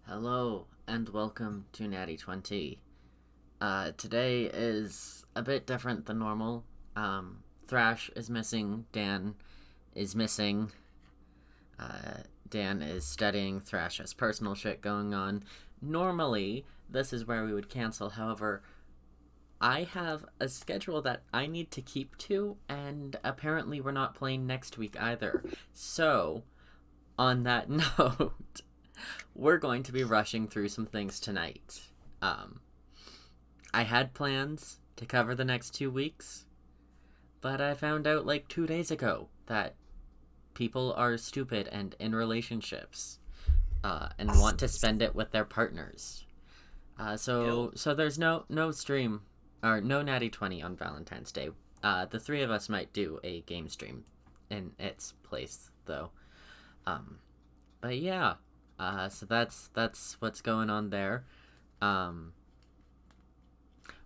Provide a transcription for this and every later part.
Hello and welcome to Natty 20. Today is a bit different than normal. Thrash is missing, Dan is missing. Dan is studying, Thrash has personal shit going on. Normally, this is where we would cancel, however, I have a schedule that I need to keep to, and apparently we're not playing next week either. So, on that note, we're going to be rushing through some things tonight. I had plans to cover the next 2 weeks, but I found out like 2 days ago that people are stupid and in relationships, and want to spend it with their partners. So there's no stream or no Natty 20 on Valentine's Day. The three of us might do a game stream in its place though. But yeah. So that's what's going on there.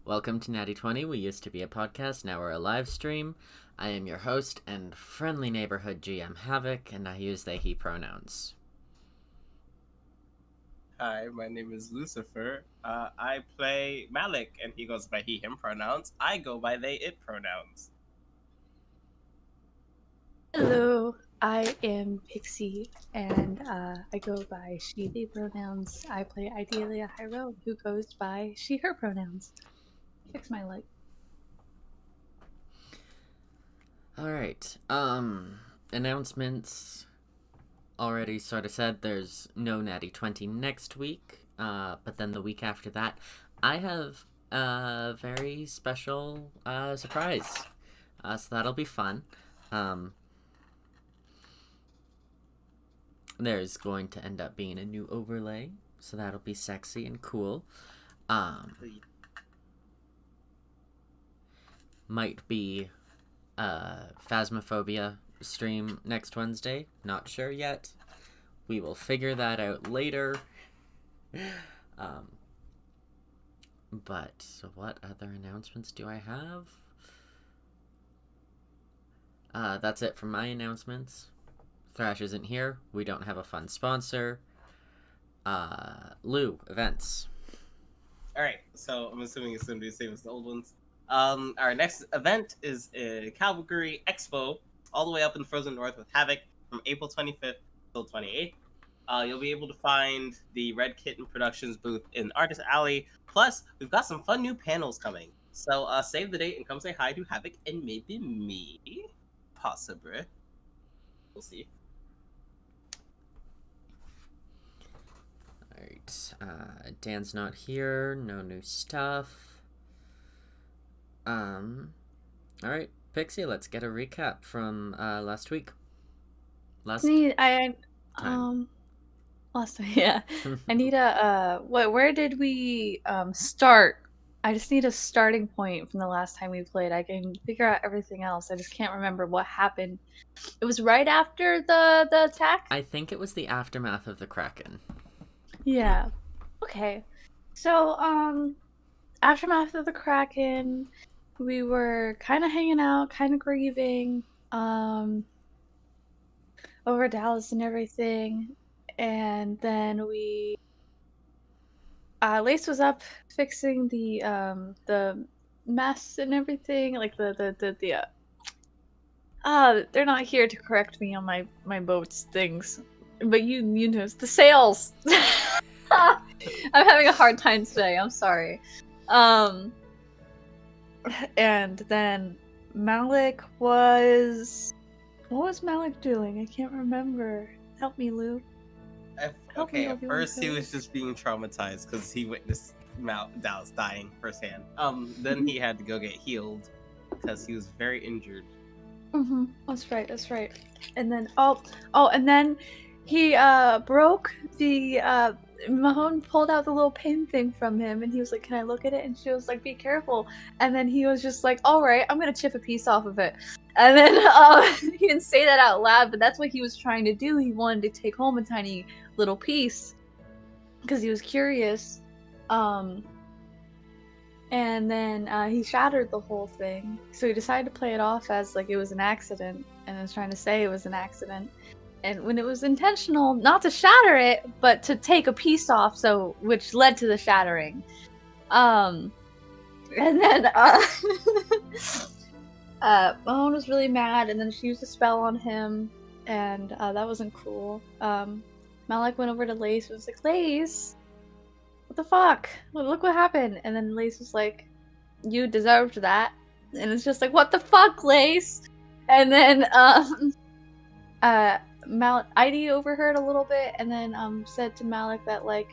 Welcome to Natty 20. We used to be a podcast, now we're a live stream. I am your host and friendly neighborhood GM Havoc, and I use they, he pronouns. Hi, my name is Loucifer. I play Malik, and he goes by he, him pronouns. I go by they, it pronouns. Hello, I am Pixie, and I go by she, they pronouns. I play Eidelia Hyrone, who goes by she, her pronouns. Fix my leg. Alright, announcements. Already sort of said there's no Natty 20 next week, but then the week after that, I have a very special surprise. So that'll be fun. There's going to end up being a new overlay, so that'll be sexy and cool. Might be Phasmophobia stream next Wednesday. Not sure yet. We will figure that out later. But what other announcements do I have? That's it for my announcements. Thrash isn't here. We don't have a fun sponsor. Lou, events. Alright, so I'm assuming it's going to be the same as the old ones. Our next event is a Calgary Expo, all the way up in the frozen north with Havoc from April 25th till 28th. You'll be able to find the Red Kitten Productions booth in Artist Alley. Plus, we've got some fun new panels coming. So save the date and come say hi to Havoc and maybe me. Possibly. We'll see. Alright, Dan's not here. No new stuff. Alright, Pixie, let's get a recap from last week. Last time. Last time, yeah. I need where did we start? I just need a starting point from the last time we played. I can figure out everything else. I just can't remember what happened. It was right after the attack? I think it was the aftermath of the Kraken. Yeah. Okay. So, aftermath of the Kraken, we were kind of hanging out, kind of grieving, over Dallas and everything. And then Lace was up fixing the mess and everything, like they're not here to correct me on my boat's things, but you know, the sails. I'm having a hard time today, I'm sorry. And then Malik what was Malik doing? I can't remember. Help me, Lou. Okay, at first he was just being traumatized because he witnessed Dallas dying firsthand. Then he had to go get healed because he was very injured. Mm-hmm. That's right. And then and then he broke the Mahone pulled out the little pin thing from him, and he was like, "Can I look at it?" And she was like, "Be careful." And then he was just like, "All right, I'm gonna chip a piece off of it." And then he didn't say that out loud, but that's what he was trying to do. He wanted to take home a tiny little piece because he was curious. And then he shattered the whole thing. So he decided to play it off as like it was an accident, and was trying to say it was an accident. and when it was intentional not to shatter it, but to take a piece off, so which led to the shattering. And then Mahone was really mad, and then she used a spell on him, and that wasn't cool. Malik went over to Lace and was like, Lace, what the fuck? Well, look what happened. And then Lace was like, you deserved that. And it's just like, what the fuck, Lace? And then Heidi overheard a little bit, and then said to Malik that, like,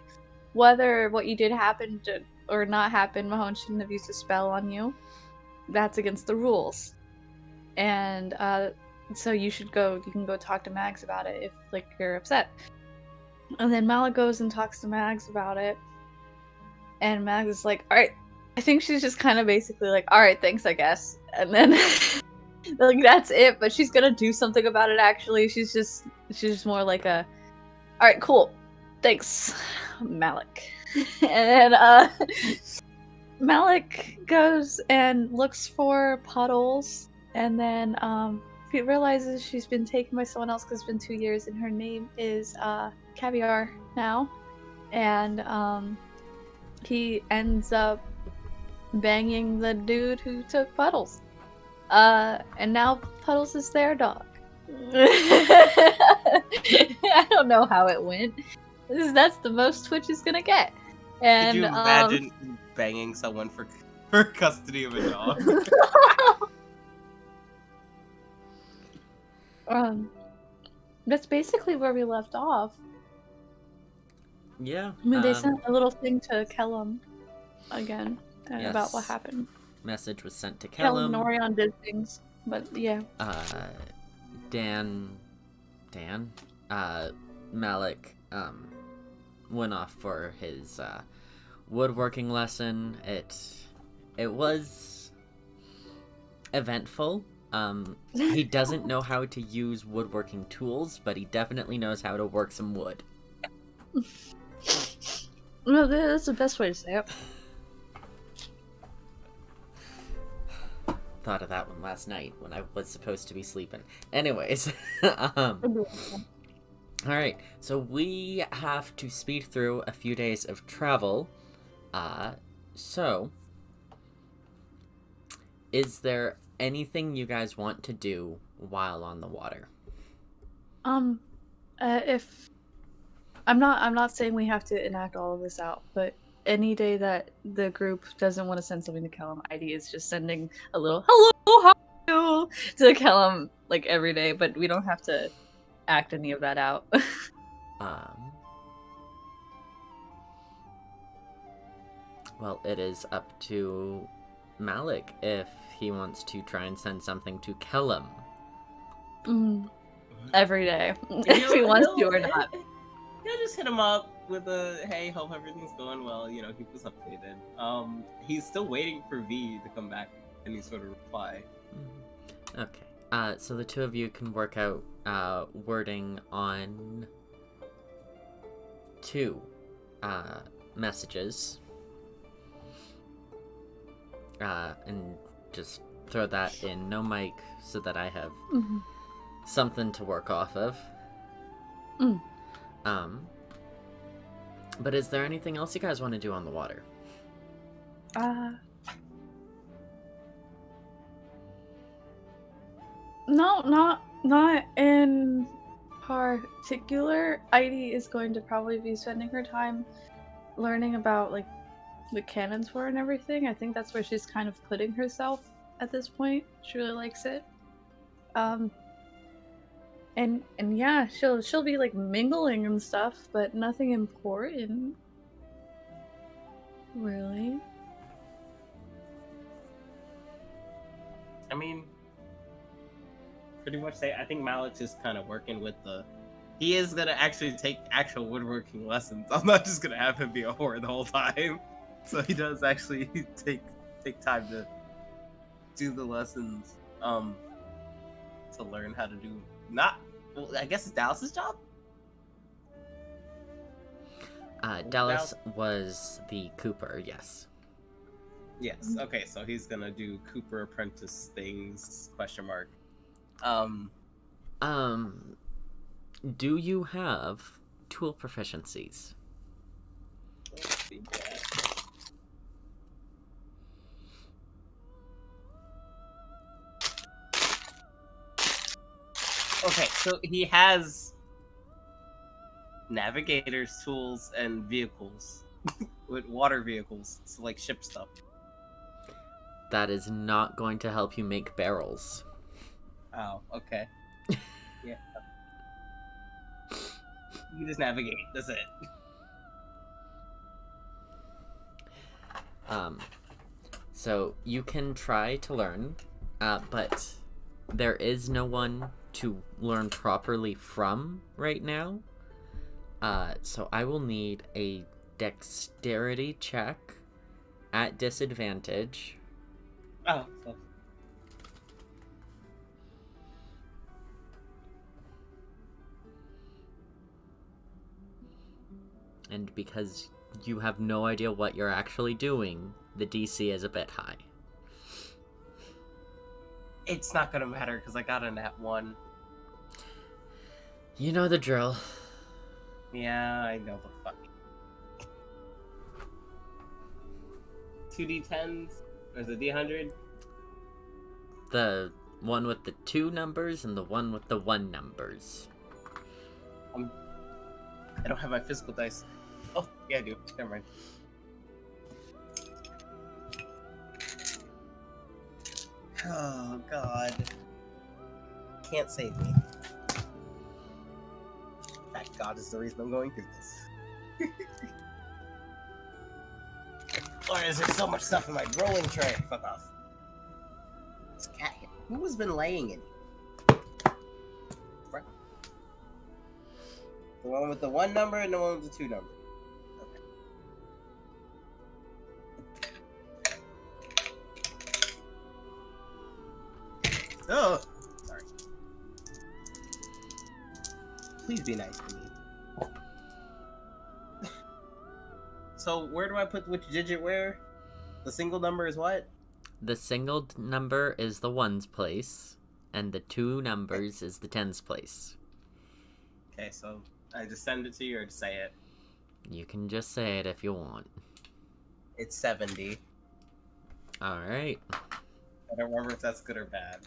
whether what you did happened or not happen, Mahone shouldn't have used a spell on you. That's against the rules. And so you can go talk to Mags about it if, like, you're upset. And then Malik goes and talks to Mags about it. And Mags is like, alright. I think she's just kind of basically like, alright, thanks, I guess. And then, like, that's it. But she's gonna do something about it, actually. She's just more like alright, cool. Thanks, Malik. And then, Malik goes and looks for puddles. And then, he realizes she's been taken by someone else because it's been 2 years, and her name is, Caviar now. And, he ends up banging the dude who took Puddles. And now Puddles is their dog. I don't know how it went. That's the most Twitch is gonna get. And, could you imagine banging someone for custody of a dog? That's basically where we left off. Yeah. I mean, they sent a little thing to Kellum again about what happened. Message was sent to Kellum. Kellum and Orion did things, but yeah. Malik went off for his woodworking lesson. It was eventful. He doesn't know how to use woodworking tools, but he definitely knows how to work some wood. No, that's the best way to say it. Thought of that one last night when I was supposed to be sleeping. Anyways, alright, so we have to speed through a few days of travel. So, is there anything you guys want to do while on the water? If I'm not saying we have to enact all of this out, but any day that the group doesn't want to send something to Kellum, ID is just sending a little hello, how are you to Kellum, like, every day, but we don't have to act any of that out. Well, it is up to Malik if he wants to try and send something to Kellum. Every day, if he wants to or not. Yeah, just hit him up with a, hey, hope everything's going well, keep us updated. He's still waiting for V to come back with any sort of reply. Okay. So the two of you can work out wording on 2 messages. And just throw that in no mic so that I have something to work off of. But is there anything else you guys want to do on the water? No, not in particular. Heidi is going to probably be spending her time learning about, like, the cannons for and everything. I think that's where she's kind of putting herself at this point. She really likes it. And yeah, she'll be, like, mingling and stuff, but nothing important. Really. I mean, pretty much I think Malik's just kind of working with he is gonna actually take actual woodworking lessons. I'm not just gonna have him be a whore the whole time. So he does actually take time to do the lessons, to learn how to do I guess it's Dallas's job? Dallas was the Cooper, yes. Yes, okay, so he's gonna do Cooper apprentice things, ? Do you have tool proficiencies? Let's see. Okay, so he has navigators, tools, and vehicles. With water vehicles, so like ship stuff. That is not going to help you make barrels. Oh, okay. Yeah. You just navigate, that's it. So you can try to learn, but there is no one to learn properly from right now. So I will need a dexterity check at disadvantage. Oh, so. And because you have no idea what you're actually doing, the DC is a bit high. It's not gonna matter because I got a nat 1. You know the drill. Yeah, I know the fuck. 2d10s? Or is it d100? The one with the 2 numbers and the one with the 1 numbers. I don't have my physical dice. Oh, yeah, I do. Never mind. Oh, God. Can't save me. That God is the reason I'm going through this. Or is there so much stuff in my rolling tray? Fuck off. This cat here. Who has been laying in here? Right. The one with the 1 number and the one with the 2 number. Okay. Oh! Sorry. Please be nice to me. So, where do I put which digit where? The single number is what? The single number is the 1's place, and the 2 numbers is the 10's place. Okay, so I just send it to you or just say it? You can just say it if you want. It's 70. Alright. I don't remember if that's good or bad.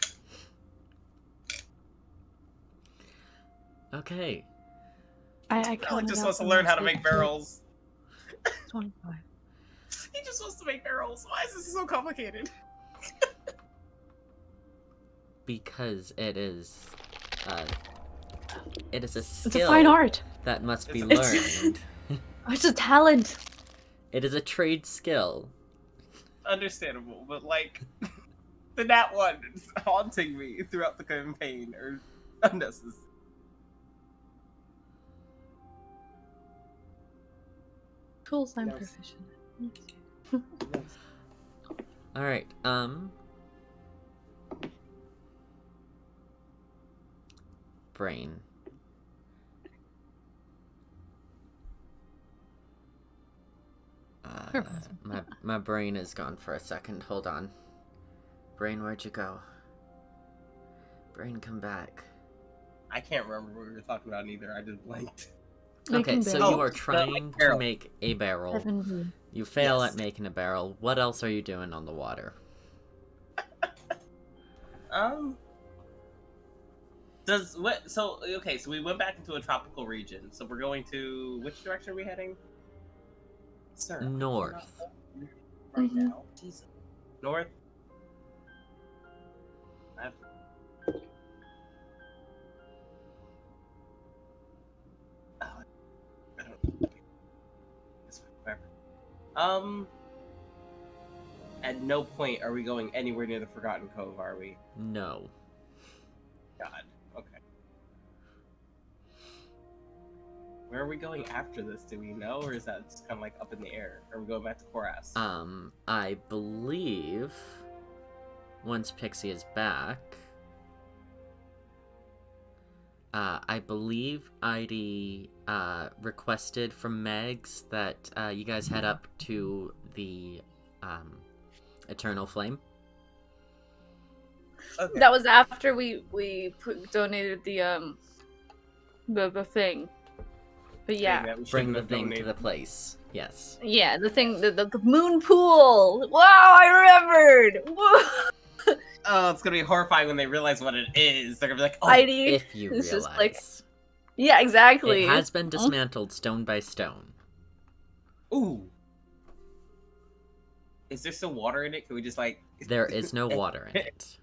Okay. I Alec just wants to learn how to make barrels. 25. He just wants to make barrels. Why is this so complicated? Because it is a skill. It's a fine art. That must be It's- learned. It's a talent. It is a trade skill. Understandable, but like the nat 1 is haunting me throughout the campaign or unnecessary. Tools I'm Yes. proficient in. Alright, brain. My brain is gone for a second. Hold on. Brain, where'd you go? Brain, come back. I can't remember what we were talking about either. I just blanked. Okay, so barrels. you are Oh, trying to barrel. make a barrel. 70. You fail Yes. at making a barrel. What else are you doing on the water? Does what? So okay, so we went back into a tropical region. So we're going to which direction are we heading? Sir, I North. cannot go right Mhm. now. Jesus. North. I have to... Oh, I don't. It's whatever. At no point are we going anywhere near the Forgotten Cove, are we? No. God. Okay. Where are we going after this? Do we know, or is that just kind of like up in the air? Are we going back to Koras? I believe once Pixie is back, I believe Heidi requested from Megs that you guys head up to the Eternal Flame. Okay. That was after we donated the the thing. But yeah. that we Bring shouldn't the have thing to donated. the place. Yes. Yeah, the thing, the moon pool. Wow, I remembered. Whoa. Oh, it's gonna be horrifying when they realize what it is. They're gonna be like, oh, Heidi. If you It's realize. just like, yeah, exactly. It has been dismantled stone by stone. ooh. Is there still water in it? Can we just like... There is no water in it.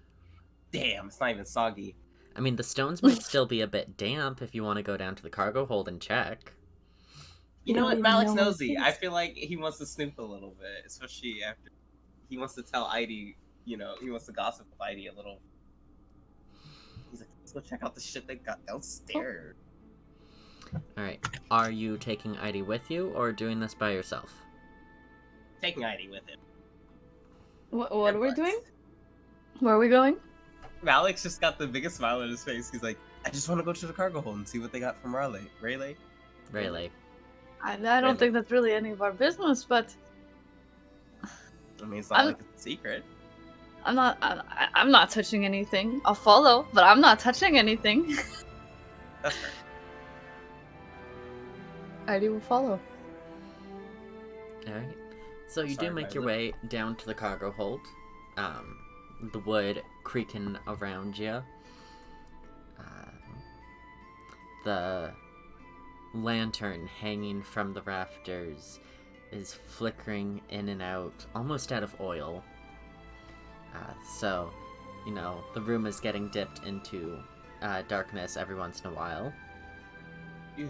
Damn, it's not even soggy. I mean, the stones might still be a bit damp if you want to go down to the cargo hold and check. You know don't what? even Malik's know what nosy. it I is. feel like he wants to snoop a little bit, especially after he wants to tell Eide, you know, he wants to gossip with Eide a little. He's like, let's go check out the shit they got downstairs. Alright. Are you taking Eide with you or doing this by yourself? Taking Eide with him. What are we What? doing? Where are we going? Malik's just got the biggest smile on his face. He's like, I just want to go to the cargo hold and see what they got from Rayleigh. Rayleigh. I don't Really? think that's really any of our business, but I mean, it's not I'm- like it's a secret. I'm not touching anything. I'll follow, but I'm not touching anything. That's fair. Heidi will follow. Alright. So you Sorry, do make your Violet. way down to the cargo hold. The wood creaking around you. The lantern hanging from the rafters is flickering in and out, almost out of oil. So, you know, the room is getting dipped into darkness every once in a while. Ew.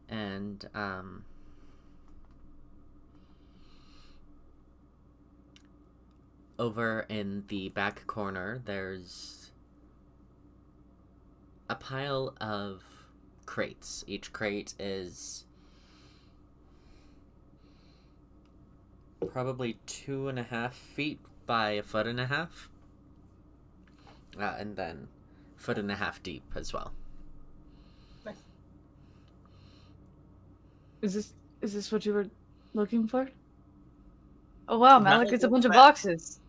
And, over in the back corner, there's a pile of crates. Each crate is probably 2.5 feet by 1.5 feet. And then 1.5 feet deep as well. Is this what you were looking for? Oh wow, Malik, Malik, it's a what's bunch of that? boxes.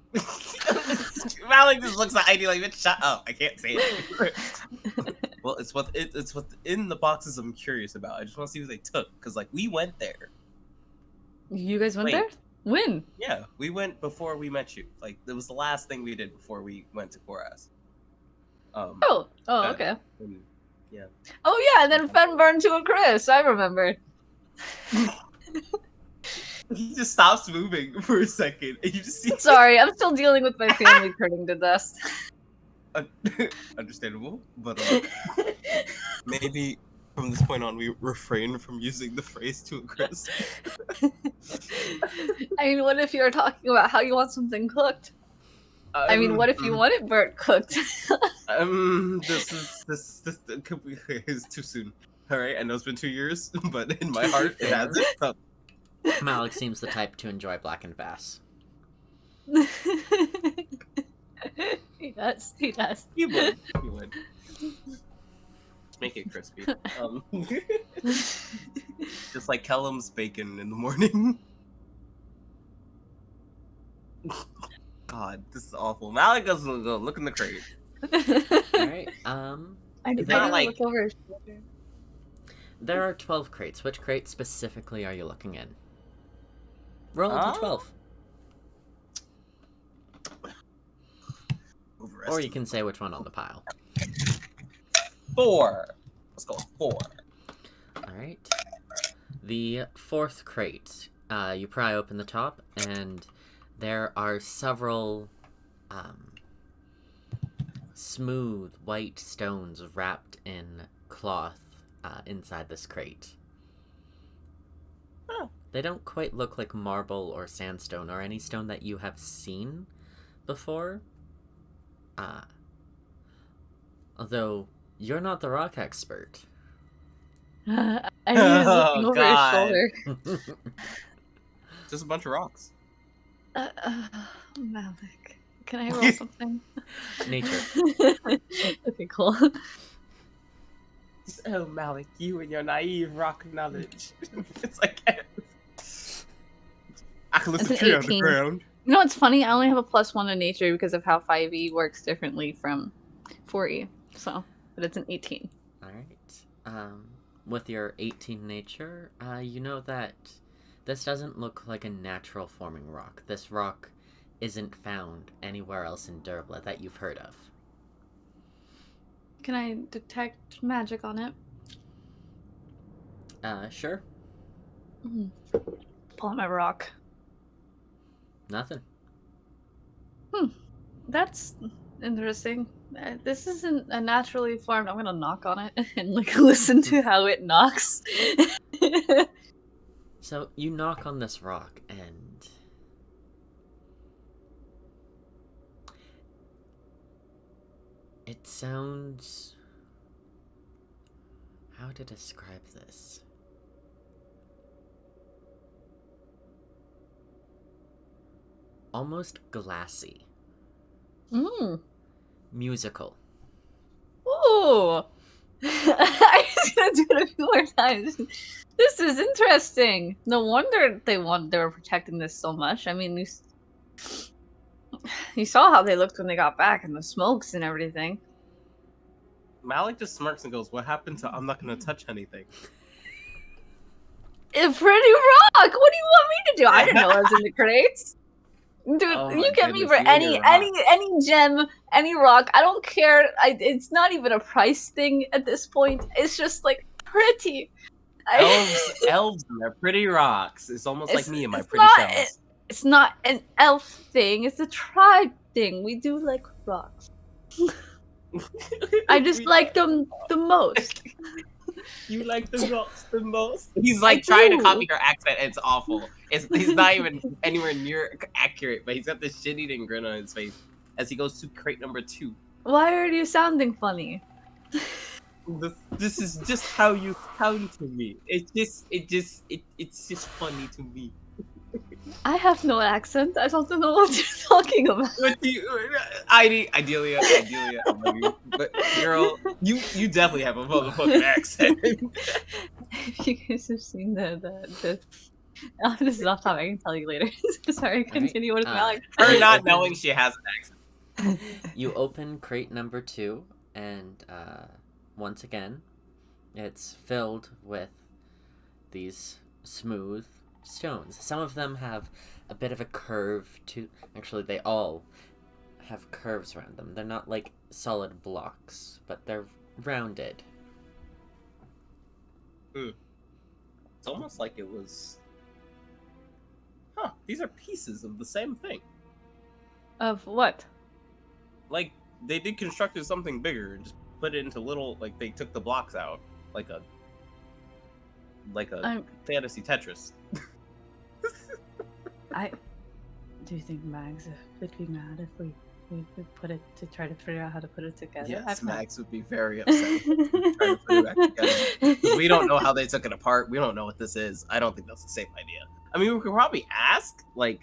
Malik just looks at Eide like, bitch, shut up. I can't say it. Well, it's what's in the boxes I'm curious about. I just want to see what they took. Because, like, we went there. You guys went Wait. there? When? Yeah, we went before we met you. Like, it was the last thing we did before we went to Koraz. Oh, Uh, okay. and- yeah. Oh yeah, and then Fen burned to a crisp. I remember. He just stops moving for a second, and you just see... Sorry, I'm still dealing with my family turning to dust. Understandable, but maybe from this point on we refrain from using the phrase to a crisp. I mean, what if you're talking about how you want something cooked? I mean, what if you want it burnt cooked? This could be, is too soon. All right, I know it's been 2 years, but in my heart it hasn't. So. Malik seems the type to enjoy blackened bass. He does. He does. You would. You would. Make it crispy. Just like Kellum's bacon in the morning. God, this is awful. Malik doesn't go. Look in the crate. Alright, I It's did not not like- look over his shoulder. there are 12 crates. Which crate specifically are you looking in? Roll a d12. Or you can say which one on the pile. 4. Let's go with 4. Alright. The fourth crate. You pry open the top, and there are several smooth white stones wrapped in cloth inside this crate. Oh. They don't quite look like marble or sandstone or any stone that you have seen before. Although you're not the rock expert. I was looking over God. his shoulder. Just a bunch of rocks. Malik, can I roll something? Nature. Okay, cool. Oh, Malik, you and your naive rock knowledge. It's like... I can lift It's a an tree on the 18. ground. You know what's funny? I only have a +1 in nature because of how 5e works differently from 4e. So but it's an 18. Alright. With your 18 nature, you know that this doesn't look like a natural forming rock. This rock isn't found anywhere else in Durbla that you've heard of. Can I detect magic on it? Sure. Pull out my rock. Nothing. That's interesting. This isn't a naturally formed. I'm gonna knock on it and like listen to how it knocks. So you knock on this rock and it sounds... How to describe this? Almost glassy. Musical. Ooh! I'm just gonna do it a few more times. This is interesting. No wonder they were protecting this so much. I mean, you saw how they looked when they got back and the smokes and everything. Malik just smirks and goes, "What happened to I'm not gonna touch anything?" A pretty rock! What do you want me to do? I didn't know I was in the crates. Dude, Oh my you get me goodness, for you and your any gem, any rock. I don't care. It's not even a price thing at this point. It's just like pretty. Elves and their pretty rocks. It's almost like me and my it's pretty not- shells. It's not an elf thing. It's a tribe thing. We do like rocks. I just like them the most. You like the rocks the most. He's like trying to copy her accent, and it's awful. He's not even anywhere near accurate, but he's got this shit-eating grin on his face as he goes to crate number 2. Why are you sounding funny? This is just how you sound to me. It's just funny to me. I have no accent. I don't know what you're talking about. What do you, Eidelia, I love you, but girl, you definitely have a motherfucking accent. You guys have seen the oh, this is off topic. I can tell you later. Sorry, continue. What is Malik? Her not knowing she has an accent. You open crate number 2, and once again, it's filled with these smooth stones. Some of them have a bit of a curve to... Actually, they all have curves around them. They're not like solid blocks, but they're rounded. It's almost like it was... Huh, these are pieces of the same thing. Of what? Like, they did constructed something bigger and just put it into little... Like, they took the blocks out. Like a fantasy Tetris. Do you think Mags would be mad if we put it to try to figure out how to put it together? Yes, Mags would be very upset. Trying to put it back together. We don't know how they took it apart. We don't know what this is. I don't think that's a safe idea. I mean, we could probably ask. Like,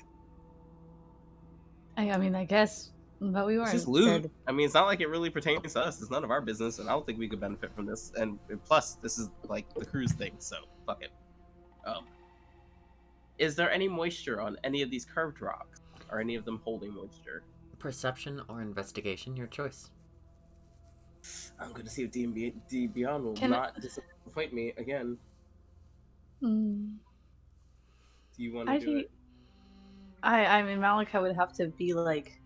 I mean, I guess, but we weren't. It's just loot. I mean, it's not like it really pertains to us. It's none of our business, and I don't think we could benefit from this. And plus, this is like the cruise thing, so fuck it. Is there any moisture on any of these curved rocks? Are any of them holding moisture? Perception or investigation, your choice. I'm gonna see if D Beyond will not disappoint me again. Do you want to do it? I mean, Malika would have to be like,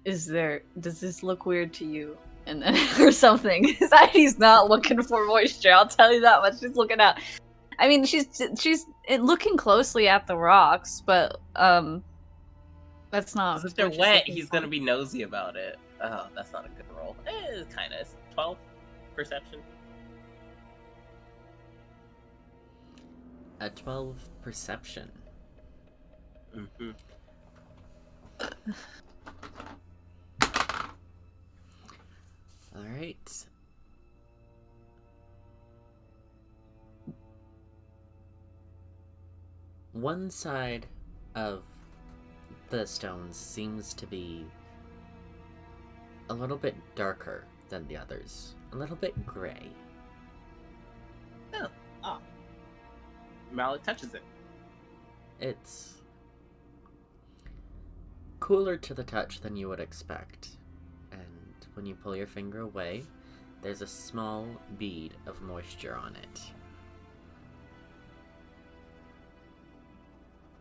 does this look weird to you? And then, or something. He's not looking for moisture, I'll tell you that much. She's looking at... I mean, she's looking closely at the rocks, but that's not... If they're wet, he's gonna be nosy about it. Oh, that's not a good roll. It's kind of 12 perception. A 12 perception. Mm-hmm. All right. One side of the stones seems to be a little bit darker than the others. A little bit gray. Oh. Malik touches it. It's cooler to the touch than you would expect. And when you pull your finger away, there's a small bead of moisture on it.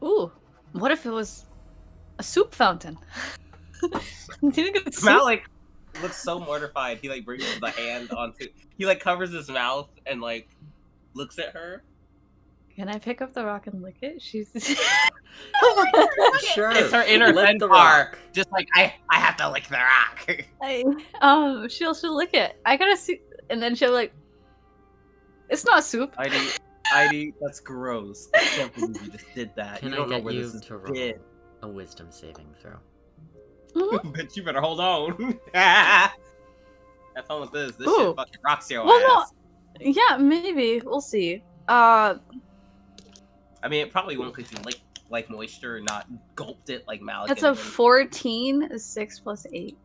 Ooh, what if it was a soup fountain? Malik looks so mortified. He like brings the hand onto. He like covers his mouth and like looks at her. Can I pick up the rock and lick it? She's. Sure. It's her inner lick the centaur. rock. Just like I have to lick the rock. She'll lick it. I gotta see, and then she'll like. It's not soup. Heidi, that's gross. I can't believe you just did that. Can you I don't know get where you this is to roll did. a wisdom saving throw? But you better hold on. Have fun with this. This Ooh. shit fucking rocks your Well, ass. no. Yeah, maybe. We'll see. I mean, it probably won't because you like moisture, not gulped it like Malik. That's and a then- 14, 6 plus 8.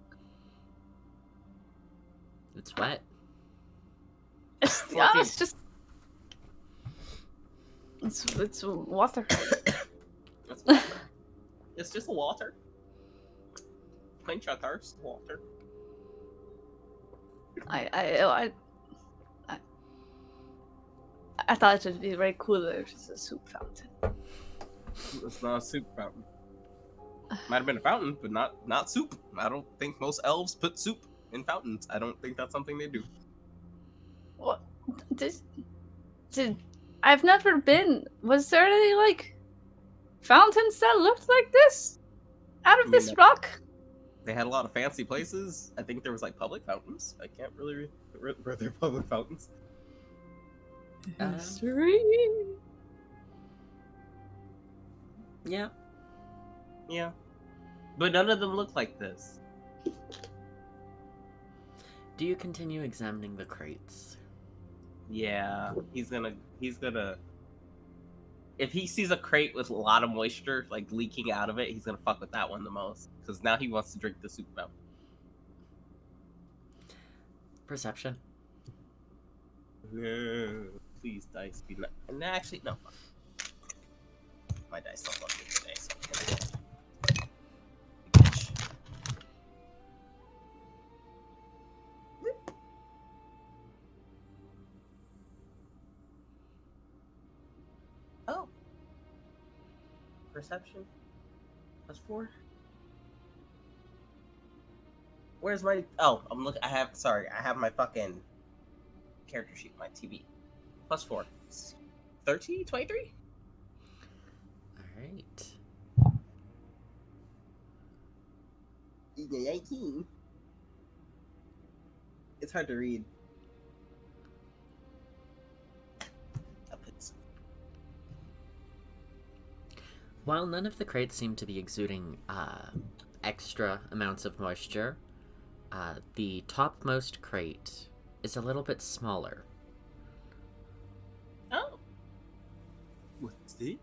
It's wet. It's 14. it's just. It's water. That's water. It's just water. Quench your thirst, water. I thought it would be very cool if it was a soup fountain. It's not a soup fountain. Might have been a fountain, but not soup. I don't think most elves put soup in fountains. I don't think that's something they do. What? I've never been. Was there any like fountains that looked like this out of this No. rock? They had a lot of fancy places. I think there was like public fountains. I can't really were there public fountains. History. Yeah. Yeah, but none of them look like this. Do you continue examining the crates? Yeah, he's gonna. If he sees a crate with a lot of moisture like leaking out of it, he's gonna fuck with that one the most because now he wants to drink the soup fountain. Perception. No, please, dice be not. No, actually, no. Fuck. My dice don't love me today, so I'm gonna... Oh. Perception. +4. Where's my... Oh, I'm looking... I have my fucking character sheet, my TV. +4. 13? 23? Alright. 19. It's hard to read. While none of the crates seem to be exuding extra amounts of moisture, the topmost crate is a little bit smaller. Oh. What's this?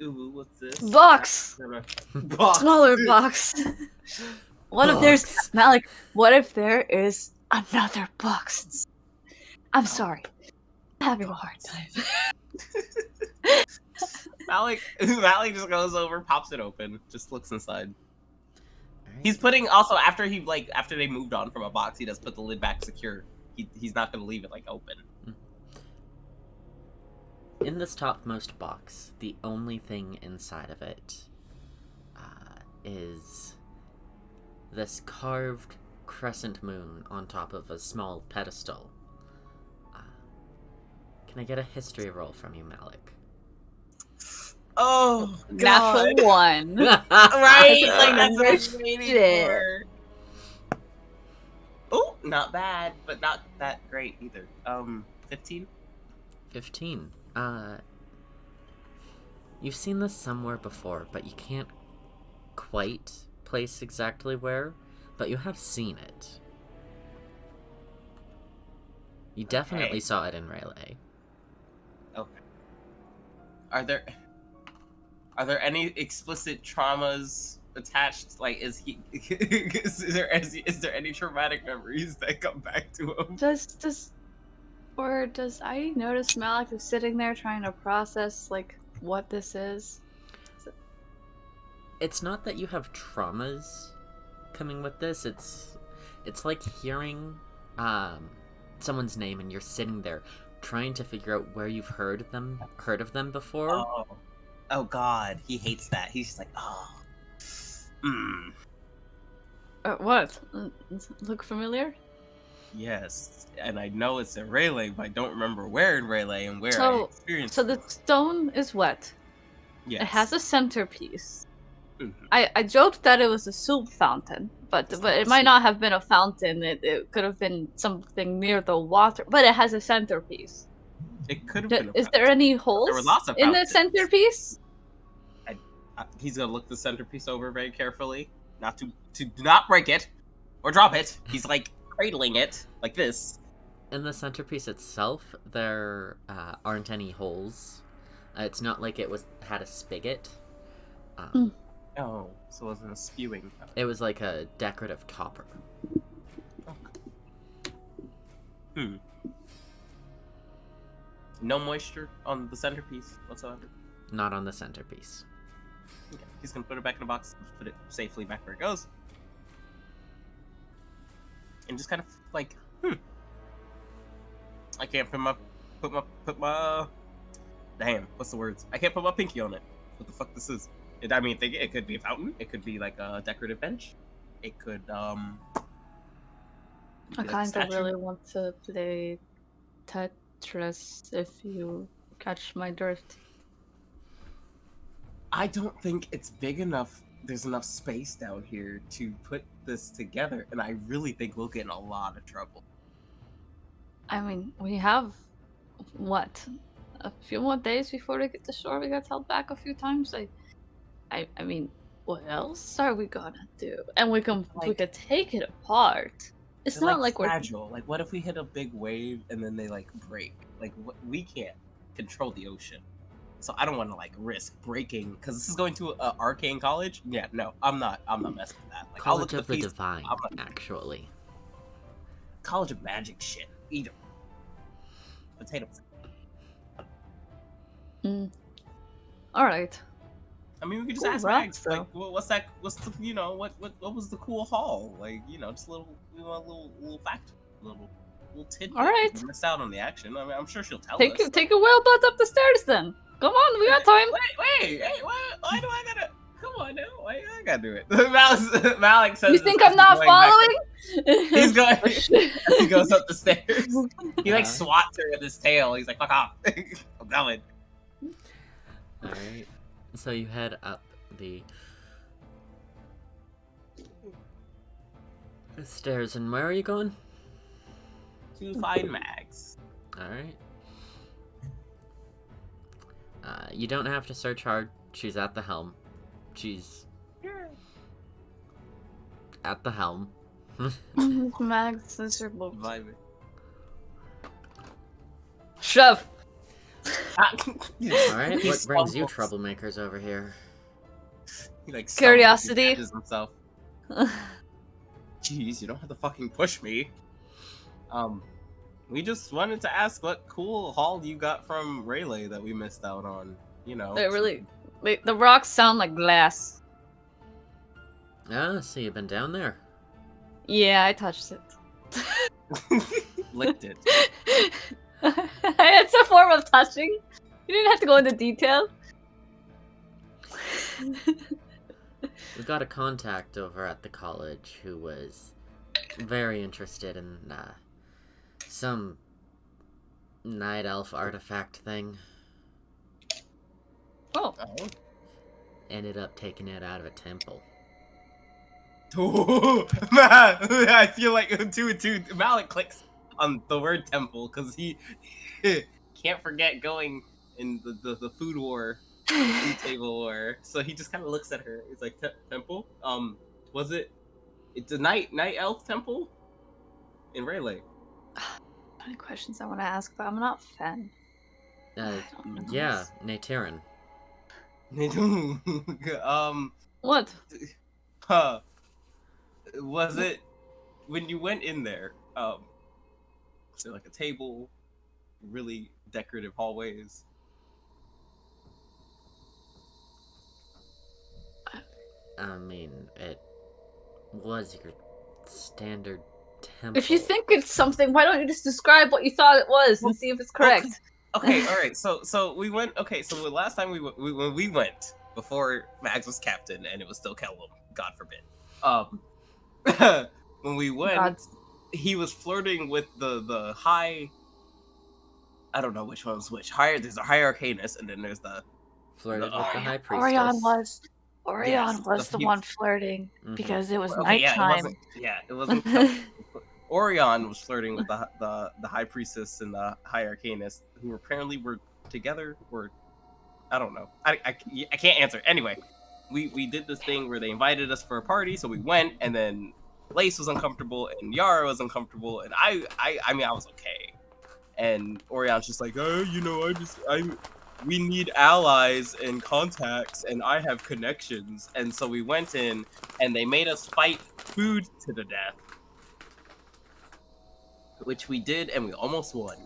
Ooh, what's this? Box. Box. Smaller box. What if there's Malik? What if there is another box? I'm sorry. I'm having a hard time. Malik just goes over, pops it open, just looks inside. Alright. He's putting also after they moved on from a box, he does put the lid back secure. He's not gonna leave it like open. In this topmost box, the only thing inside of it is this carved crescent moon on top of a small pedestal. Can I get a history roll from you, Malik? Oh, God. Natural 1. Right, like that's what I was waiting Shit. for. Oh, not bad, but not that great either. 15. 15. You've seen this somewhere before, but you can't quite place exactly where, but you have seen it. You definitely saw it in Rayleigh. Okay. Are there any explicit traumas attached? Like, is there any traumatic memories that come back to him? Does I notice Malik is sitting there trying to process like what this is? It's not that you have traumas coming with this, It's like hearing someone's name and you're sitting there trying to figure out where you've heard of them before. Oh God, he hates that. He's just like, oh. What? Look familiar? Yes, and I know it's in Rayleigh, but I don't remember where in Rayleigh and where I So experienced the it. stone is wet. Yes. It has a centerpiece. Mhm. I joked that it was a soup fountain, but it might not have been a fountain. It could have been something near the water, but it has a centerpiece. It could have been a Is fountain. there any There holes were lots of in the fountains. centerpiece? He's gonna look the centerpiece over very carefully, not to do not break it or drop it. He's like cradling it like this. In the centerpiece itself, there aren't any holes. It's not like it had a spigot. Oh, so it wasn't a spewing fountain. It was like a decorative topper. No moisture on the centerpiece whatsoever. Not on the centerpiece. Okay. He's gonna put it back in the box, put it safely back where it goes, and just kind of like, I can't put my. Damn, what's the words? I can't put my pinky on it. What the fuck this is? It could be a fountain. It could be like a decorative bench. It could I like kind of statue. really want to play Tetris if you catch my drift. I don't think it's big enough. There's enough space down here to put this together, and I really think we'll get in a lot of trouble. I mean, we have what, a few more days before we get to shore. We got held back a few times. I mean, what else are we gonna do? And we could take it apart. It's They're not like we're fragile. Like, what if we hit a big wave and then they like break? Like, we can't control the ocean, so I don't want to like risk breaking because this is going to an arcane college. Yeah, no, I'm not messing with that. Like, I'll look College at of the piece- Divine, I'm not- actually. College of Magic shit. Eat 'em. Potatoes. all right. I mean, we could just Cool ask rocks, Max. though. Like, what's that? What's the what was the cool haul? Like, just a little fact, little tidbit. All right. We missed out on the action. I mean, I'm sure she'll tell Take us. a whale butt up the stairs then. Come on, we got time. Wait, hey, why do I gotta? Come on now, why I gotta do it? Malik says. You think I'm not following? He's going. Oh, shit. He goes up the stairs. He like Uh-huh. swats her with his tail. He's like, "Fuck off! I'm going." Alright. So you head up the stairs, and where are you going? To find Max. Alright. You don't have to search hard. She's at the helm. She's at the helm. Max, this is your boat. Vibing. Shove. Alright, He what brings you stumbles. troublemakers over here? He, like, Curiosity. stumbles and catches himself. Jeez, you don't have to fucking push me. We just wanted to ask what cool haul you got from Rayleigh that we missed out on. The rocks sound like glass. Ah, so you've been down there. Yeah, I touched it. Licked it. It's a form of touching. You didn't have to go into detail. We got a contact over at the college who was very interested in some night elf artifact thing. Oh, Oh. Ended up taking it out of a temple. Man, I feel like Malik clicks on the word temple because he can't forget going in the food war, food table war. So he just kind of looks at her. He's like, temple? Was it? It's a night elf temple in Rayleigh. many questions I want to ask, but I'm not Fen. Yeah, Natiran. What? Was it when you went in there? Was there like a table, really decorative hallways? I mean, it was your Standard temple. If you think it's something, why don't you just describe what you thought it was and see if it's correct? Okay, all right. So we went. Okay, so the last time when we went before Mags was captain and it was still Kellum, God forbid. When we went, God. he was flirting with the high. I don't know which one was which. There's a high arcanist, and then there's the Flirted with the high priestess. Orion was the one flirting because it was nighttime. It wasn't. Orion was flirting with the high priestess and the high arcanist, who apparently were together. Or I don't know. I can't answer. Anyway, we did this thing where they invited us for a party, so we went, and then Lace was uncomfortable and Yara was uncomfortable, and I mean I was okay. And Orion's just like, we need allies and contacts, and I have connections. And so we went in, and they made us fight food to the death, which we did, and we almost won,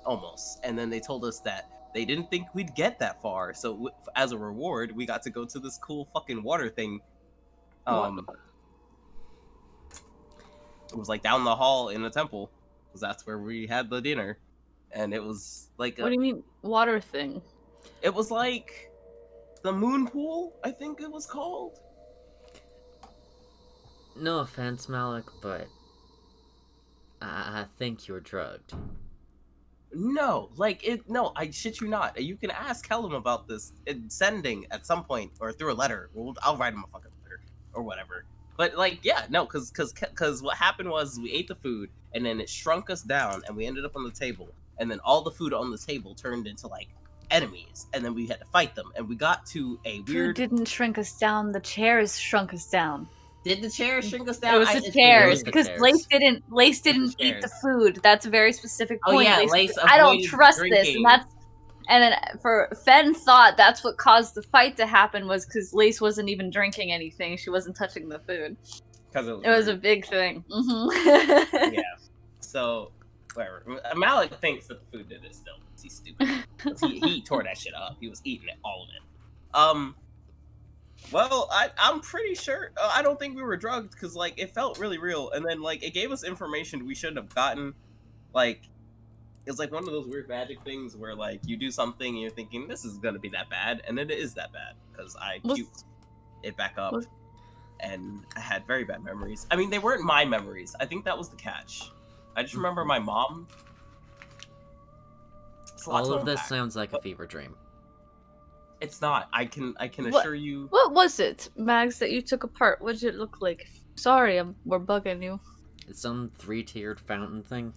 almost. And then they told us that they didn't think we'd get that far, so as a reward, we got to go to this cool fucking water thing. It was like down the hall in the temple, because that's where we had the dinner. And it was like What do you mean, water thing? It was like the moon pool, I think it was called. No offense, Malik, but I think you're drugged. No, I shit you not. You can ask Kellum about this in sending at some point or through a letter. I'll write him a fucking letter or whatever. But because what happened was we ate the food and then it shrunk us down and we ended up on the table. And then all the food on the table turned into like enemies, and then we had to fight them. And we got to a weird. Food didn't shrink us down. The chairs shrunk us down. Did the chairs shrink us down? It was the chairs because chairs. Lace didn't eat the food. That's a very specific point. Oh yeah, Lace I don't trust drinking. this, and then for Fen thought that's what caused the fight to happen was because Lace wasn't even drinking anything. She wasn't touching the food. Because it was a big thing. Mm-hmm. Yeah. So. Whatever. Malik thinks that the food did it still. He's stupid. he tore that shit up. He was eating it, all of it. Well, I'm pretty sure. I don't think we were drugged because like it felt really real, and then like it gave us information we shouldn't have gotten. Like it's like one of those weird magic things where like you do something and you're thinking this is gonna be that bad, and then it is that bad because I puked it back up, and I had very bad memories. I mean, they weren't my memories. I think that was the catch. I just remember my mom. All of this sounds like a fever dream. It's not. I can assure you. What was it, Mags, that you took apart? What did it look like? Sorry, we're bugging you. It's some 3-tiered fountain thing.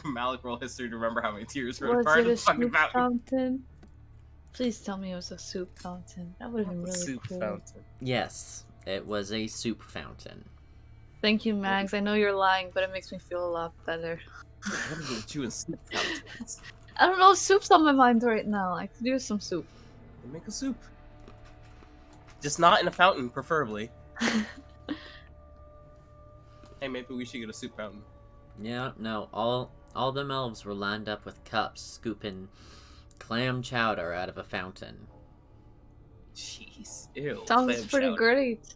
Malik roll history to remember how many tears were Was part it of a the fucking soup fountain? Please tell me it was a soup fountain. That would have been really soup cool. Fountain. Yes, it was a soup fountain. Thank you, Mags. I know you're lying, but it makes me feel a lot better. What is it with you and soup fountains? I don't know. Soup's on my mind right now. I could use some soup. Make a soup. Just not in a fountain, preferably. Hey, maybe we should get a soup fountain. Yeah, no, all them elves were lined up with cups, scooping clam chowder out of a fountain. Jeez, ew. Sounds pretty great.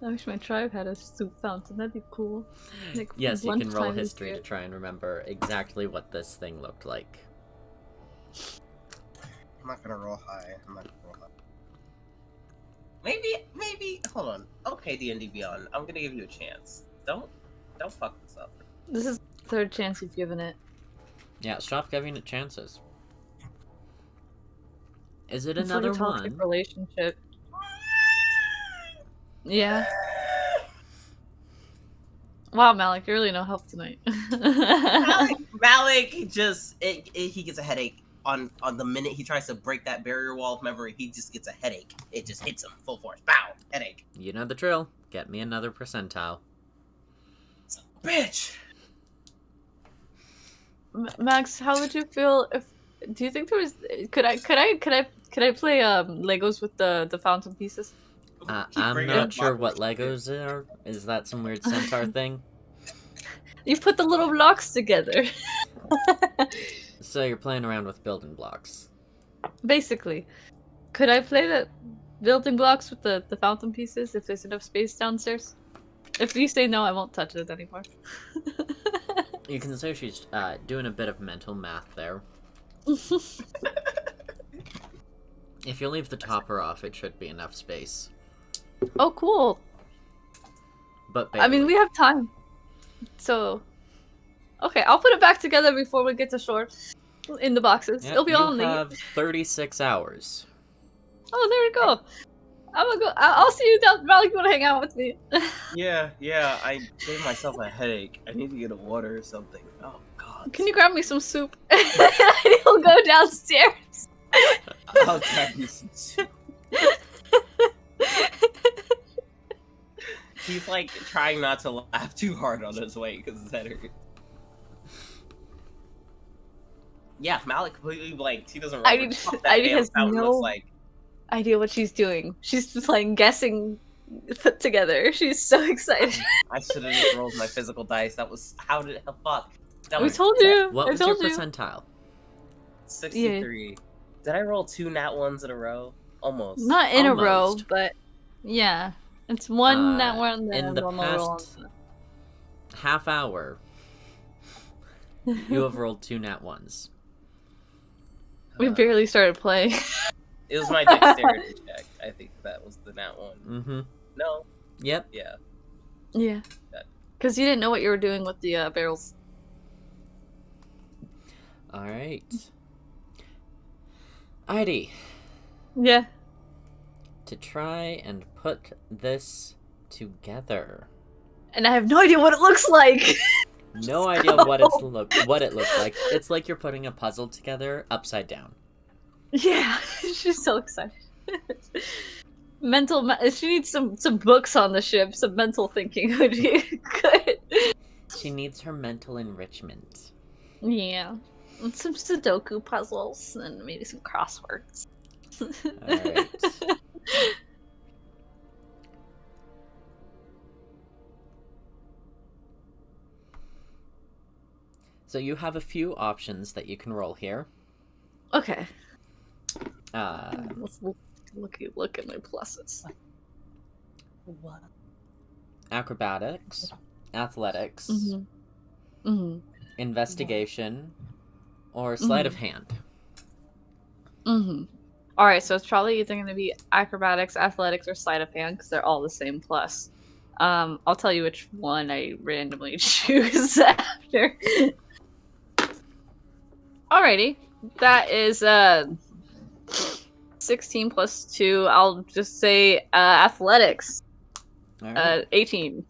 I wish my tribe had a soup fountain. That'd be cool. Like, yes, you can roll lunchtime history to try and remember exactly what this thing looked like. I'm not gonna roll high. Maybe. Hold on. Okay, D&D Beyond. I'm gonna give you a chance. Don't fuck this up. This is the third chance you've given it. Yeah, stop giving it chances. Is it It's another like a toxic one? relationship. Yeah. Wow, Malik, you're really no help tonight. Malik just he gets a headache on the minute he tries to break that barrier wall of memory. He just gets a headache. It just hits him full force. Bow, headache. You know the drill. Get me another percentile. Bitch. Max, how would you feel if? Do you think there was? Could I play Legos with the fountain pieces? I'm not sure what Legos are. Is that some weird centaur thing? You put the little blocks together. So you're playing around with building blocks. basically, could I play the building blocks with the fountain pieces if there's enough space downstairs? If you say no, I won't touch it anymore. You can say she's doing a bit of mental math there. If you leave the topper off, it should be enough space. Oh, cool. But I mean, barely. we have time. So, okay, I'll put it back together before we get to shore. In the boxes. Yep, It'll be all you neat. have 36 hours. Oh, there we go. I'm gonna go. I'll see you down. Malik, you wanna hang out with me? Yeah, I gave myself a headache. I need to get a water or something. Oh god. Can you grab me some soup? He'll go downstairs. I'll grab you some soup. He's like trying not to laugh too hard on his way because his head hurts. Yeah, Malik completely blanked. He doesn't remember what that damn has fountain no looks like. idea what she's doing. She's just like guessing put together. She's so excited. I should have just rolled my physical dice. That was fuck. That We was told you. What I was your told you. percentile? 63. Did I roll 2 nat ones in a row? Almost. Not in a row, Almost. but yeah. It's one that one then in the one more roll. past half hour, you have rolled 2 nat ones. We barely started playing. It was my dexterity check. I think that was the nat one. Mm-hmm. No. Yep. Yeah. Yeah. Because you didn't know what you were doing with the barrels. Alright. Heidi, Yeah. to try and put this together. And I have no idea what it looks like. No idea what it looks like. It's like you're putting a puzzle together upside down. Yeah. She's so excited. She needs some books on the ship. Some mental thinking would be good. She needs her mental enrichment. Yeah. And some Sudoku puzzles and maybe some crosswords. Alright. So you have a few options that you can roll here. Okay. Let's look at my pluses. What? acrobatics, athletics, Mm-hmm. Mm-hmm. investigation, or sleight of hand. Mm-hmm. All right, so it's probably either going to be acrobatics, athletics, or sleight of hand because they're all the same plus. I'll tell you which one I randomly choose after. Alrighty, that is 16 plus 2. I'll just say athletics. All right. 18.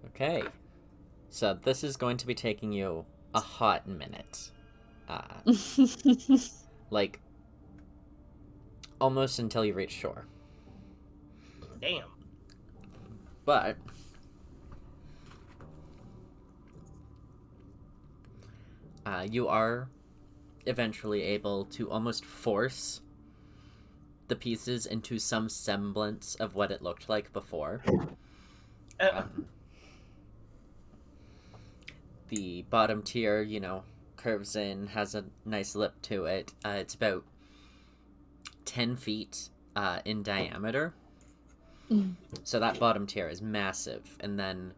Okay. So this is going to be taking you a hot minute. Like, almost until you reach shore. Damn. But you are eventually able to almost force the pieces into some semblance of what it looked like before. The bottom tier, curves in, has a nice lip to it. It's about 10 feet in diameter. Mm. So that bottom tier is massive. And then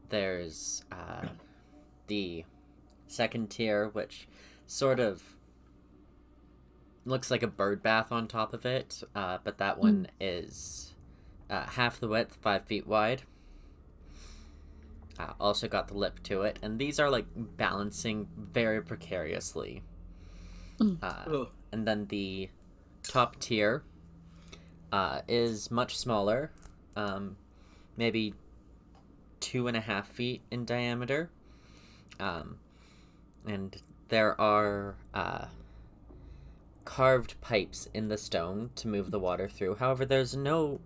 there's the second tier, which sort of looks like a bird bath on top of it. But that one is half the width, 5 feet wide. Also got the lip to it. And these are like balancing very precariously. And then the top tier is much smaller, maybe 2.5 feet in diameter, and there are carved pipes in the stone to move the water through. However, there's no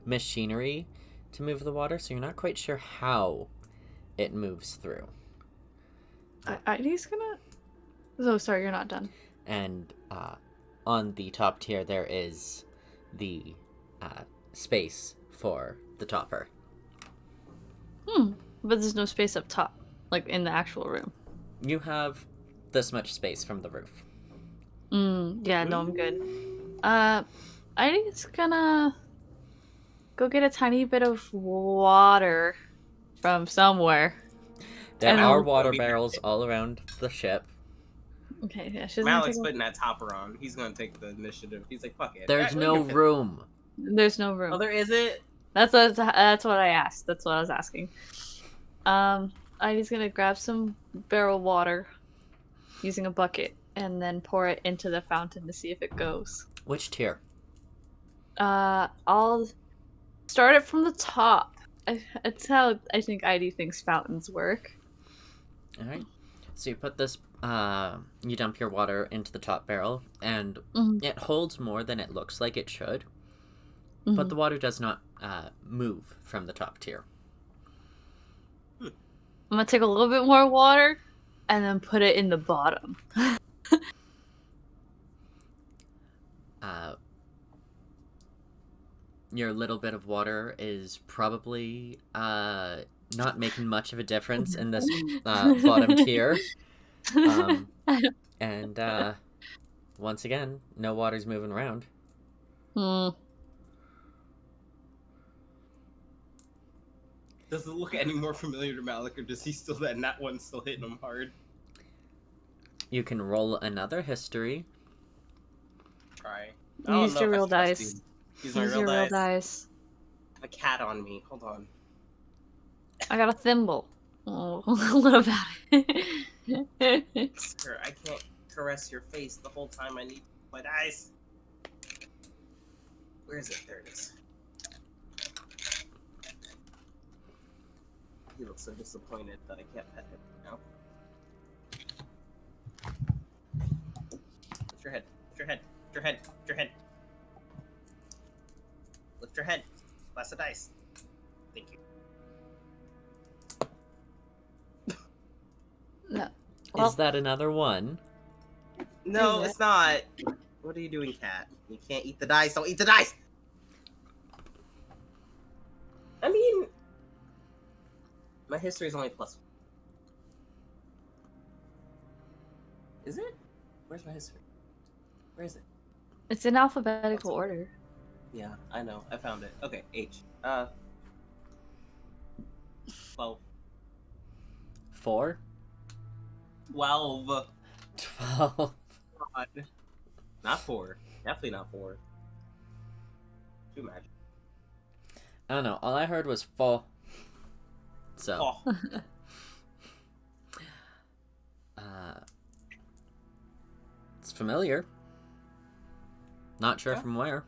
machinery to move the water, so you're not quite sure how it moves through. Heidi's gonna... Oh, sorry, you're not done. And on the top tier, there is the space for the topper. But there's no space up top, like in the actual room. You have this much space from the roof. Yeah, no, I'm good. I'm just gonna go get a tiny bit of water from somewhere. There And are then- water barrels all around the ship. Okay, yeah, she's gonna Malik's take putting that topper on. He's gonna take the initiative. He's like, fuck it. There's Yeah, no we can fit- room. There's no room. Oh, there isn't? That's what I asked. That's what I was asking. Heidi's gonna grab some barrel water using a bucket and then pour it into the fountain to see if it goes. Which tier? I'll start it from the top. It's how I think Heidi thinks fountains work. Alright. So you put this, you dump your water into the top barrel, and it holds more than it looks like it should. But the water does not move from the top tier. I'm gonna take a little bit more water and then put it in the bottom. Your little bit of water is probably not making much of a difference in this bottom tier. And once again, no water's moving around. Does it look any more familiar to Malik, or does he still that one still hitting him hard? You can roll another history. Try. Use your real dice. Use my Use real your real dice. dice. I have a cat on me. Hold on. I got a thimble. Oh, what about it? Sir, I can't caress your face the whole time. I need my dice. Where is it? There it is. He looks so disappointed that I can't pet him now. Lift your head. Lift your head. Lift your head. Lift your head. Lift your head. Blast the dice. Thank you. No. Is that another one? No, Is it? it's not. What are you doing, cat? You can't eat the dice. Don't eat the dice! I mean... My history is only plus. Is it? Where's my history? Where is it? It's in alphabetical order. Yeah, I know. I found it. Okay, H. 12. 4? 12. 12. God. Not 4. Definitely not 4. Too much. I don't know. All I heard was 4. So. Oh. It's familiar. Not sure Yeah. from where.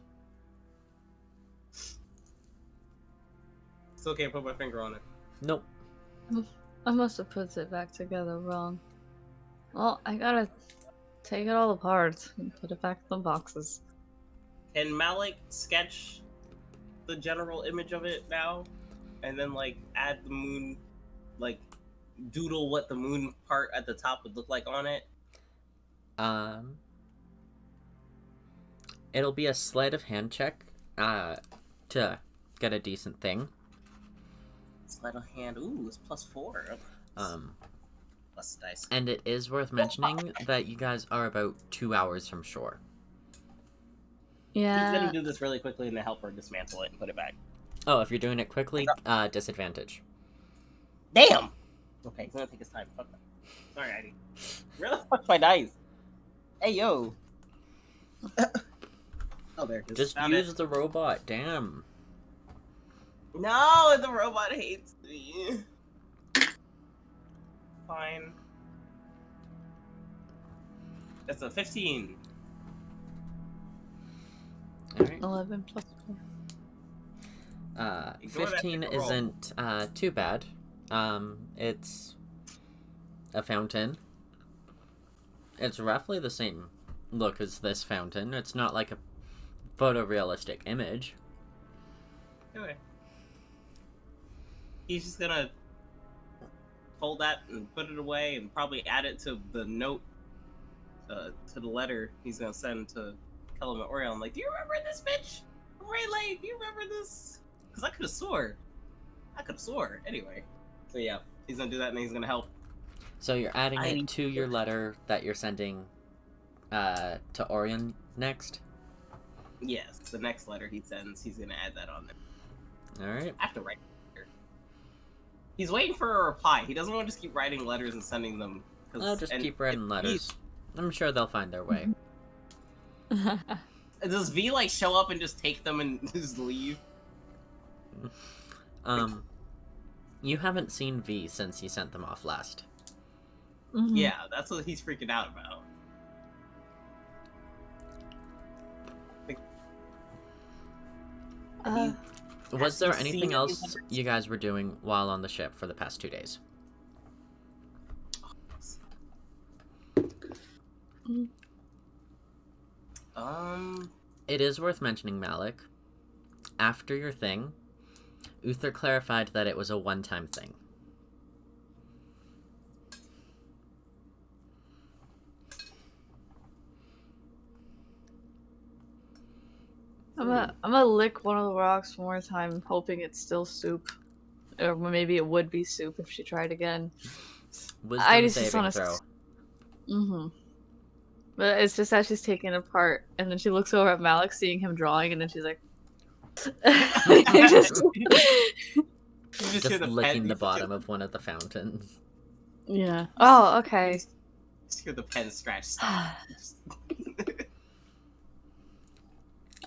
Still can't put my finger on it. Nope. I must have put it back together wrong. Well, I gotta take it all apart and put it back in the boxes. Can Malik sketch the general image of it now? And then, like, add the moon, like, doodle what the moon part at the top would look like on it? It'll be a sleight of hand check, to get a decent thing. Sleight of hand. Ooh, it's +4. Okay. Plus the dice. And it is worth mentioning that you guys are about 2 hours from shore. He's Yeah. gonna do this really quickly and then help her dismantle it and put it back. Oh, if you're doing it quickly, disadvantage. Damn! Okay, he's gonna take his time. Fuck that. Sorry, Heidi. Where the fuck's my dice? Hey, yo! Oh, there it is. Just Found use it. the robot, damn. No, the robot hates me. Fine. That's a 15. Alright. 11 plus 4. Ignore that 15 big roll. isn't too bad. It's a fountain. It's roughly the same look as this fountain. It's not like a photorealistic image. Anyway. He's just gonna fold that and put it away and probably add it to the note, to the letter he's gonna send to Kellum and Orion. Like, do you remember this, bitch? Rayleigh, do you remember this? Because I could've swore. Anyway. So yeah, he's gonna do that and he's gonna help. So you're adding I it need to your letter that you're sending to Orion next? Yes, the next letter he sends, he's gonna add that on there. Alright. I have to write it. He's waiting for a reply. He doesn't want to just keep writing letters and sending them. I'll just keep writing letters. I'm sure they'll find their way. Does V, like, show up and just take them and just leave? You haven't seen V since he sent them off last. Mhm. Yeah, that's what he's freaking out about. Was there Have you anything seen else any you guys were doing while on the ship for the past 2 days? It is worth mentioning, Malik. After your thing, Uther clarified that it was a one-time thing. I'm gonna lick one of the rocks one more time, hoping it's still soup. Or maybe it would be soup if she tried again. Wisdom just saving wanna throw. Mm-hmm. But it's just as she's taking it apart, and then she looks over at Malik, seeing him drawing, and then she's like... You just Just hear the licking pen, the bottom of one of the fountains. Yeah. Oh, okay. Just hear the pen scratch.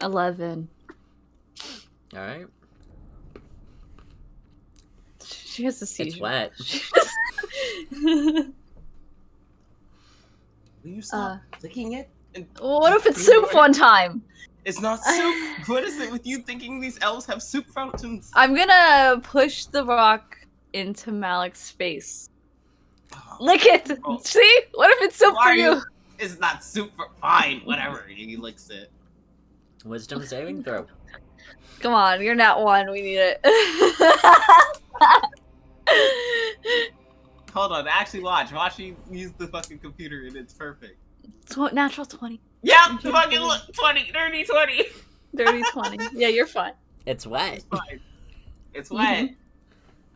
11. Alright. She has a seizure. It's wet. Will you stop licking it? And What if it's soup one time? It's not soup. What is it with you thinking these elves have soup fountains? I'm gonna push the rock into Malik's face. Lick it! Oh. See? What if it's soup Why for are you? It's not soup for fine. Whatever. He licks it. Wisdom saving throw. Come on, you're not one. We need it. Hold on. Actually, watch. Watch me use the fucking computer and it's perfect. Natural 20. Yeah, fucking look. 20. Dirty 20. Dirty 20. Yeah, you're fine. It's wet. It's fine. It's wet.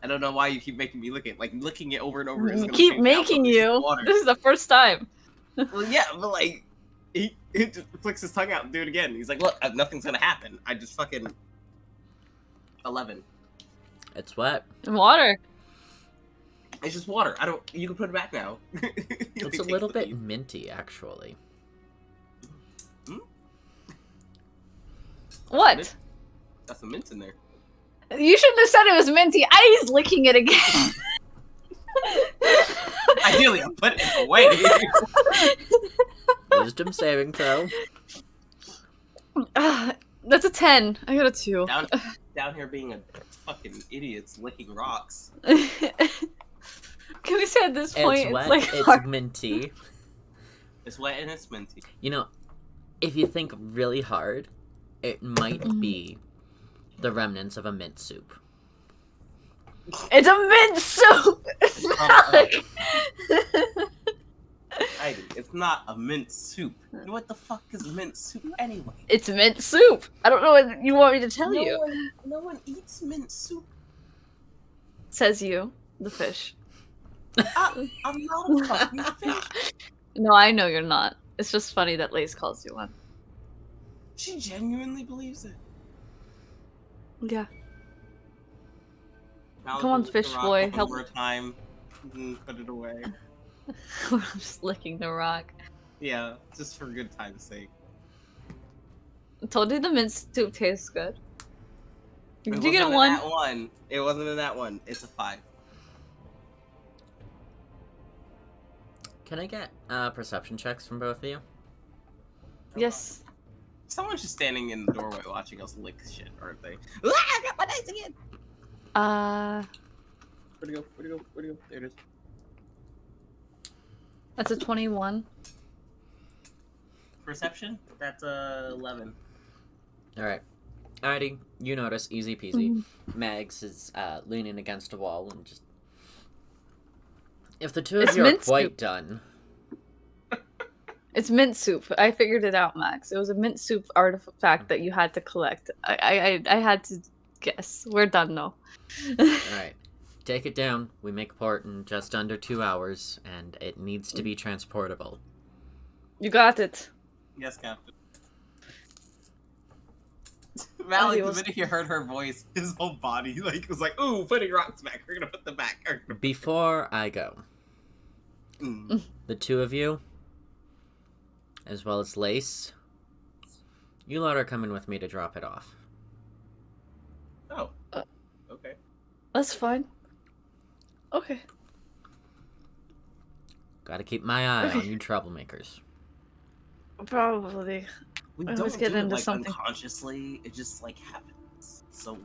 I don't know why you keep making me lick it. Like, licking it over and over is gonna Keep change making output. you. Water. This is the first time. Well, yeah, but like, he just flicks his tongue out and do it again. He's like, look, nothing's gonna happen. I just fucking 11. It's wet. Water. It's just water. I don't. You can put it back now. It's a little bit minty, actually. What? Got some mint in there. You shouldn't have said it was minty. He's licking it again. Ideally, I'm putting it away. Wisdom saving throw. That's a 10. I got a 2. Down here being a fucking idiots licking rocks. Can we say at this point It's wet. like It's hard- It's minty. wet and it's minty. You know, if you think really hard, it might be the remnants of a mint soup. It's a mint soup. It's not like... Heidi, it's not a mint soup. What the fuck is mint soup anyway? It's mint soup. I don't know what you want me to tell you. No one eats mint soup. Says you, the fish. I'm not a fucking fish. No, I know you're not. It's just funny that Lace calls you one. She genuinely believes it. Yeah. Now Come on, lick the fish rock boy, one help- more time. Put it away. I'm just licking the rock. Yeah, just for good time's sake. I told you the mint soup tastes good. It Did you get a wasn't in 1? that one. It wasn't in that one. It's a 5. Can I get perception checks from both of you? Yes. Someone's just standing in the doorway watching us lick shit, aren't they? Ah, I got my dice again! Where'd it go? Where'd it go? Where'd it go? There it is. That's a 21. Perception? That's 11. Alright. Alrighty, you notice, easy peasy. Mags is leaning against a wall and just... If the two of It's you are mint quite soup. done... It's mint soup. I figured it out, Max. It was a mint soup artifact that you had to collect. I had to guess. We're done, though. Alright. Take it down. We make port in just under 2 hours, and it needs to be transportable. You got it. Yes, Captain. Malik, the minute he heard her voice, his whole body was like, "Ooh, putting rocks back. We're gonna put them back." Before I go, the two of you, as well as Lace, you lot are coming with me to drop it off. Oh. Okay. That's fine. Okay. Gotta keep my eye on you troublemakers. Probably. We Let's don't get do into it something. Unconsciously. It just happens. So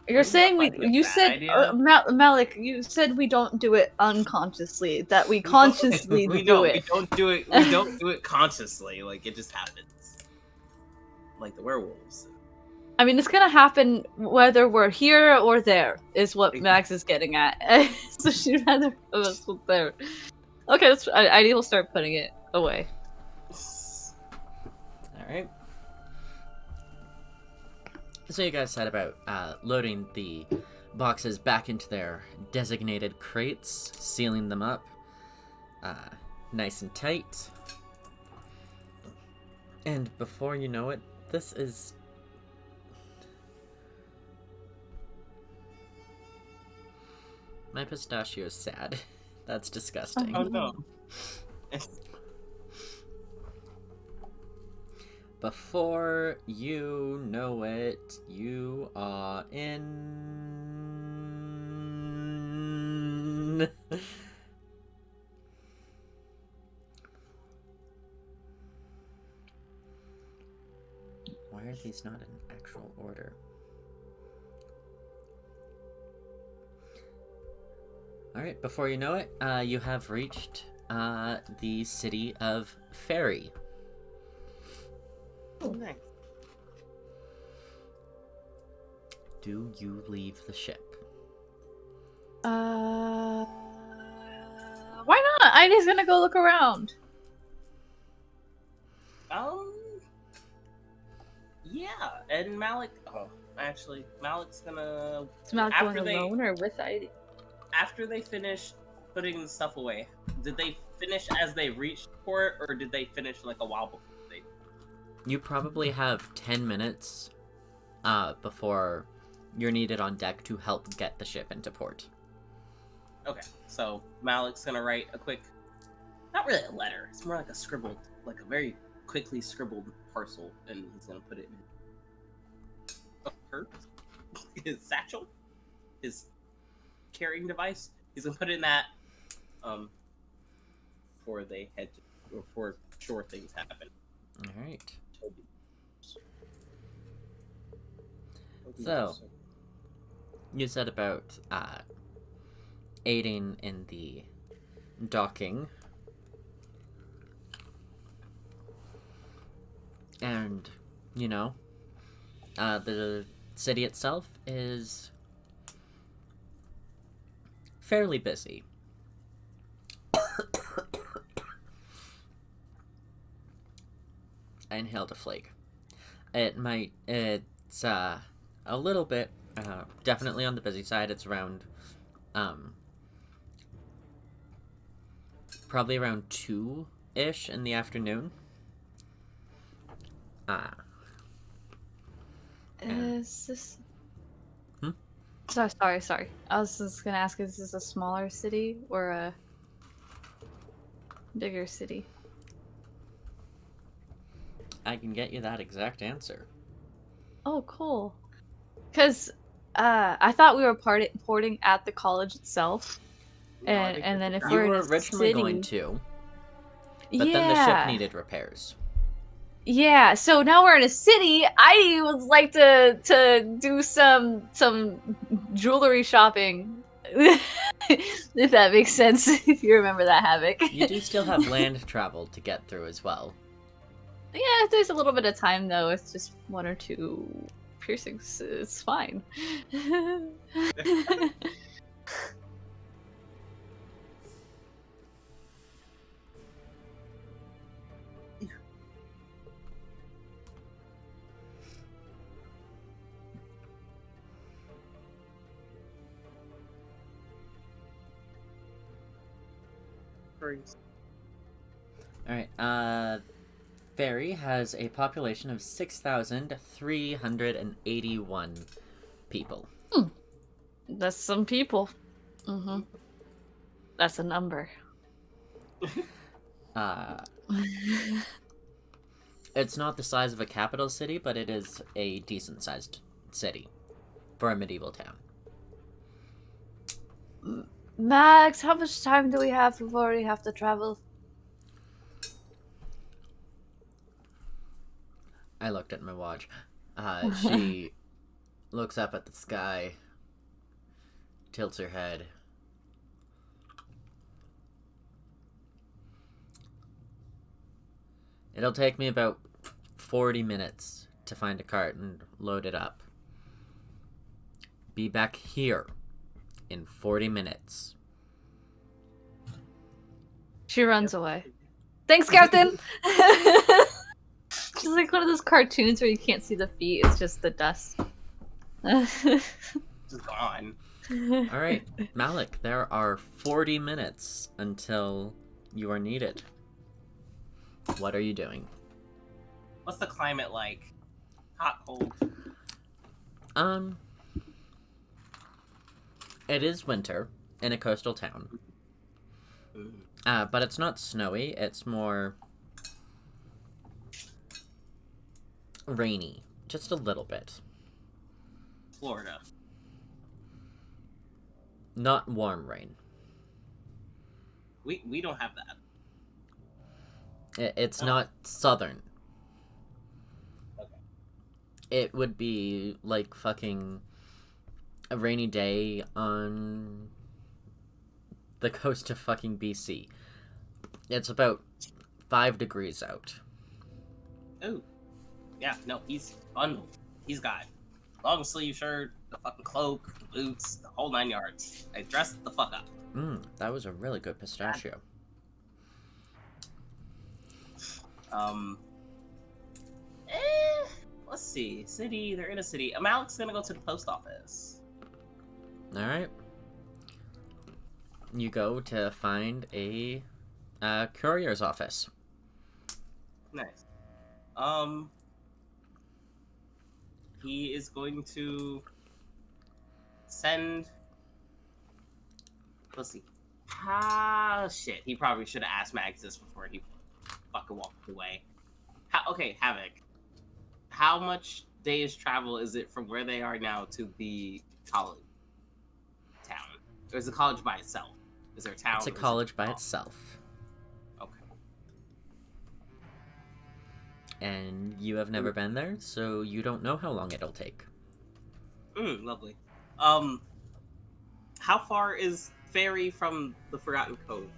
You're saying you said Malik, you said we don't do it unconsciously, that we consciously do it. We don't do it. We don't do it consciously. It just happens. Like the werewolves. I mean, it's gonna happen whether we're here or there, is what Max is getting at. So she'd rather have us there. Okay, I will start putting it away. Alright. So you guys said about loading the boxes back into their designated crates, sealing them up nice and tight. And before you know it, this is... My pistachio is sad. That's disgusting. Oh no. Before you know it, you are in... Why are these not in actual order? Alright, before you know it, you have reached the city of Fairy. Oh, nice. Do you leave the ship? Why not? I'm just gonna go look around. Yeah, and Malik. Oh, actually, Malik's gonna. Is Malik going alone or with Eidelia? After they finish putting the stuff away, did they finish as they reached port, or did they finish a while before they? You probably have 10 minutes before you're needed on deck to help get the ship into port. Okay, so Malik's gonna write a quick, not really a letter, it's more like a scribbled, a very quickly scribbled parcel, and he's gonna put it in a purse, his satchel, his carrying device. He's gonna put it in that, before they head to, or before sure things happen. Alright. So, you said about aiding in the docking. And, the city itself is fairly busy. I inhaled a flake. It's a little bit, definitely on the busy side. It's around, probably around 2-ish in the afternoon. Is this... Hmm? Sorry. I was just gonna ask, is this a smaller city or a bigger city? I can get you that exact answer. Oh, cool. Because I thought we were porting at the college itself. And then if You we're were in a originally city... going to, but then the ship needed repairs. Yeah, so now we're in a city. I would like to do some jewelry shopping. If that makes sense, if you remember that, Havoc. You do still have land travel to get through as well. Yeah, there's a little bit of time though. It's just 1 or 2 piercings. It's fine. Crazy. Alright, Fairy has a population of 6,381 people. That's some people. Mm-hmm. That's a number. It's not the size of a capital city, but it is a decent-sized city for a medieval town. Max, how much time do we have before we have to travel? I looked at my watch. She looks up at the sky, tilts her head. It'll take me about 40 minutes to find a cart and load it up. Be back here in 40 minutes. She runs away. Thanks, Captain! She's like one of those cartoons where you can't see the feet, it's just the dust. Just gone. Alright, Malik, there are 40 minutes until you are needed. What are you doing? What's the climate like? Hot, cold? It is winter in a coastal town. But it's not snowy, it's more rainy. Just a little bit. Florida. Not warm rain. We don't have that. It's not southern. Okay. It would be like fucking a rainy day on the coast of fucking BC. It's about 5 degrees out. Oh. Yeah, no, he's bundled. He's got long sleeve shirt, the fucking cloak, the boots, the whole 9 yards. I dressed the fuck up. That was a really good pistachio. Let's see. City, they're in a city. Malik's gonna go to the post office. Alright. You go to find a courier's office. Nice. He is going to send. Let's see. Shit. He probably should have asked Max this before he fucking walked away. Okay, Havoc. How much days travel is it from where they are now to the college town? Or is the college by itself? Is there a town? It's a college by itself. Okay. And you have never been there, so you don't know how long it'll take. Lovely. How far is Ferry from the Forgotten Cove?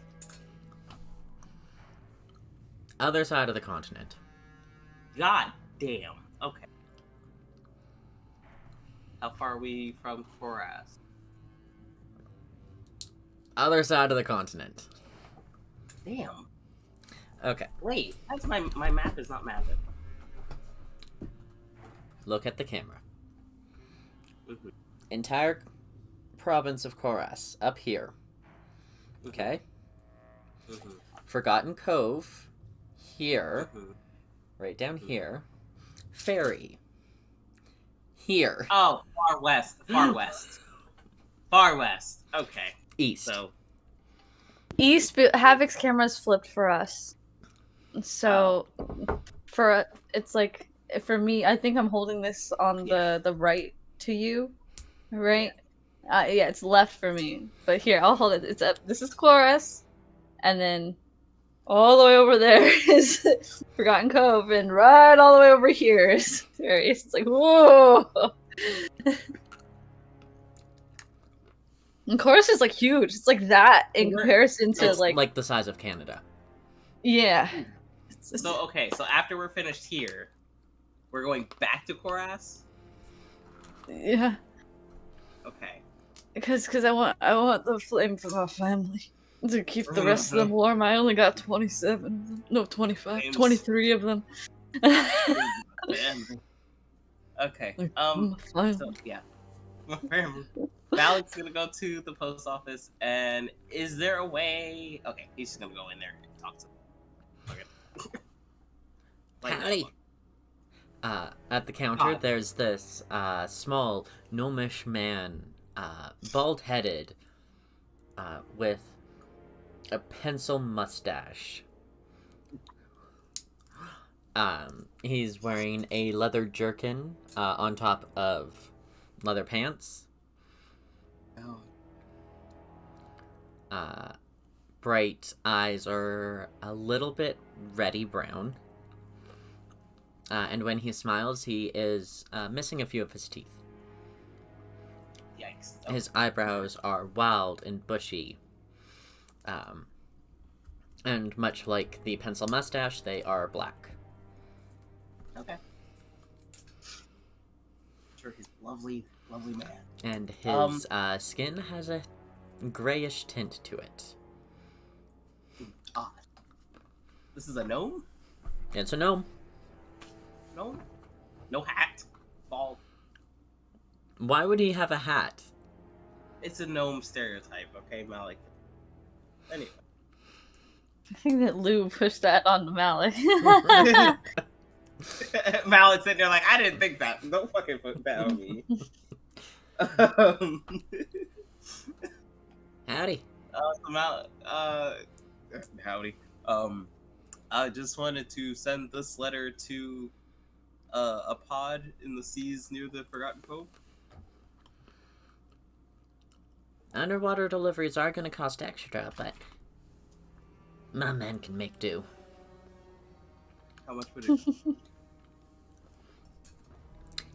Other side of the continent. God damn. Okay. How far are we from Koras? Other side of the continent. Damn. Okay. Wait, that's my map is not mapping. Look at the camera. Mm-hmm. Entire province of Koras, up here. Okay? Mm-hmm. Forgotten Cove, here. Mm-hmm. Right down here. Ferry. Here. Oh, far west. Far west. Far west. Okay. East. So, East, but Havoc's camera's flipped for us. So, it's like, for me, I think I'm holding this on the right to you, right? Yeah, it's left for me. But here, I'll hold it. It's up. This is Chloris, and then all the way over there is Forgotten Cove, and right all the way over here is Ferry. It's like, whoa! And Chorus is like huge. It's like that in comparison to it's like the size of Canada. Yeah. so okay, so after we're finished here, we're going back to Koras? Yeah. Okay. Because I want the flame for my family. To keep the rest of them warm. I only got 27 of them. No, 25. 23 of them. Okay. My family. So, yeah. My family. Malik's gonna go to the post office, and is there a way? Okay, he's just gonna go in there and talk to them. Okay. Howdy. At the counter, there's this small gnomish man, bald-headed, with a pencil mustache. He's wearing a leather jerkin on top of leather pants. Oh. Bright eyes are a little bit reddy brown. And when he smiles, he is missing a few of his teeth. Yikes. His eyebrows are wild and bushy. And much like the pencil mustache, they are black. Okay. Sure, he's a lovely man. And his skin has a grayish tint to it. Odd. This is a gnome? It's a gnome. Gnome? No hat. Bald. Why would he have a hat? It's a gnome stereotype, okay, Malik? Anyway. I think that Lou pushed that on Malik. Malik's sitting there like, I didn't think that. Don't fucking put that on me. Howdy. Howdy. I just wanted to send this letter to a pod in the seas near the Forgotten Cove. Underwater deliveries are going to cost extra, but my man can make do. How much would it?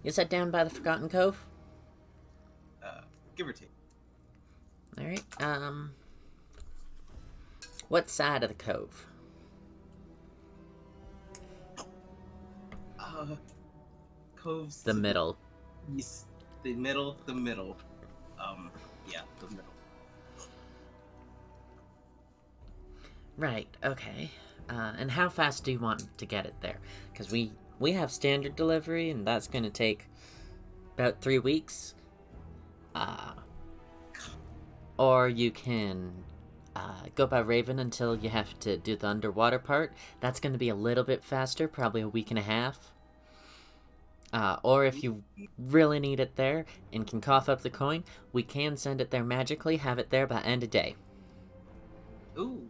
You said down by the Forgotten Cove? Give or take. Alright, what side of the cove? Coves. The middle. East. The middle. Yeah, the middle. Right, okay. And how fast do you want to get it there? Because we have standard delivery, and that's going to take about 3 weeks. Or you can go by Raven until you have to do the underwater part. That's going to be a little bit faster, probably a week and a half. Or if you really need it there and can cough up the coin, we can send it there magically, have it there by end of day. Ooh.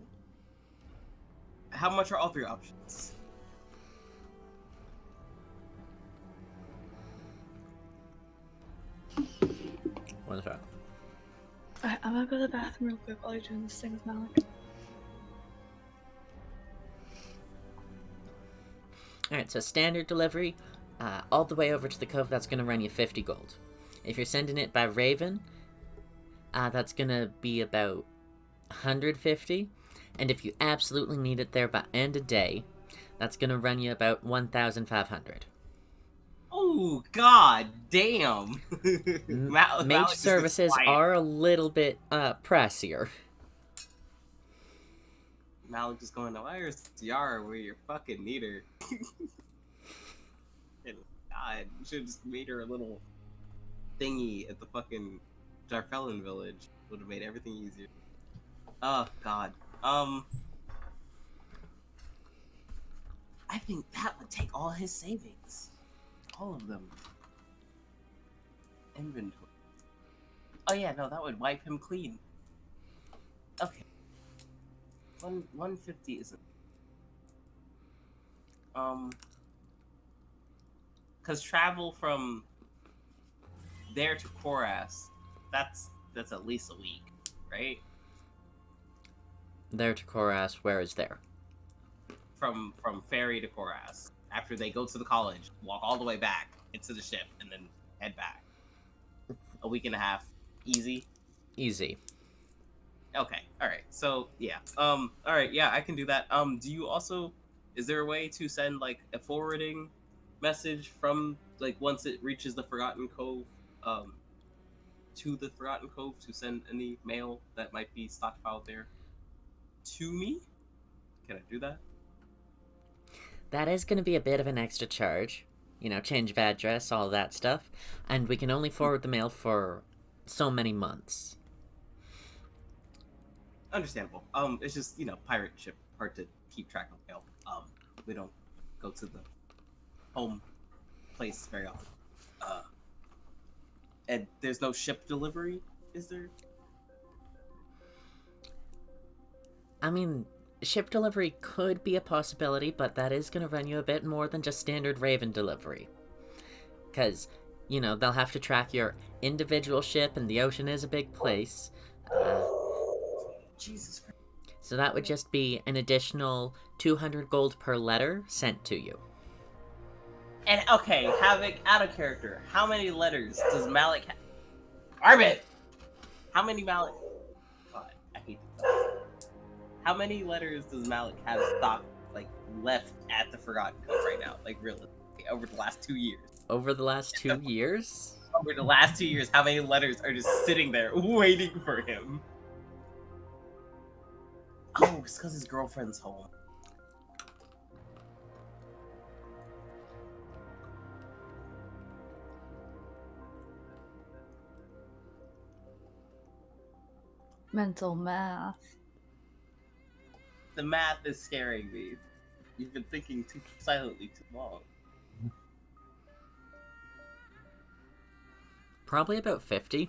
How much are all three options? One shot. Alright, I'm gonna go to the bathroom real quick while you're doing this thing with Malik. Alright, so standard delivery, all the way over to the cove, that's going to run you 50 gold. If you're sending it by Raven, that's going to be about 150. And if you absolutely need it there by end of day, that's going to run you about 1,500. Oh, god damn. Mage services are a little bit pricier. Malik just going, where's Yara where you fucking need her? And god, you should have just made her a little thingy at the fucking Jarfelin village. Would have made everything easier. Oh god. I think that would take all his savings. All of them. Inventory. Oh yeah, no, that would wipe him clean. Okay. 150 isn't. Cause travel from there to Koras, that's at least a week, right? There to Koras, where is there? From ferry to Koras. After they go to the college, walk all the way back into the ship, and then head back. A week and a half, easy. Easy. Okay, all right. So yeah, all right, yeah, I can do that. Do you also? Is there a way to send like a forwarding message from like once it reaches the Forgotten Cove, to the Forgotten Cove to send any mail that might be stockpiled there to me? Can I do that? That is going to be a bit of an extra charge. You know, change of address, all that stuff. And we can only forward the mail for so many months. Understandable. It's just, pirate ship, hard to keep track of mail. We don't go to the home place very often. And there's no ship delivery, is there? I mean, ship delivery could be a possibility, but that is going to run you a bit more than just standard Raven delivery. Because, they'll have to track your individual ship, and the ocean is a big place. Jesus Christ. So that would just be an additional 200 gold per letter sent to you. And, okay, Havoc, out of character, how many letters does Malik have? Armin! How many Malik... God, I hate this. How many letters does Malik have stock, left at the Forgotten Cove right now? Realistically, over the last 2 years. Over the last 2 years? Over the last 2 years, how many letters are just sitting there waiting for him? Oh, it's because his girlfriend's home. Mental math. The math is scaring me. You've been thinking too silently too long. Probably about 50.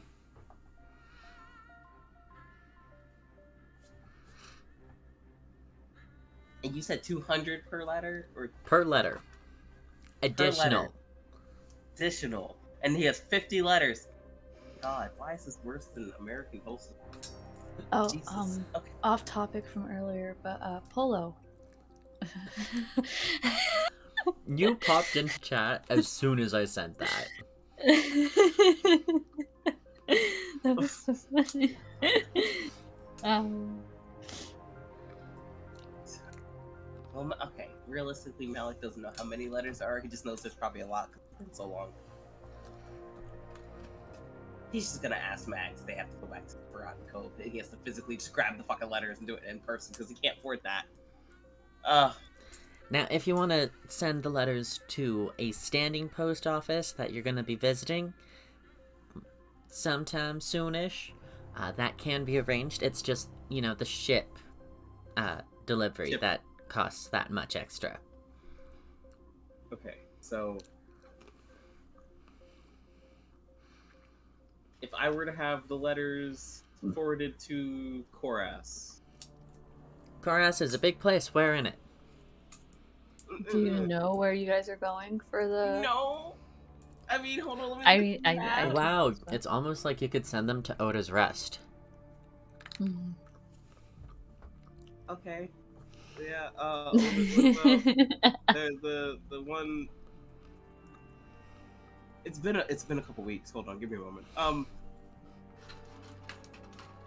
And you said 200 per letter? Or Per letter. Additional. letter. Additional. And he has 50 letters. God, why is this worse than American Postal? Oh, Jesus. Okay. off topic from earlier, but Polo. You popped into chat as soon as I sent that. That was so funny. Well, okay. Realistically, Malik doesn't know how many letters there are. He just knows there's probably a lot because it's been so long. He's just gonna ask Max. They have to go back to the Forgotten Cove. He has to physically just grab the fucking letters and do it in person because he can't afford that. Now, if you want to send the letters to a standing post office that you're going to be visiting sometime soonish, that can be arranged. It's just, the ship delivery that costs that much extra. Okay, so if I were to have the letters forwarded to Koras. Koras is a big place. Where in it? Do you know where you guys are going for the? No. I mean, hold on. Let me I look mean, at the map. Wow, it's almost like you could send them to Oda's Rest. Mhm. Okay. Yeah. The one. It's been a couple weeks. Hold on, give me a moment.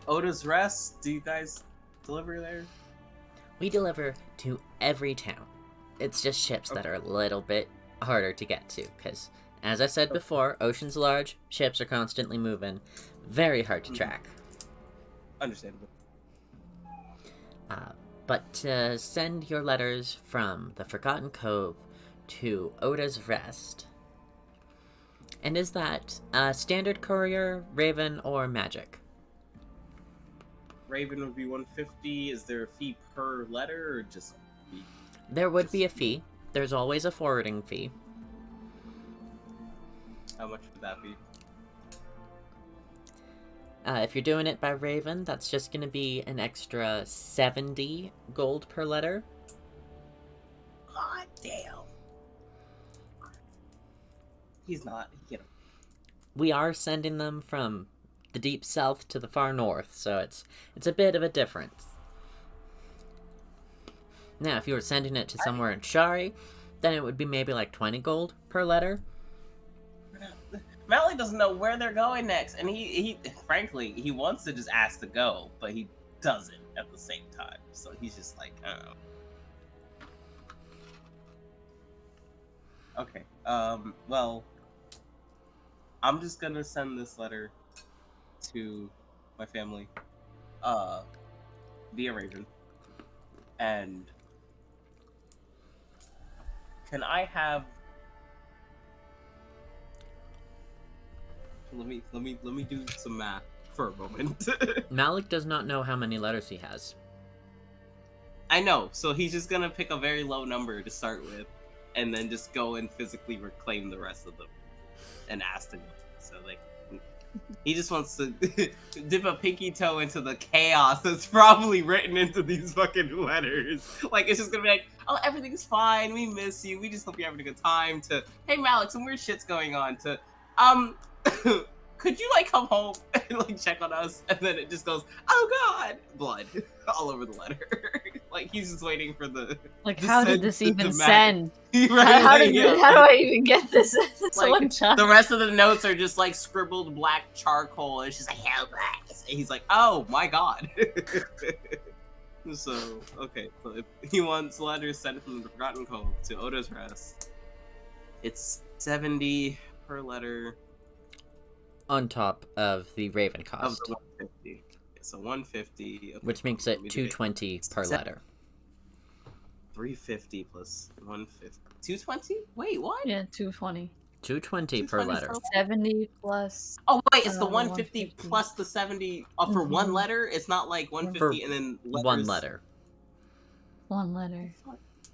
Oda's Rest. Do you guys deliver there? We deliver to every town. It's just ships that are a little bit harder to get to, because, as I said before, ocean's large, ships are constantly moving, very hard to track. Understandable. But to send your letters from the Forgotten Cove to Oda's Rest, and is that standard courier, Raven, or Magic? Raven would be 150. Is there a fee per letter, or just a fee? There would be a fee. There's always a forwarding fee. How much would that be? If you're doing it by Raven, that's just going to be an extra 70 gold per letter. God damn. He's not. He can't. We are sending them from the deep south to the far north, so it's a bit of a difference. Now, if you were sending it to somewhere in Shari, then it would be maybe like 20 gold per letter. Malik doesn't know where they're going next, and he frankly, he wants to just ask to go, but he doesn't at the same time. So he's just like, oh. Okay. Well, I'm just gonna send this letter to my family, via Raven, and can I have let me do some math for a moment. Malik does not know how many letters he has. I know, so he's just gonna pick a very low number to start with, and then just go and physically reclaim the rest of them, and ask them. So like, he just wants to dip a pinky toe into the chaos that's probably written into these fucking letters. Like, it's just gonna be like, oh, everything's fine, we miss you, we just hope you're having a good time, to, hey Malik, some weird shit's going on, to, could you, like, come home and, like, check on us? And then it just goes, oh god! Blood all over the letter. Like, he's just waiting for the... Like, how did this even send? Right, How like, do I even get this? like, the rest of the notes are just, like, scribbled black charcoal, and she's like, help us! And he's like, oh, my god. So, okay, so if he wants letters sent from the Forgotten Cove to Oda's Rest, it's 70 per letter. On top of the Raven Of cost, the 150. So 150. Okay, which makes it let me do 220 per letter. 350 plus 150. 220? Wait, what? Yeah, 220. 220 per 220 letter. 70 plus. Oh, wait, it's the 150 150 plus the 70 for one letter? It's not like 150 and then letters. One letter. One letter.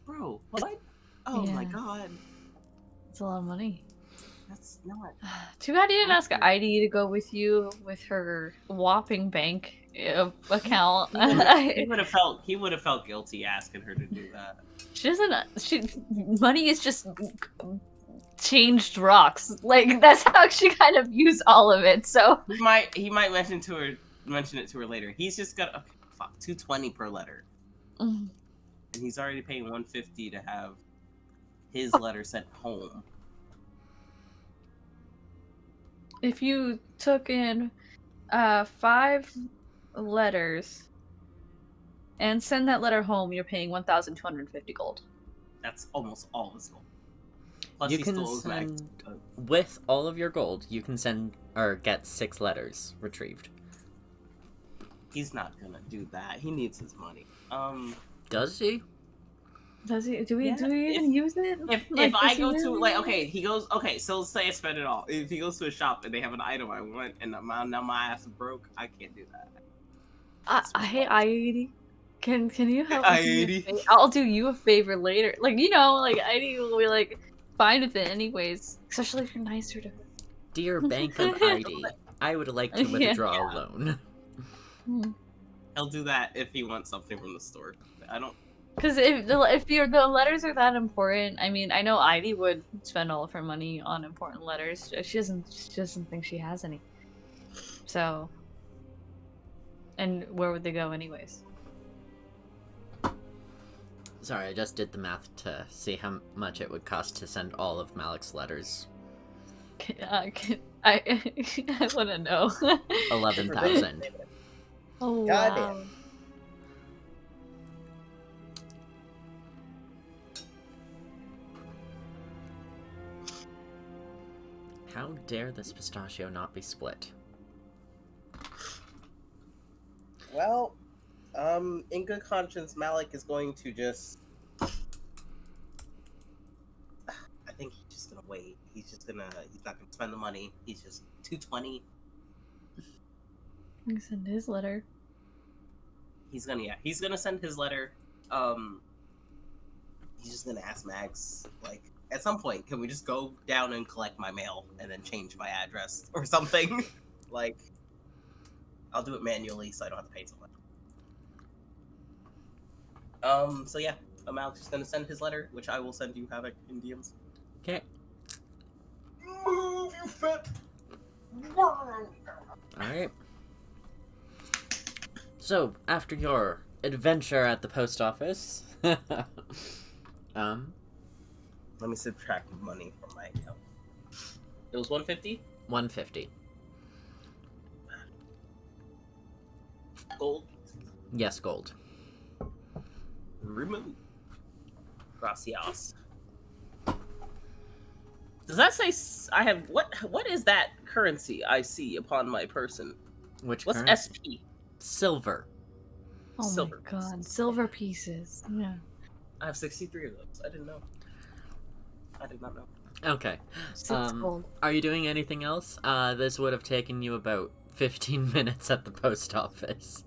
Bro, what? Oh my Yeah. god. It's a lot of money. That's not... Too bad you didn't ask Heidi to go with you with her whopping bank account. He would have felt guilty asking her to do that. She doesn't. Money is just changed rocks. Like, that's how she kind of used all of it. So He might mention it to her later. He's just got, okay, fuck, 220 per letter. Mm. And he's already paying 150 to have his letter sent home. If you took in 5 letters and send that letter home, you're paying 1,250 gold. That's almost all his gold. Plus You he can still owes Max. send, with all of your gold, you can send or get 6 letters retrieved. He's not gonna do that. He needs his money. Does he? Does he? Do we Yeah, even use it? If I does he go to, really? like, okay, he goes, okay, so let's say I spend it all. If he goes to a shop and they have an item I want and now my ass is broke, I can't do that. Hey, Heidi, can you help me? Heidi. I'll do you a favor later. Like, you know, like Heidi will be like fine with it anyways. Especially if you're nicer to her. Dear Bank of ID, I would like to Yeah. withdraw a loan. He'll do that if he wants something from the store. I don't. Because if the letters are that important, I mean, I know Heidi would spend all of her money on important letters. She doesn't think she has any. So, and where would they go anyways? Sorry, I just did the math to see how much it would cost to send all of Malik's letters. I want to know. 11,000. Oh Got wow. it. How dare this pistachio not be split? Well, in good conscience, Malik is going to just... I think he's just gonna wait. He's not gonna spend the money. He's just 220. He send his letter. He's gonna send his letter. He's just gonna ask Max, like, at some point, can we just go down and collect my mail and then change my address or something? Like, I'll do it manually so I don't have to pay someone. So yeah, Malik's just gonna send his letter, which I will send you, Havoc, in DMs. Okay. Move, you fat... Alright. So, after your adventure at the post office, Let me subtract money from my account. It was 150 150. gold. Yes, gold. Remove. Gracias. Does that say I have what is that currency I see upon my person? Which What's currency? SP? Silver. Oh Silver my god, pieces. silver pieces. Yeah. I have 63 of those. I didn't know. I did not know. Okay. 6 gold. Are you doing anything else? This would have taken you about 15 minutes at the post office.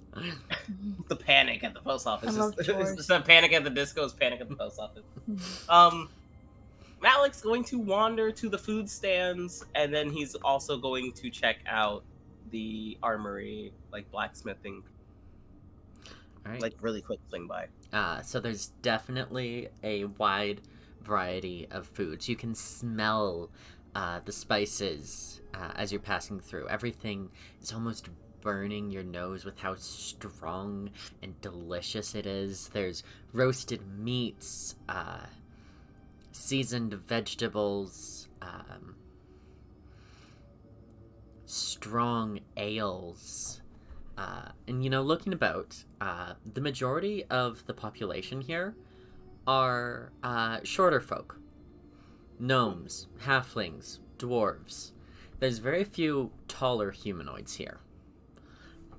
The panic at the post office. I love chores. It's not panic at the disco, it's panic at the post office. Malik's going to wander to the food stands, and then he's also going to check out the armory, like blacksmithing. All right. Like really quick swing by. So there's definitely a wide variety of foods. You can smell the spices as you're passing through. Everything is almost burning your nose with how strong and delicious it is. There's roasted meats, seasoned vegetables, strong ales. And looking about, the majority of the population here are shorter folk. Gnomes, halflings, dwarves. There's very few taller humanoids here.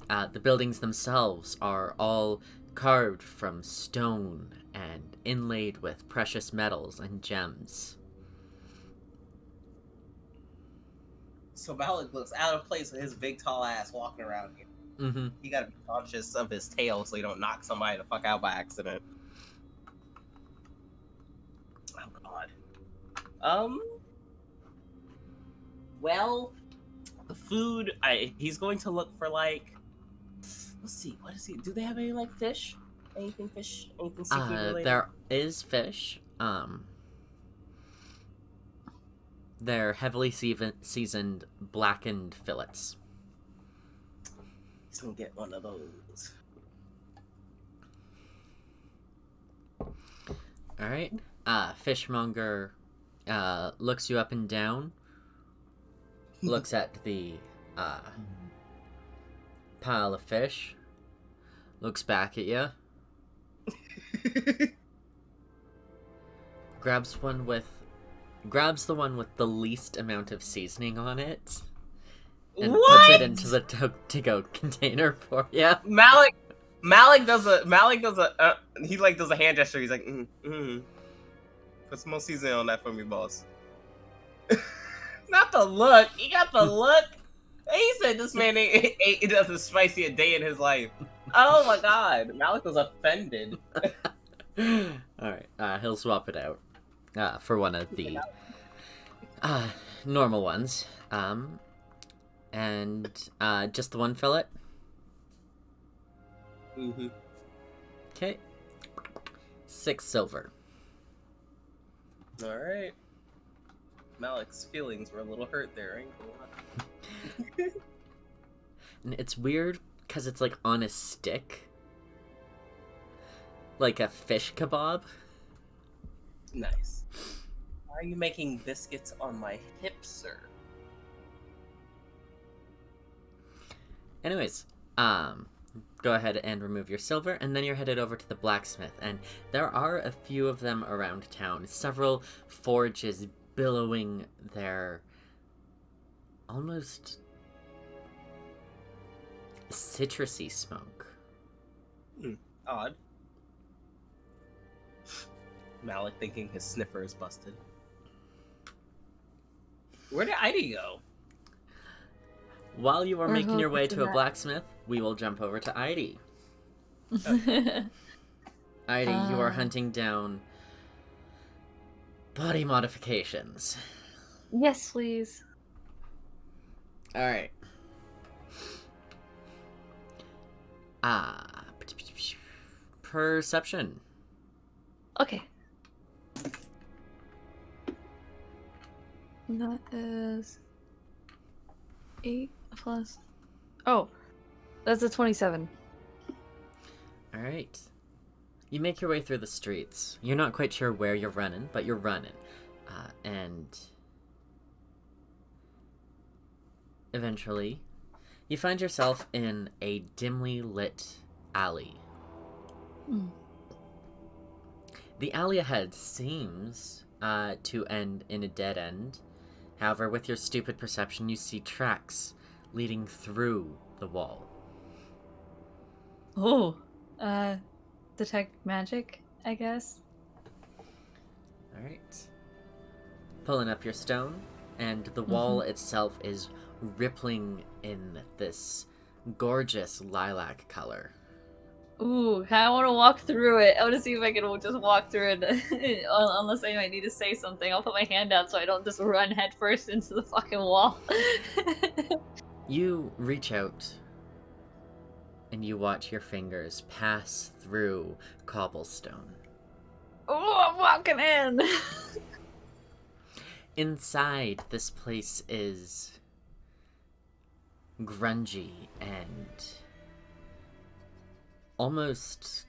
The buildings themselves are all carved from stone and inlaid with precious metals and gems. So Malik looks out of place with his big tall ass walking around here. Mm-hmm. You gotta be conscious of his tail so you don't knock somebody the fuck out by accident. Oh god. Well, the food. He's going to look for like. Let's see. What is he? Do they have any like fish? Anything fish? Anything seafood related? There is fish. They're heavily seasoned blackened fillets. He's gonna get one of those. All right. Fishmonger looks you up and down. Looks at the pile of fish. Looks back at you. Grabs the one with the least amount of seasoning on it. And puts it into the to-go container for you. Malik does a he like does a hand gesture. He's like, put some more seasoning on that for me, boss. Not the look. He got the look. He said this man ate nothing spicy a day in his life. Oh my god, Malik was offended. All right, he'll swap it out for one of the normal ones. And just the one fillet. Mm-hmm. Okay. 6 silver. All right. Malik's feelings were a little hurt there. Ain't gonna lie. And it's weird because it's like on a stick, like a fish kebab. Nice. Why are you making biscuits on my hip, sir? Anyways, go ahead and remove your silver, and then you're headed over to the blacksmith. And there are a few of them around town. Several forges billowing their almost citrusy smoke. Odd. Malik thinking his sniffer is busted. Where did Eidelia go? While you are We're making your way hoping to a that- blacksmith, we will jump over to Eidelia. Eidelia, you are hunting down body modifications. Yes, please. Alright. Perception. Okay. That is 8 plus. Oh, that's a 27. Alright. You make your way through the streets. You're not quite sure where you're running, but you're running. And eventually, you find yourself in a dimly lit alley. Mm. The alley ahead seems to end in a dead end. However, with your stupid perception, you see tracks leading through the wall. Oh, detect magic, I guess. Alright. pulling up your stone, and the wall itself is rippling in this gorgeous lilac color. Ooh, I want to walk through it. I want to see if I can just walk through it. Unless I might need to say something. I'll put my hand out so I don't just run headfirst into the fucking wall. You reach out, and you watch your fingers pass through cobblestone. Oh, I'm walking in! Inside, this place is grungy and almost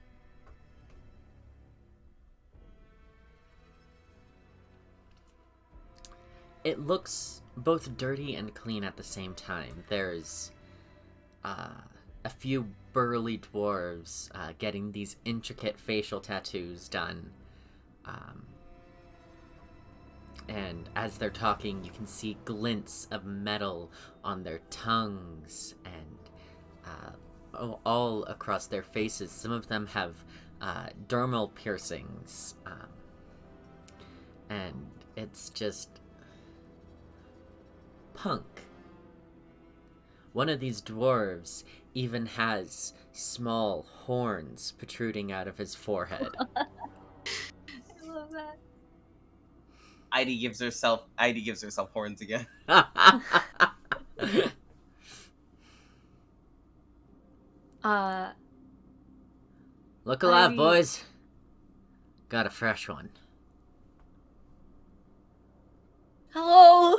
it looks both dirty and clean at the same time. There's a few burly dwarves getting these intricate facial tattoos done. And as they're talking, you can see glints of metal on their tongues and all across their faces. Some of them have dermal piercings. And it's just punk. One of these dwarves even has small horns protruding out of his forehead. I love that. Heidi gives herself horns again. Look alive, Heidi. boys. Got a fresh one. Hello!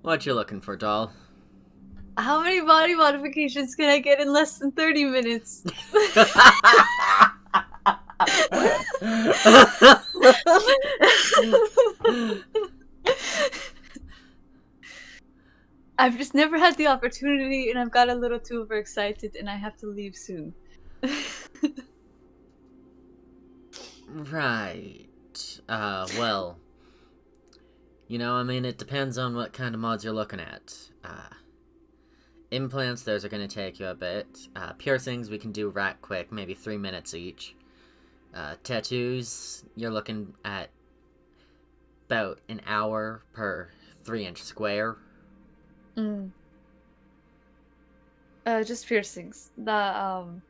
What you looking for, doll? How many body modifications can I get in less than 30 minutes? I've just never had the opportunity, and I've got a little too overexcited, and I have to leave soon. Right. Well, I mean, it depends on what kind of mods you're looking at. Implants, those are going to take you a bit. Piercings, we can do rat quick, maybe 3 minutes each. Tattoos, you're looking at about an hour per 3-inch square. Just piercings. I'd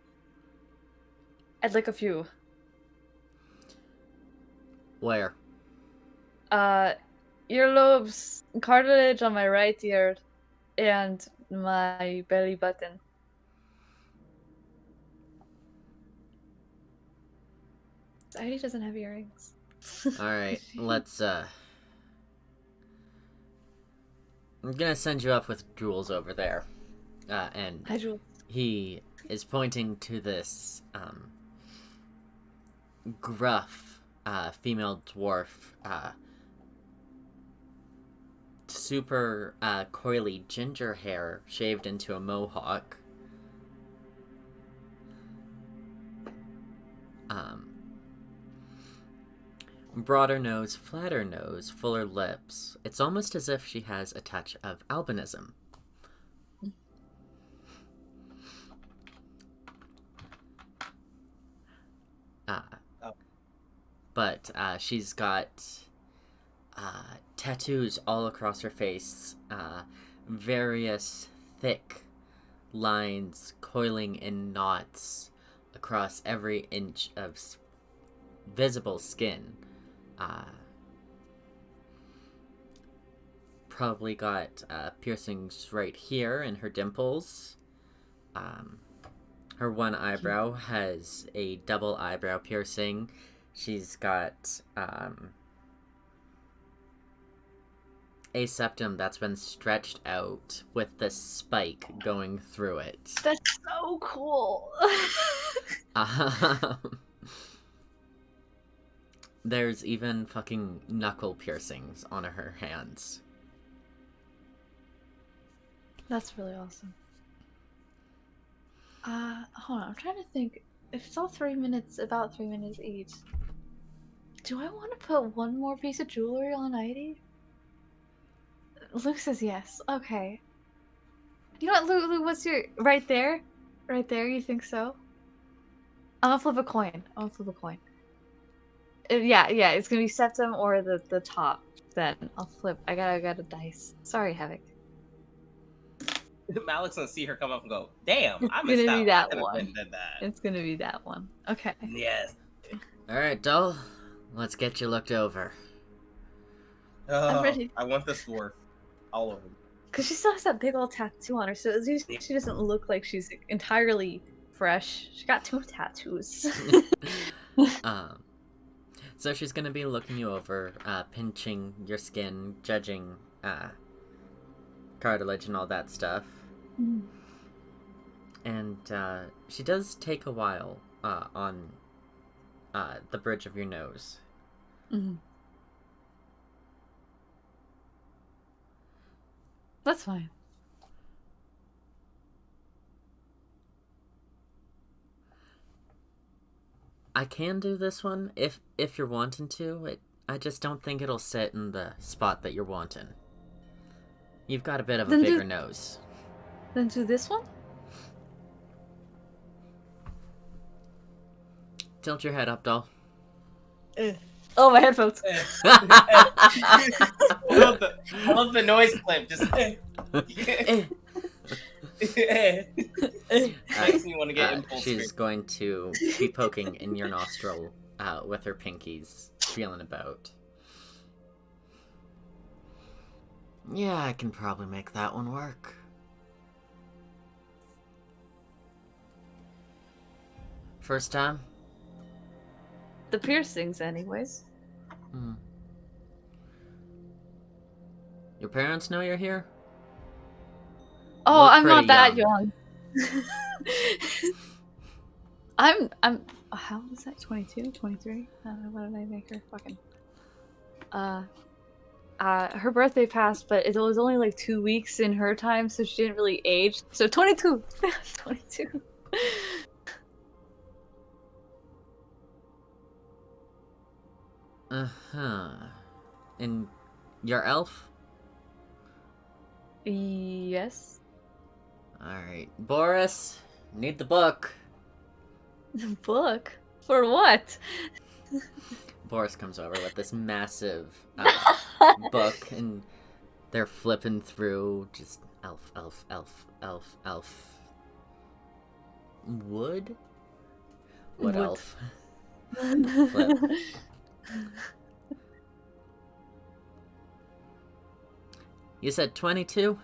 like a few. Where? Earlobes, cartilage on my right ear, and my belly button. Heidi doesn't have earrings. Alright, let's, I'm gonna send you up with Jules over there. And Hi, Jules. he is pointing to this, gruff, female dwarf, super, coily ginger hair shaved into a mohawk. Broader nose, flatter nose, fuller lips. It's almost as if she has a touch of albinism. But she's got tattoos all across her face, various thick lines coiling in knots across every inch of visible skin. Probably got piercings right here in her dimples. Her one eyebrow has a double eyebrow piercing. She's got a septum that's been stretched out with this spike going through it. That's so cool. There's even fucking knuckle piercings on her hands. That's really awesome. Hold on, I'm trying to think. If it's all 3 minutes, about 3 minutes each, do I want to put one more piece of jewelry on Heidi? Luke says yes. Okay. You know what, Lulu? What's your right there? Right there. You think so? I'm gonna flip a coin. Yeah. It's gonna be septum or the top. Then I'll flip. I got a dice. Sorry, Havoc. Malik's gonna see her come up and go, "Damn, I It's missed gonna out. be that I could have one. been did that." It's gonna be that one. Okay. Yes. Alright, doll. Let's get you looked over. Oh, ready. I want this dwarf all over me. Cause she still has that big old tattoo on her, so at least she doesn't look like she's entirely fresh. She got 2 tattoos. So she's gonna be looking you over, pinching your skin, judging, cartilage and all that stuff. Mm. And, she does take a while, on, the bridge of your nose. Mm. That's fine. I can do this one if you're wanting to. I just don't think it'll sit in the spot that you're wanting. You've got a bit of a Then bigger nose. Then do this one? Tilt your head up, doll. Oh, my headphones. I love the noise clip. Just makes me want to get impulse. She's going to be poking in your nostril with her pinkies, feeling about. Yeah, I can probably make that one work. First time? The piercings, anyways. Your parents know you're here? Oh, Look I'm not pretty that young. I'm how was that? 22, 23? What did I make her? Fucking. Her birthday passed, but it was only like 2 weeks in her time, so she didn't really age. So 22. 22. Uh-huh. And your elf? Yes. Alright. Boris, need the book. Book? For what? Boris comes over with this massive book, and they're flipping through just elf. Wood? What Wood. elf? Flip. You said 22?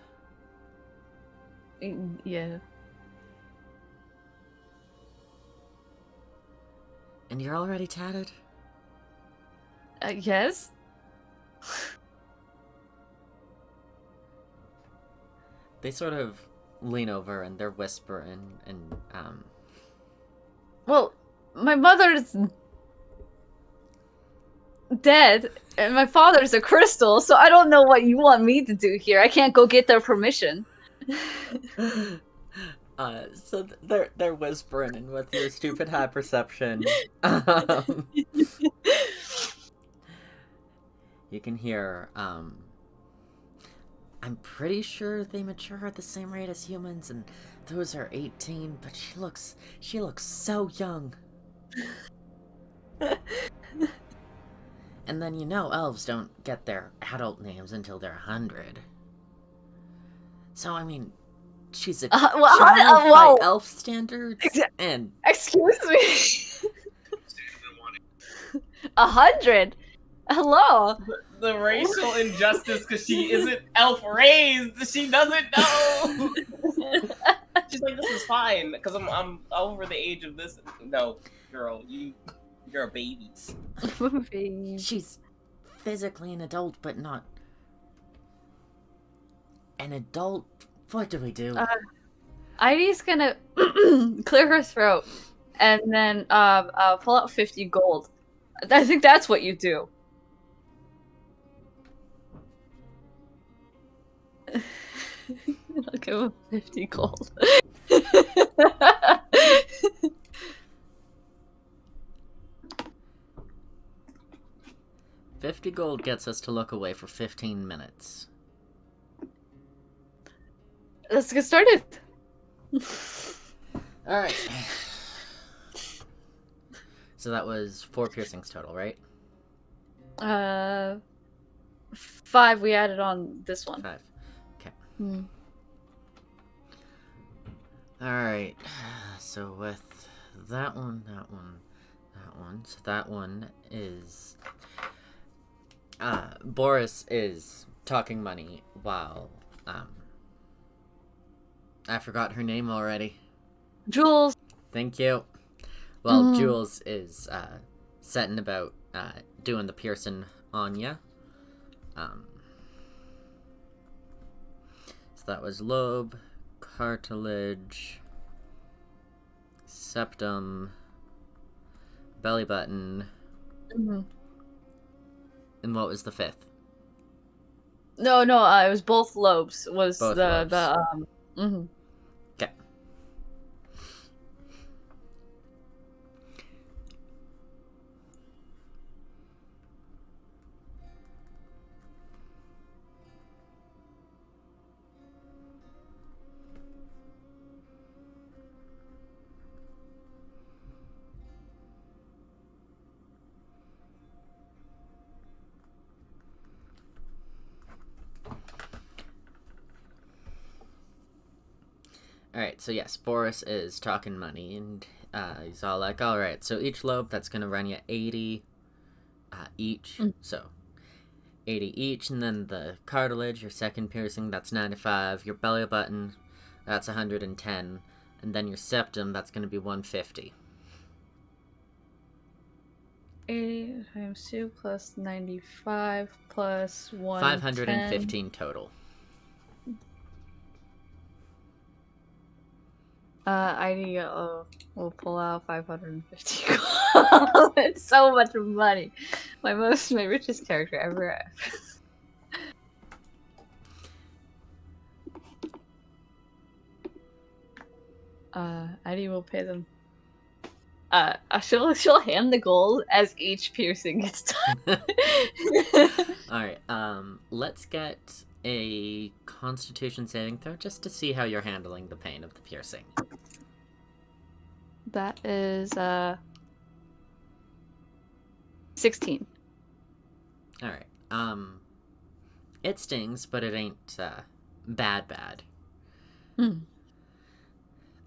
Yeah. And you're already tatted? Yes? They sort of lean over and they're whispering and Well, my mother's dead, and my father's a crystal, so I don't know what you want me to do here. I can't go get their permission. so they're whispering, and with your stupid high perception, you can hear, I'm pretty sure they mature at the same rate as humans, and those are 18, but she looks so young. And then elves don't get their adult names until they're 100. So, I mean, she's a child by elf standards, and... Excuse me? 100? Hello? The racial injustice because she isn't elf raised. She doesn't know. She's like, this is fine because I'm over the age of this. No, girl, you're a baby. She's physically an adult, but not an adult. What do we do? Eide's gonna clear her throat and then pull out 50 gold. I think that's what you do. I'll give him 50 gold. $50 gold gets us to look away for 15 minutes. Let's get started. All right. So that was 4 piercings total, right? 5 we added on this one. 5. Okay. Hmm. All right. So with that one. So that one is. Boris is talking money while I forgot her name already. Jules. Thank you. Well, Mhm. Jules is setting about doing the piercing on ya. So that was lobe, cartilage, septum, belly button, Mm-hmm. and what was the 5th? No, it was both lobes. Was Both the lobes. mm-hmm. Okay. Alright, so yes, Boris is talking money, and he's all like, alright, so each lobe, that's going to run you 80 each. So 80 each, and then the cartilage, your second piercing, that's 95. Your belly button, that's 110. And then your septum, that's going to be 150. 80 times 2 plus 95 plus 1. 515 total. Eidelia will pull out 550. It's so much money. My richest character ever. Eidelia will pay them. She'll hand the gold as each piercing gets done. Alright, let's get a Constitution saving throw just to see how you're handling the pain of the piercing. That is 16. Alright, it stings, but it ain't bad. Not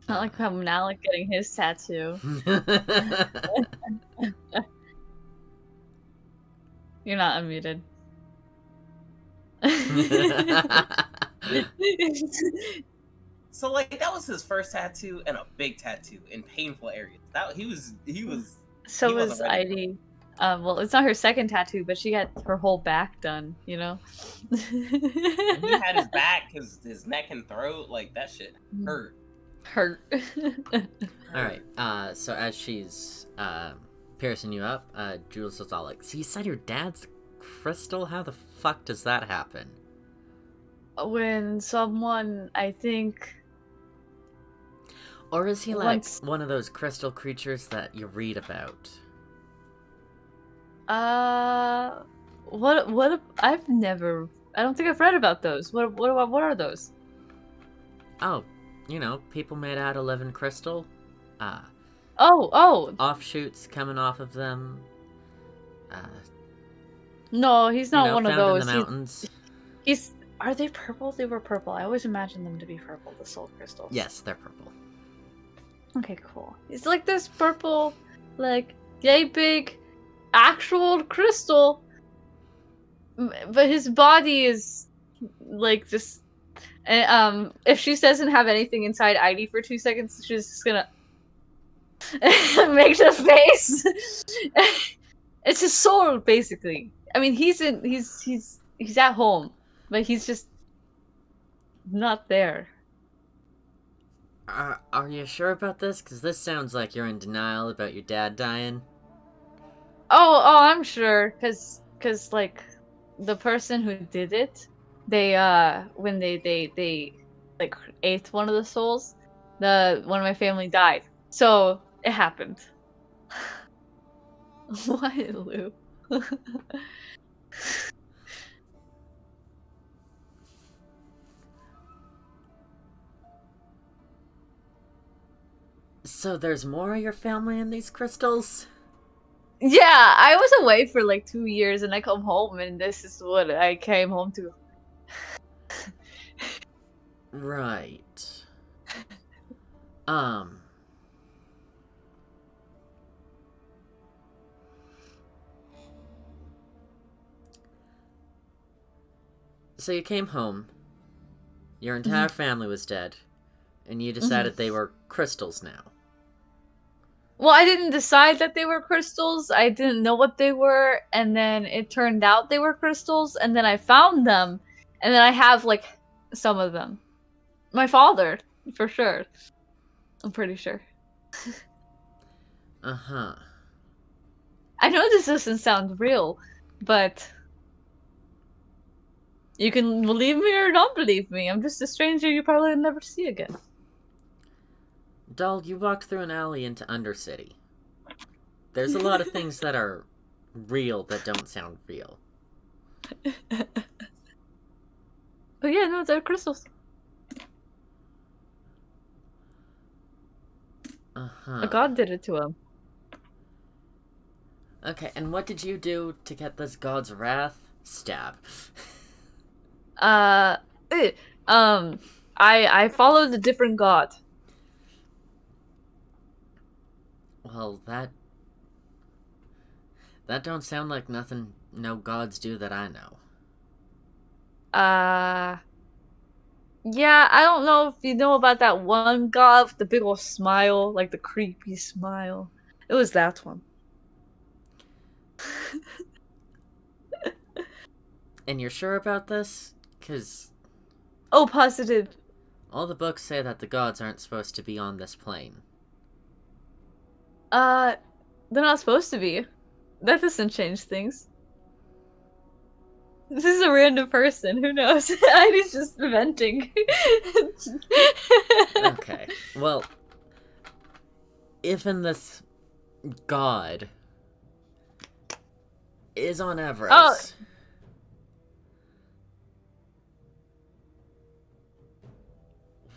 like how Malik getting his tattoo. You're not unmuted. So like that was his first tattoo and a big tattoo in painful areas. That he was. So He was wasn't ready for Heidi. Well, it's not her second tattoo, but she got her whole back done. You know. And he had his back, his neck and throat, like that shit hurt. Hurt. Alright, so as she's piercing you up, Jules is all like, so you said your dad's crystal? How the fuck does that happen? When someone, I think. Or is he like Once- one of those crystal creatures that you read about? What? I've never. I don't think I've read about those. What are those? Oh, you know, people made out of living crystal. Oh. Offshoots coming off of them. No, he's not one of found those. in the mountains. He's. Are they purple? They were purple. I always imagined them to be purple. The soul crystals. Yes, they're purple. Okay, cool. It's like this purple, like yay big, actual crystal. But his body is like just. And if she doesn't have anything inside ID for 2 seconds, she's just gonna make the face. It's his soul, basically. I mean, he's at home, but he's just not there. Are you sure about this? Because this sounds like you're in denial about your dad dying. Oh, I'm sure, cause like the person who did it, they when they like ate one of the souls, one of my family died, so it happened. Why, Lou? So there's more of your family in these crystals? Yeah, I was away for like 2 years and I come home and this is what I came home to. Right. So you came home. Your entire family was dead. And you decided they were crystals now. Well, I didn't decide that they were crystals. I didn't know what they were, and then it turned out they were crystals, and then I found them, and then I have, like, some of them. My father, for sure. I'm pretty sure. Uh-huh. I know this doesn't sound real, but you can believe me or not believe me. I'm just a stranger you probably will never see again. Doll, you walked through an alley into Undercity. There's a lot of things that are real that don't sound real. But yeah, no, they're crystals. Uh-huh. A god did it to him. Okay, and what did you do to get this god's wrath? Stab. I followed a different god. Well, that don't sound like nothing no gods do that I know. Yeah, I don't know if you know about that one god with the big old smile, like the creepy smile. It was that one. And you're sure about this? 'Cause Oh, positive. all the books say that the gods aren't supposed to be on this plane. They're not supposed to be. That doesn't change things. This is a random person, who knows? Heidi's just venting. Okay, well, if in this god is on Everest... Oh.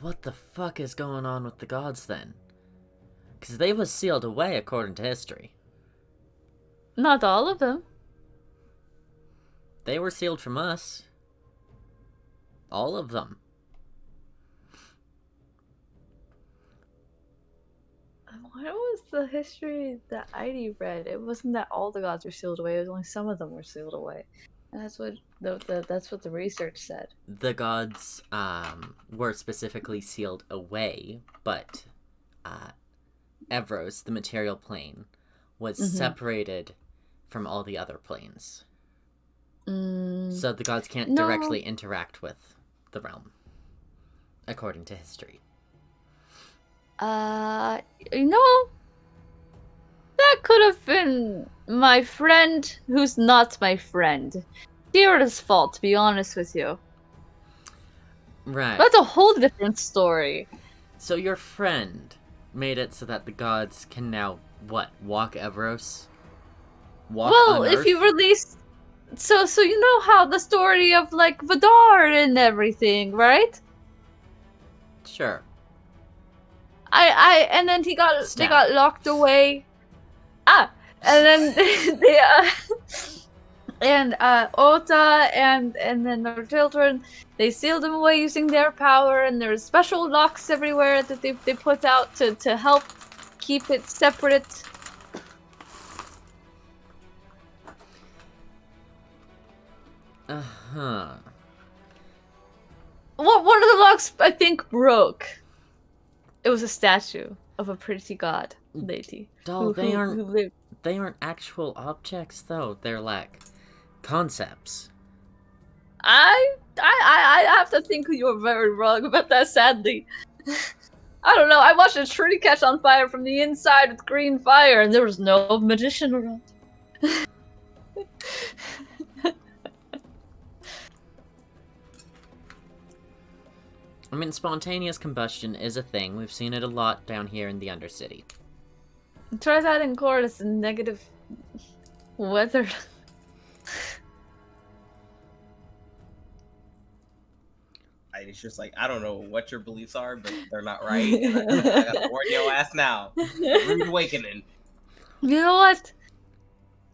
What the fuck is going on with the gods then? Because they was sealed away according to history. Not all of them. They were sealed from us. All of them. What was the history that Heidi read? It wasn't that all the gods were sealed away. It was only some of them were sealed away. And that's what the research said. The gods were specifically sealed away, but Evros, the material plane, was separated from all the other planes. So the gods can't directly interact with the realm, according to history. That could have been my friend who's not my friend. Kira's fault, to be honest with you. Right. That's a whole different story. So your friend made it so that the gods can now, what, walk Evros? Walk on if Earth? you release... So you know how the story of, like, Vidar and everything, right? Sure. And then they got locked away. And then Ota and then their children, they sealed them away using their power, and there's special locks everywhere that they put out to help keep it separate. Uh-huh. One of the locks, I think, broke. It was a statue of a pretty god, Natty. Doll, they aren't actual objects, though. They're like concepts. I have to think you're very wrong about that, sadly. I don't know, I watched a tree catch on fire from the inside with green fire, and there was no magician around. I mean, spontaneous combustion is a thing. We've seen it a lot down here in the Undercity. Try that in Chorus in negative weather. It's just like, I don't know what your beliefs are, but they're not right. I gotta warn your ass now. Rude awakening. You know what?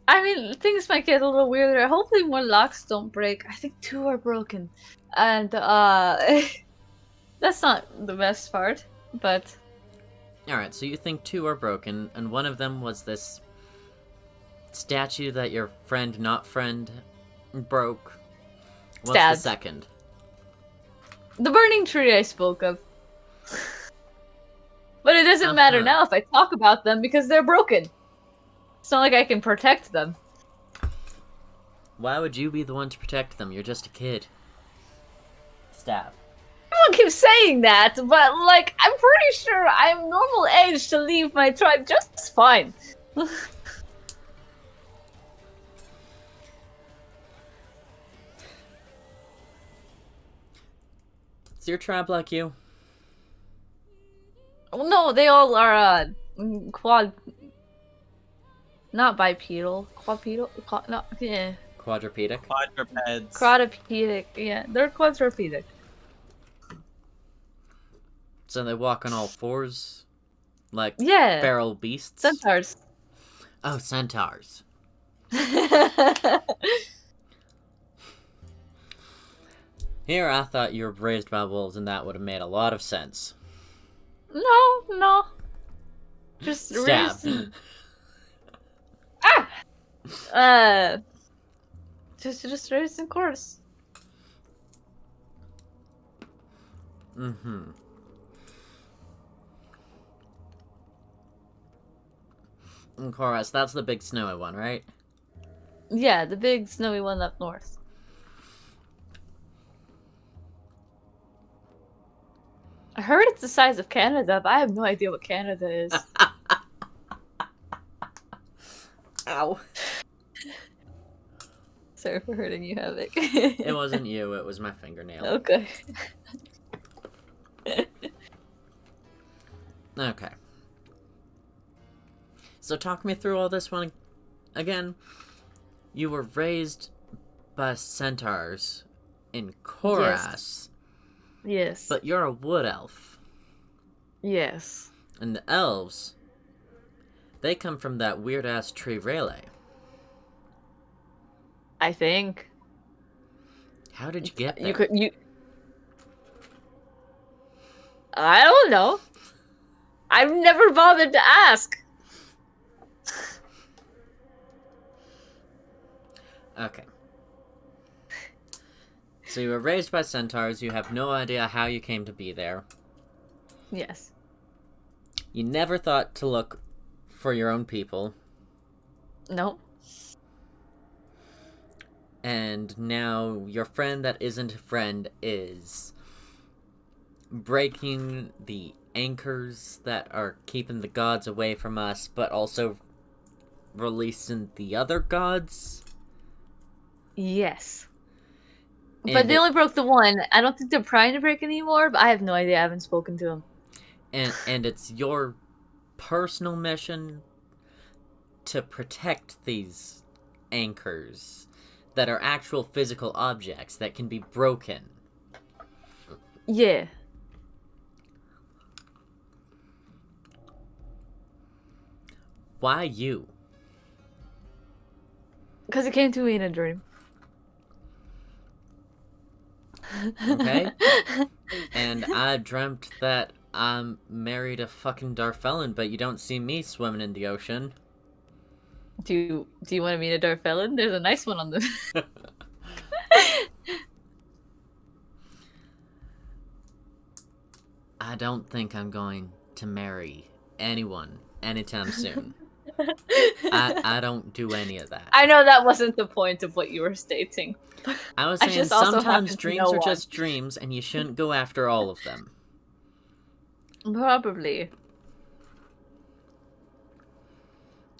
I mean, things might get a little weirder. Hopefully more locks don't break. I think 2 are broken. And, that's not the best part, but... Alright, so you think 2 are broken, and one of them was this statue that your not friend broke. What's Stabbed. the second? The burning tree I spoke of. But it doesn't matter now if I talk about them because they're broken. It's not like I can protect them. Why would you be the one to protect them? You're just a kid. Stab. Everyone keeps saying that, but like, I'm pretty sure I'm normal age to leave my tribe just fine. Is your tribe like you? Well, no, they all are quad. Not bipedal. Quadrupedal? No, yeah. Quadrupedic? Quadrupeds. Quadrupedic, yeah. They're quadrupedic. So they walk on all 4s? Like Yeah. feral beasts? Centaurs. Oh, centaurs. Here, I thought you were raised by wolves, and that would have made a lot of sense. No. Just Stab. Just raised in course. Mm-hmm. In chorus, that's the big snowy one, right? Yeah, the big snowy one up north. I heard it's the size of Canada, but I have no idea what Canada is. Ow. Sorry for hurting you, Havoc. It wasn't you, it was my fingernail. Okay. Okay. So talk me through all this one again. You were raised by centaurs in Koras, Yes. but you're a wood elf. Yes. And the elves, they come from that weird-ass tree relay. I think. How did you get there? I don't know. I've never bothered to ask. Okay. So you were raised by centaurs, you have no idea how you came to be there. Yes. You never thought to look for your own people. No. And now your friend that isn't a friend is breaking the anchors that are keeping the gods away from us, but also releasing the other gods. Yes. And But they only broke the one. I don't think they're trying to break any more, but I have no idea. I haven't spoken to them. And it's your personal mission to protect these anchors that are actual physical objects that can be broken. Yeah. Why you? Because it came to me in a dream. Okay? And I dreamt that I married a fucking Darfellan, but you don't see me swimming in the ocean. Do you want to meet a Darfellan? There's a nice one on the... I don't think I'm going to marry anyone anytime soon. I don't do any of that. I know that wasn't the point of what you were stating. I was I saying just also sometimes happen to dreams know are one. just dreams, and you shouldn't go after all of them. Probably.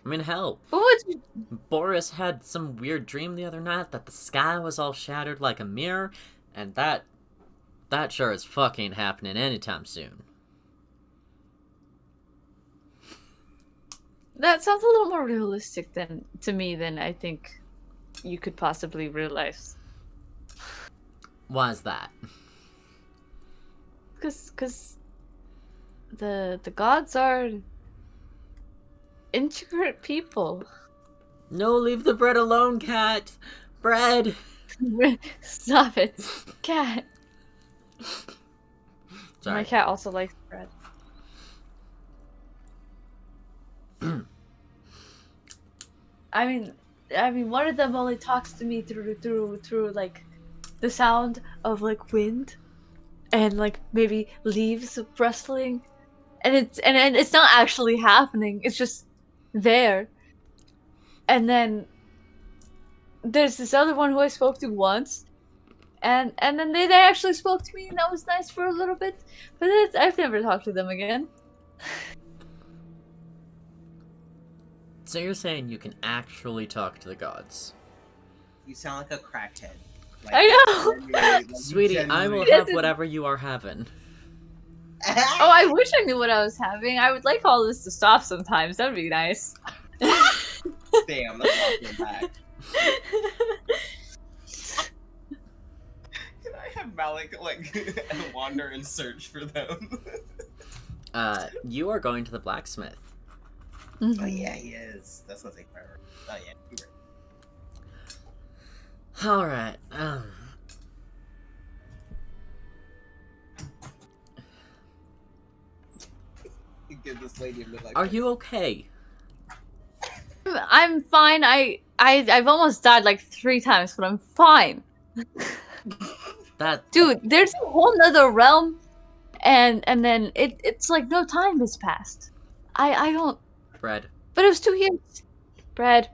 I mean, hell, But what you... Boris had some weird dream the other night that the sky was all shattered like a mirror, and that sure is fucking happening anytime soon. That sounds a little more realistic to me than I think you could possibly realize. Why is that? because the gods are intricate people. No, leave the bread alone, cat. Bread. Stop it, cat. Sorry. My cat also likes bread. I mean, one of them only talks to me through like the sound of like wind, and like maybe leaves rustling, and it's not actually happening. It's just there. And then there's this other one who I spoke to once, and then they actually spoke to me, and that was nice for a little bit. But I've never talked to them again. So you're saying you can actually talk to the gods? You sound like a crackhead. Like, I know. Sweetie, I will Yes, have whatever you are having. Oh, I wish I knew what I was having. I would like all this to stop sometimes. That'd be nice. Damn, that's awful back. Can I have Malik like wander and search for them? You are going to the blacksmith. Oh yeah, he is. That's gonna take forever. Oh yeah, you're right. Alright, Give this lady a midlife Are crisis. you okay? I'm fine. I've almost died like 3 times, but I'm fine. That Dude, there's a whole nother realm, and then it's like no time has passed. I don't. bread. But it was 2 years. Bread.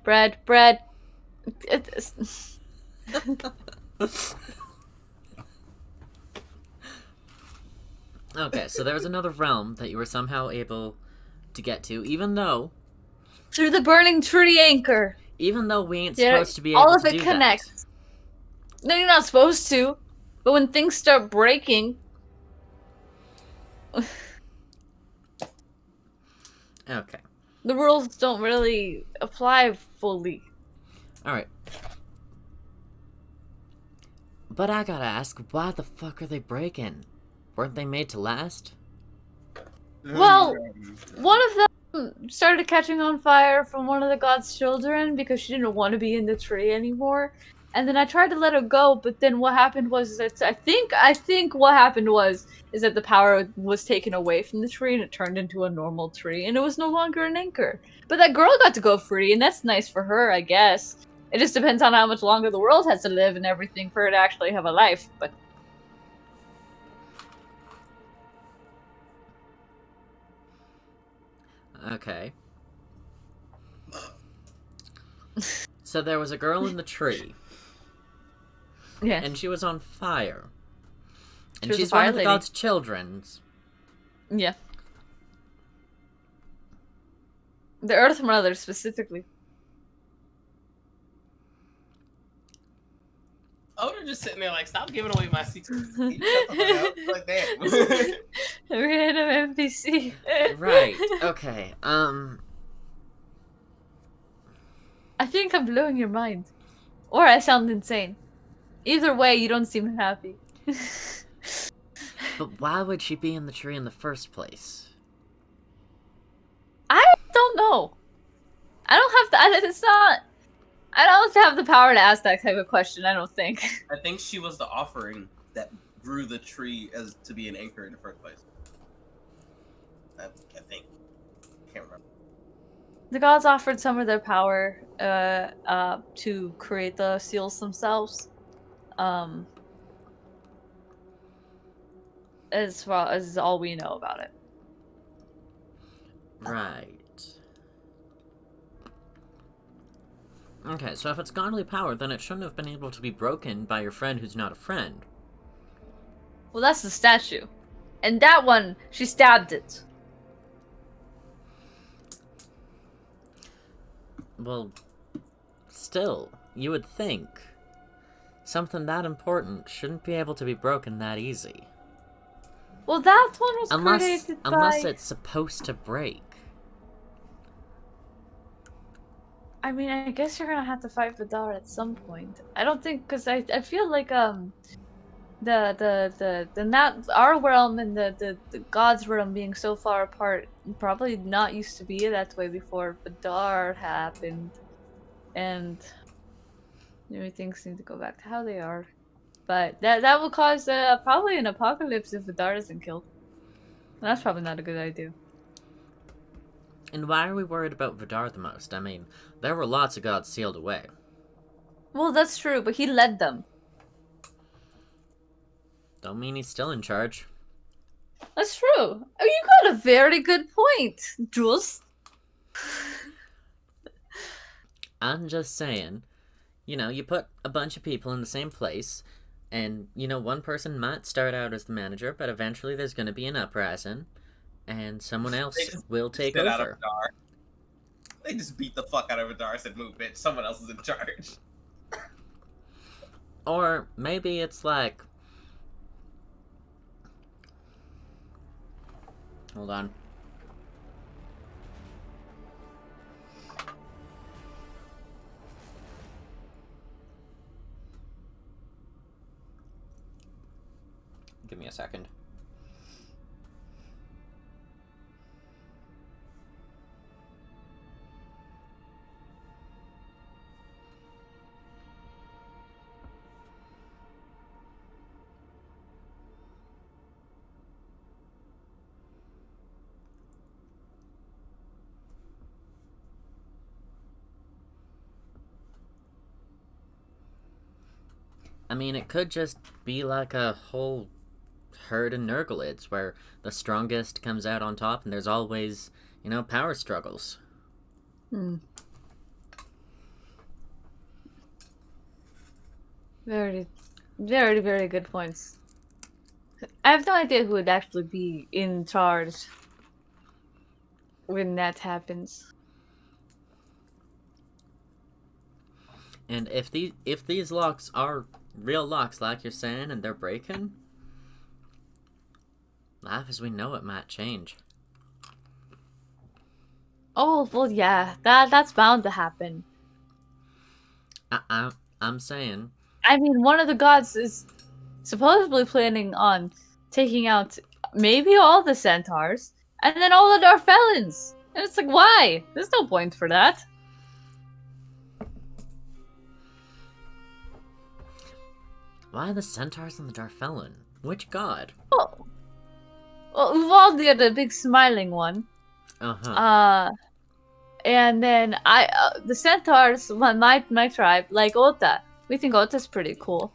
It's... Okay, so there was another realm that you were somehow able to get to, even though Through the burning tree anchor. we ain't Yeah, supposed to be able all of to it do connects. No, you're not supposed to. But when things start breaking, that. Okay. the rules don't really apply fully. Alright. But I gotta ask, why the fuck are they breaking? Weren't they made to last? Well, one of them started catching on fire from one of the god's children because she didn't want to be in the tree anymore. And then I tried to let her go, but then what happened was that I think what happened was that the power was taken away from the tree and it turned into a normal tree and it was no longer an anchor. But that girl got to go free, and that's nice for her, I guess. It just depends on how much longer the world has to live and everything for her to actually have a life. But Okay. So there was a girl in the tree, yeah, and she was on fire. And She was a she's one fire of the lady. god's children. yeah. The Earth Mother specifically. I would have just sitting there like, stop giving away my secrets. Shut the fuck up. Like that. Random NPC. Right, okay, I think I'm blowing your mind. Or I sound insane. Either way, you don't seem happy. but why would she be in the tree in the first place? I don't know. I don't have to. It's not. I don't have the power to ask that type of question. I don't think. I think she was the offering that grew the tree as to be an anchor in the first place. I think. Can't remember. The gods offered some of their power to create the seals themselves. As far as all we know about it. Right. Okay, so if it's godly power, then it shouldn't have been able to be broken by your friend who's not a friend. Well, that's the statue. And that one, she stabbed it. Well, still, you would think something that important shouldn't be able to be broken that easy. Well, that one was Unless created unless by... it's supposed to break. I mean, I guess you're gonna have to fight Vidar at some point. I don't think, because I feel like, the not our realm and the gods realm being so far apart probably not used to be that way before Vidar happened, and maybe things need to go back to how they are. But that will cause probably an apocalypse if Vidar isn't killed. And that's probably not a good idea. And why are we worried about Vidar the most? I mean, there were lots of gods sealed away. Well, that's true, but he led them. Don't mean he's still in charge. That's true. Oh, you got a very good point, Jules. I'm just saying, you know, you put a bunch of people in the same place, and, you know, one person might start out as the manager, but eventually there's going to be an uprising, and someone else will take Get out of over. Vidar. They just beat the fuck out of Vidar, said, move, bitch, someone else is in charge. Or maybe it's like... Hold on. Give me a second. I mean, it could just be like a whole herd of Nurglids where the strongest comes out on top and there's always, you know, power struggles. Very, very, very good points. I have no idea who would actually be in charge when that happens. And if these locks are real locks like you're saying and they're breaking, life as we know it might change. Oh, well, yeah, that's bound to happen. I'm saying... I mean, one of the gods is supposedly planning on taking out maybe all the centaurs, and then all the Darfelans. And it's like, why? There's no point for that. Why the centaurs and the Darfelan? Which god? Well, Uvaldi, the big smiling one. Uh-huh. And then the centaurs, my tribe, like Ota. We think Ota's pretty cool.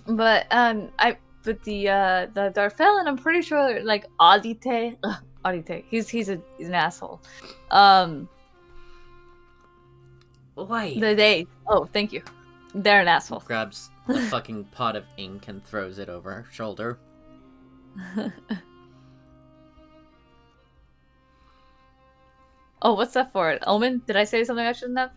But the Darfelan, I'm pretty sure, like Adite. Adite. He's an asshole. Wait. Oh, thank you. They're an asshole. Grabs a fucking pot of ink and throws it over her shoulder. Oh, what's that for? Omen? Did I say something I shouldn't have?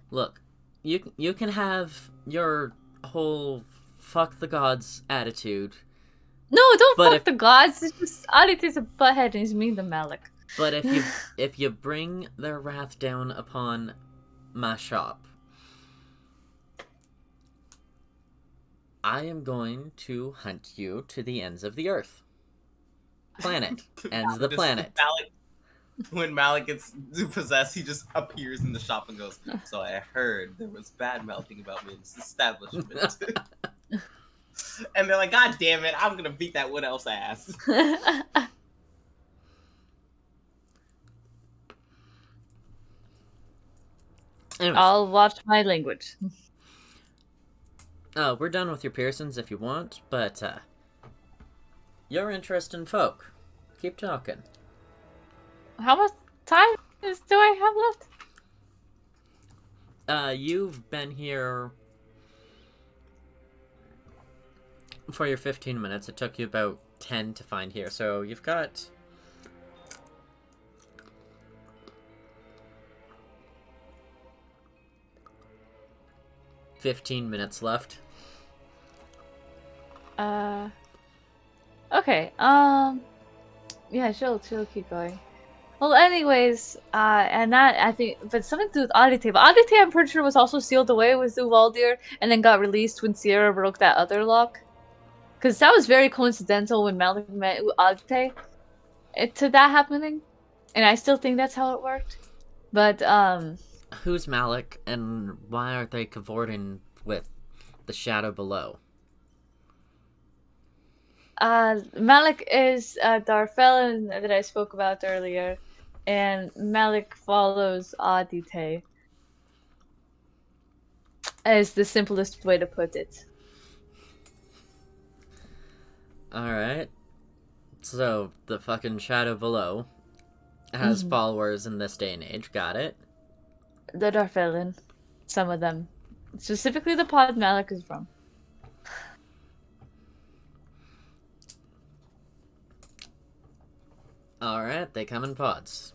Look, you can have your whole fuck the gods attitude. No, don't But fuck the gods. It's just Adite's a butthead and he's mean to Malik. But if you bring their wrath down upon my shop, I am going to hunt you to the ends of the earth. Planet. Ends of the planet. When Malik gets possessed, he just appears in the shop and goes, so I heard there was bad mouthing about me in this establishment. And they're like, God damn it, I'm gonna beat that wood elf's ass. Anyways, I'll watch my language. we're done with your piercings if you want, but your interest in folk. Keep talking. How much time do I have left? You've been here for your 15 minutes. It took you about 10 to find here, so you've got 15 minutes left. Okay, yeah, she'll keep going. Well, anyways, and that I think, but something to do with Eidelia. But Eidelia, I'm pretty sure, was also sealed away with Uvaldir, and then got released when Sierra broke that other lock. Because that was very coincidental when Malik met Eidelia to that happening, and I still think that's how it worked. But Who's Malik, and why aren't they cavorting with the shadow below? Malik is Darfelin that I spoke about earlier, and Malik follows Adite. Is the simplest way to put it. Alright. So, the fucking shadow below has followers in this day and age, got it? The Darfelin. Some of them. Specifically the pod Malik is from. Alright, they come in pods.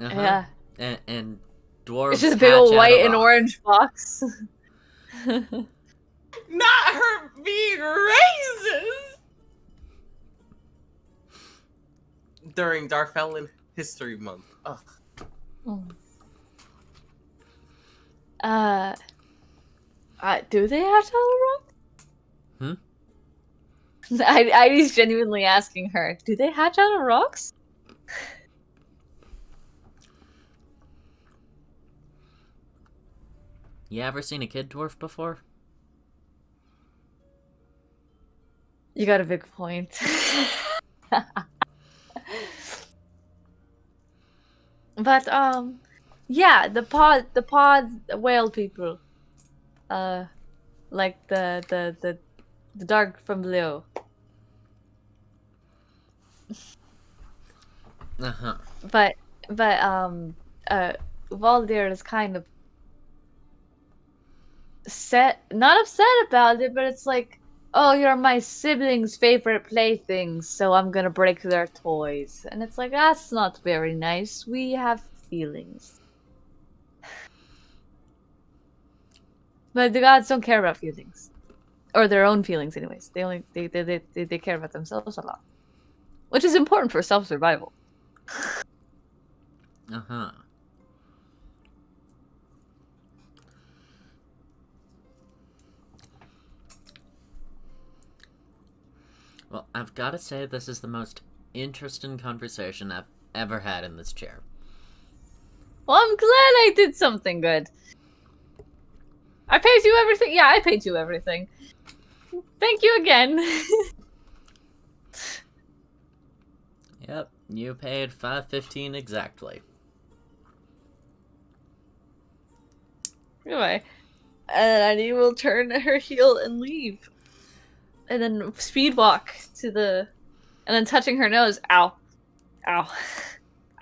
Yeah. And dwarves It's just a big old white and orange box. Not her being racist! During Darfelin History Month. Ugh. Do they hatch out of the rock? Heidi's genuinely asking her, do they hatch out of rocks? You ever seen a kid dwarf before? You got a big point. But yeah, the pod whale people. Like the dark from below. But Valdir is kind of not upset about it, but it's like, oh, you're my siblings' favorite playthings, so I'm gonna break their toys. And it's like, that's not very nice. We have feelings. But the gods don't care about feelings. Or their own feelings, anyways. They care about themselves a lot. Which is important for self-survival. Well, I've got to say this is the most interesting conversation I've ever had in this chair. Well, I'm glad I did something good. I paid you everything. Yeah, I paid you everything. Thank you again. Yep, you paid $5.15 exactly. Anyway, and Annie will turn her heel and leave. And then speed walk to the... And then touching her nose. Ow. Ow.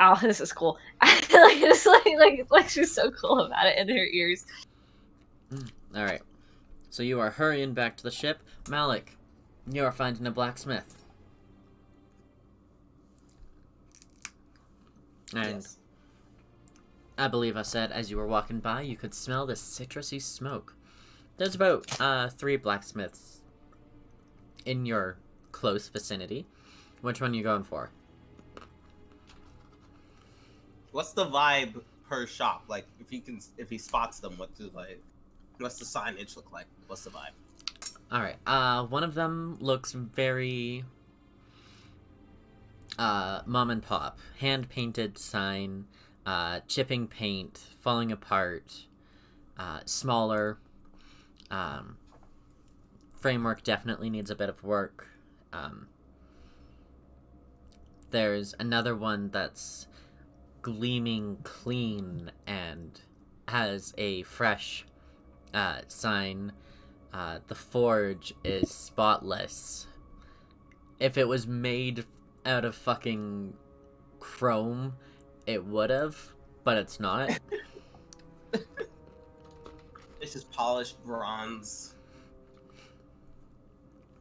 Ow, this is cool. like she's so cool about it in her ears. Alright. So you are hurrying back to the ship. Malik, you are finding a blacksmith. And Yes. I believe I said as you were walking by, you could smell the citrusy smoke. There's about 3 blacksmiths in your close vicinity. Which one are you going for? What's the vibe per shop? Like, if he spots them, what's the signage look like? What's the vibe? Alright, one of them looks very mom and pop. Hand-painted sign, chipping paint, falling apart, smaller. Framework definitely needs a bit of work. There's another one that's gleaming clean and has a fresh sign. The forge is spotless. If it was made out of fucking chrome, it would have, but it's not. It's just polished bronze.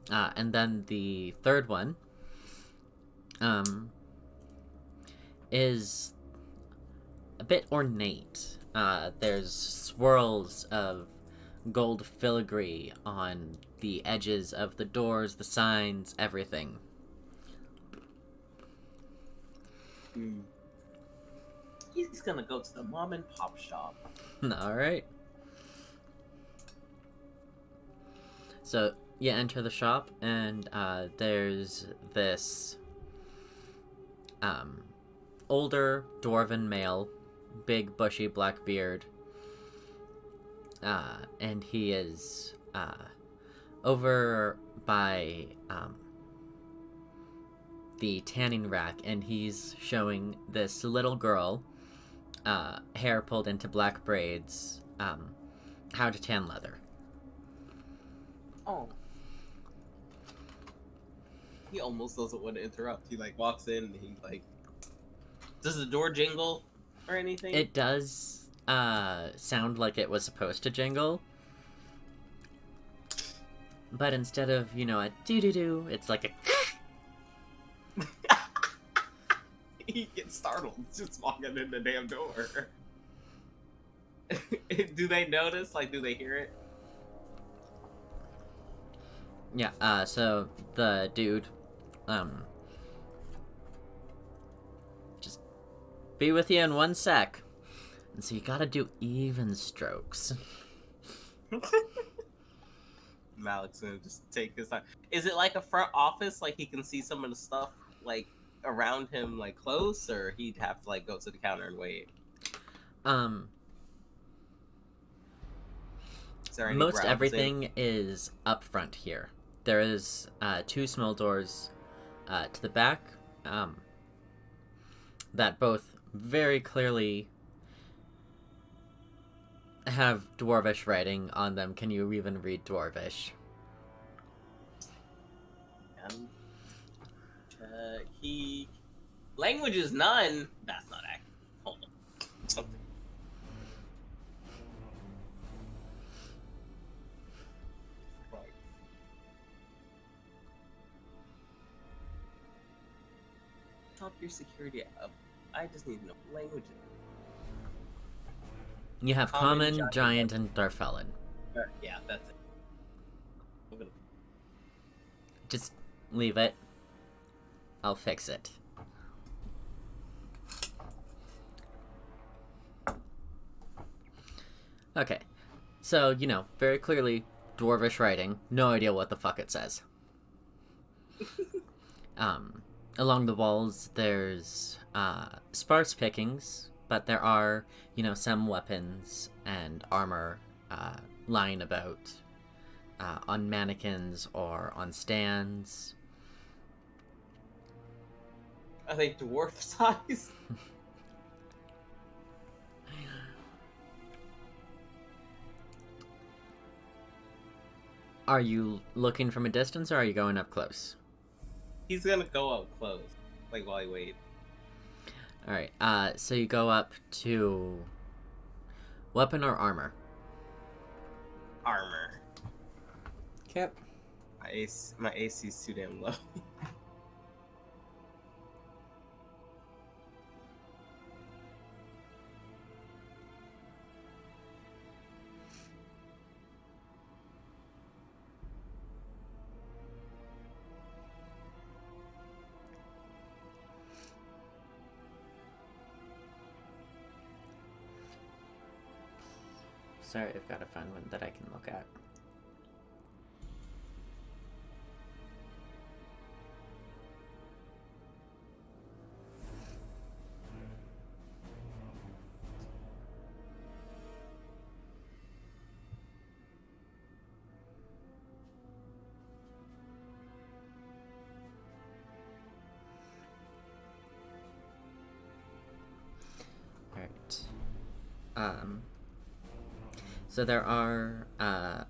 And then the third one is a bit ornate. There's swirls of gold filigree on the edges of the doors, the signs, everything. He's gonna go to the mom and pop shop. All right. So you enter the shop, and there's this older dwarven male, big bushy black beard, and he is over by the tanning rack, and he's showing this little girl, hair pulled into black braids, how to tan leather. Oh. He almost doesn't want to interrupt. He like walks in and he like, does the door jingle or anything? It does sound like it was supposed to jingle, but instead of, a doo-doo-doo, it's like a He gets startled just walking in the damn door. Do they notice? Like, do they hear it? Yeah, so the dude, just be with you in 1 sec. And so you gotta do even strokes. Malik's gonna just take his time. Is it like a front office? Like he can see some of the stuff like around him, like close, or he'd have to like go to the counter and wait? Is there any Most browsing? everything is up front here. There is 2 small doors to the back that both very clearly have Dwarvish writing on them. Can you even read Dwarvish? He language is none. That's not accurate. Hold on. Something. Right. Top your security up. I just need to know language. You have Common, Common, Giant, and Darfellan. Yeah, that's it. I'm gonna... Just leave it. I'll fix it. Okay. So, very clearly Dwarvish writing. No idea what the fuck it says. Along the walls, there's sparse pickings, but there are, some weapons and armor lying about on mannequins or on stands. Are they dwarf size? Are you looking from a distance, or are you going up close? He's gonna go up close, like while he waits. Alright, so you go up to weapon or armor? Armor. Okay. My AC's too damn low. Sorry, I've got to find one that I can look at. Alright. So there are a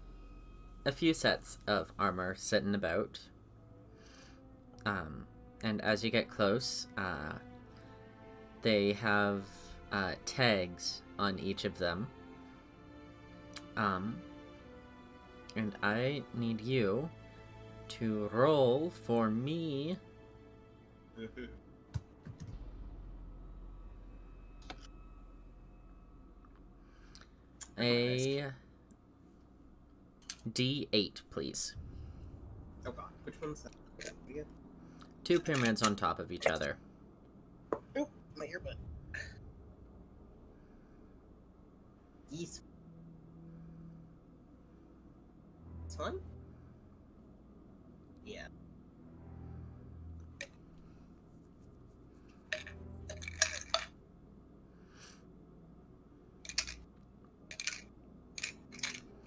few sets of armor sitting about. And as you get close, they have tags on each of them. And I need you to roll for me a D8, please. Oh god, which one's that? Yeah, 2 pyramids on top of each other. Nope. My earbud. This one? Yeah.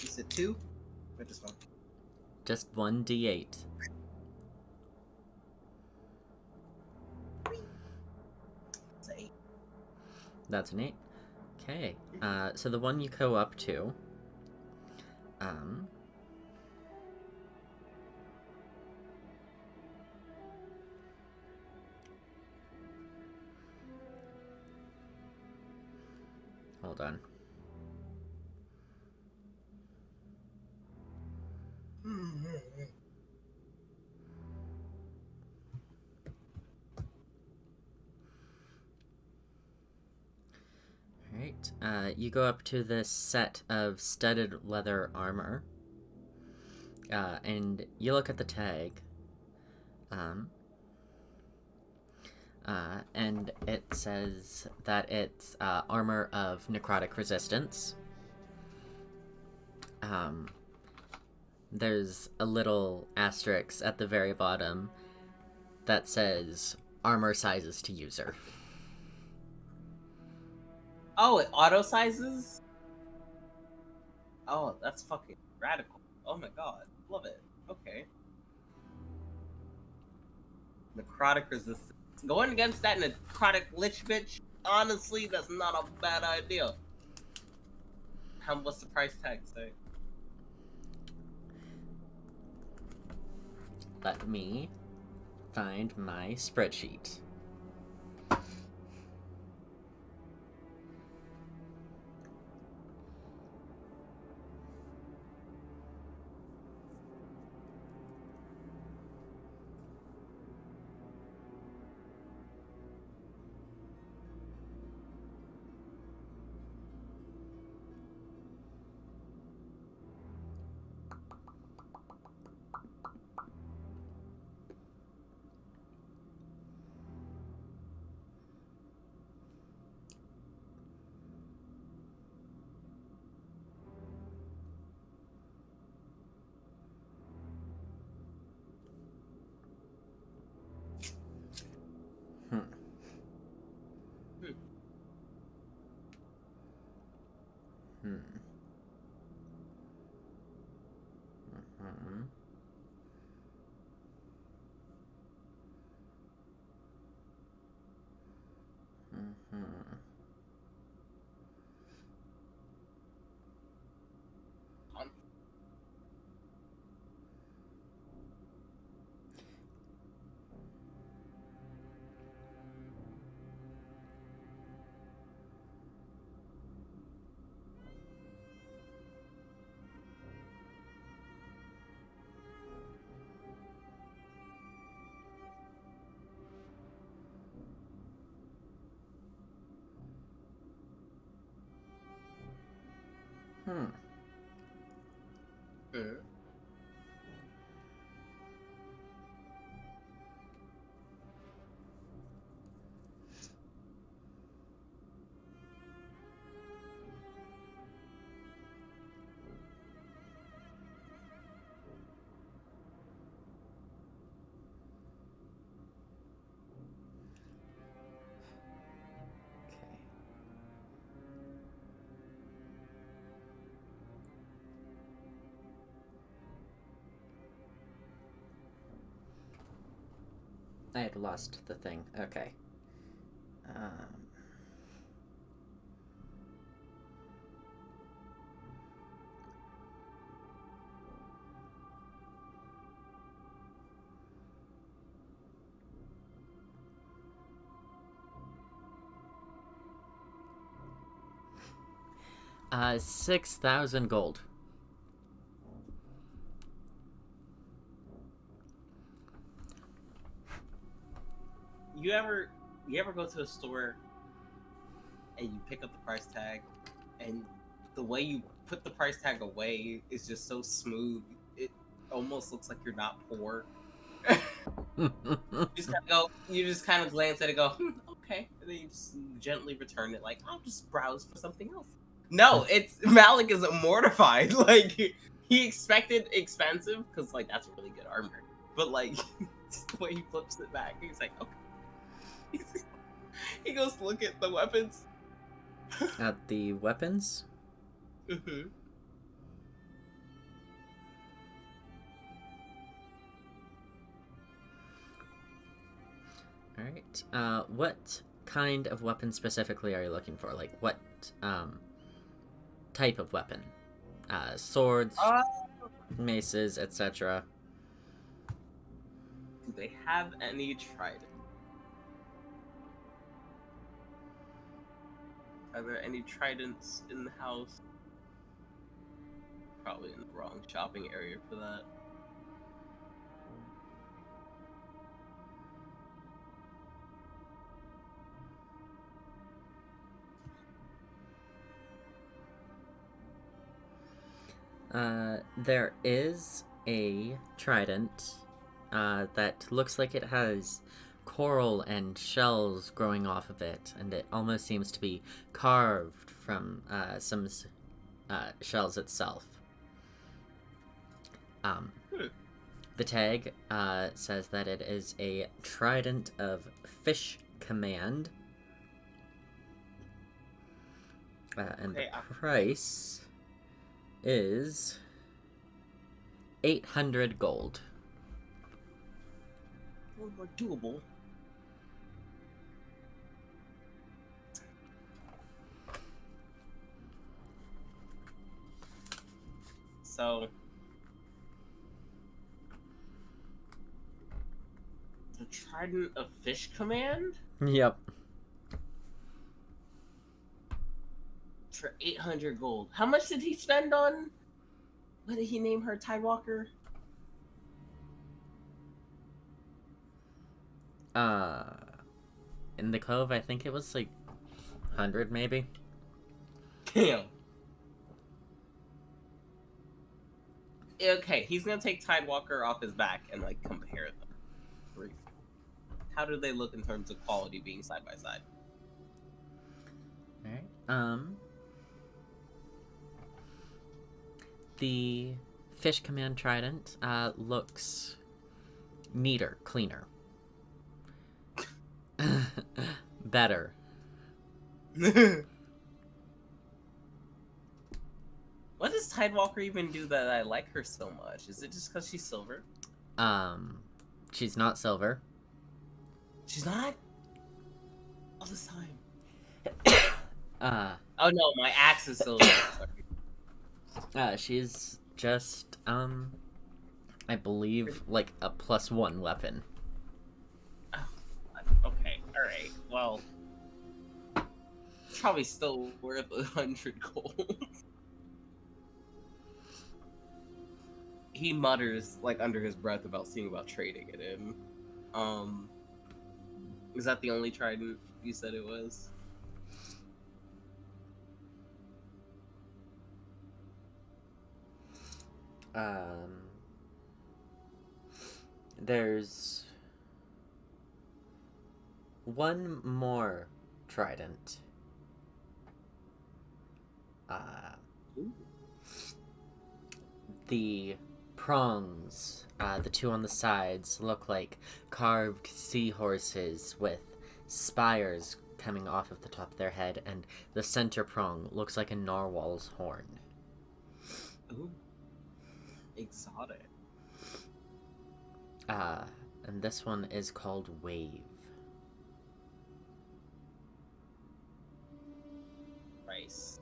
You said 2? Or just 1? Just 1d8. It's 8. That's an 8. Okay. So the one you go up to, hold on. Alright, you go up to this set of studded leather armor, and you look at the tag, and it says that it's armor of necrotic resistance. There's a little asterisk at the very bottom that says armor sizes to user. Oh, it auto sizes? Oh, that's fucking radical. Oh my god. Love it. Okay. Necrotic resistance. Going against that necrotic lich bitch, honestly, that's not a bad idea. What's the price tag say? Let me find my spreadsheet. I had lost the thing. Okay. 6,000 gold. You ever go to a store and you pick up the price tag, and the way you put the price tag away is just so smooth, it almost looks like you're not poor. You just kind of glance at it and go, okay. And then you just gently return it, like, I'll just browse for something else. No, it's Malik is mortified. Like, he expected expensive, because, like, that's really good armor. But, like, just the way he flips it back, he's like, okay. He goes to look at the weapons. At the weapons? Mm-hmm. Alright. What kind of weapon specifically are you looking for? Like, what, type of weapon? Swords, maces, etc. Do they have any trident? Are there any tridents in the house? Probably in the wrong shopping area for that. There is a trident, that looks like it has coral and shells growing off of it, and it almost seems to be carved from, some, shells itself. The tag, says that it is a trident of fish command. And Okay, the price is 800 gold. A little more doable. So, the Trident of Fish Command Yep. for 800 gold. How much did he spend on? What did he name her? Tidewalker? In the Cove, I think it was like 100 maybe. Damn. Okay, he's gonna take Tidewalker off his back and like compare them. Brief. How do they look in terms of quality being side by side? Alright. The Fish Command Trident, looks neater, cleaner. Better. What does Tidewalker even do that I like her so much? Is it just because she's silver? She's not silver. She's not? All this time. Uh, Oh no, my axe is silver. she's just, I believe, like a +1 weapon. Okay, alright. Well, it's probably still worth 100 gold. He mutters, like, under his breath about seeing about trading it in. Is that the only trident you said it was? There's one more trident. Ooh. The prongs, the two on the sides, look like carved seahorses with spires coming off of the top of their head, and the center prong looks like a narwhal's horn. Ooh. Exotic. And this one is called Wave. Rice.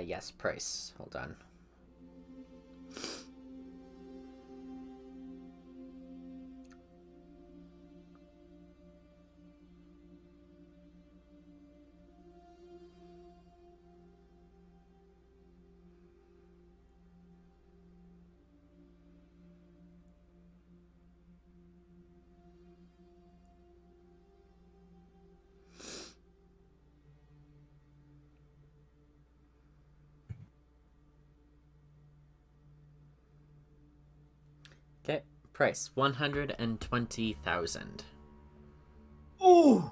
Yes, price. Hold on. Price 120,000. Ooh.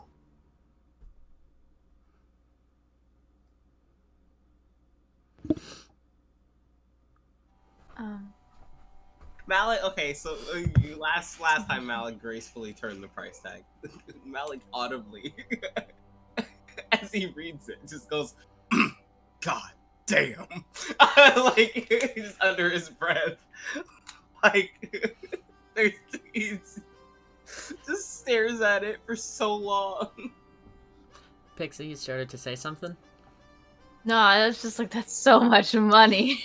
Malik, okay, so you last time Malik gracefully turned the price tag. Malik audibly, as he reads it, just goes, "God damn!" Like just under his breath, like he's just stares at it for so long. Pixie, you started to say something? No, I was just like, that's so much money.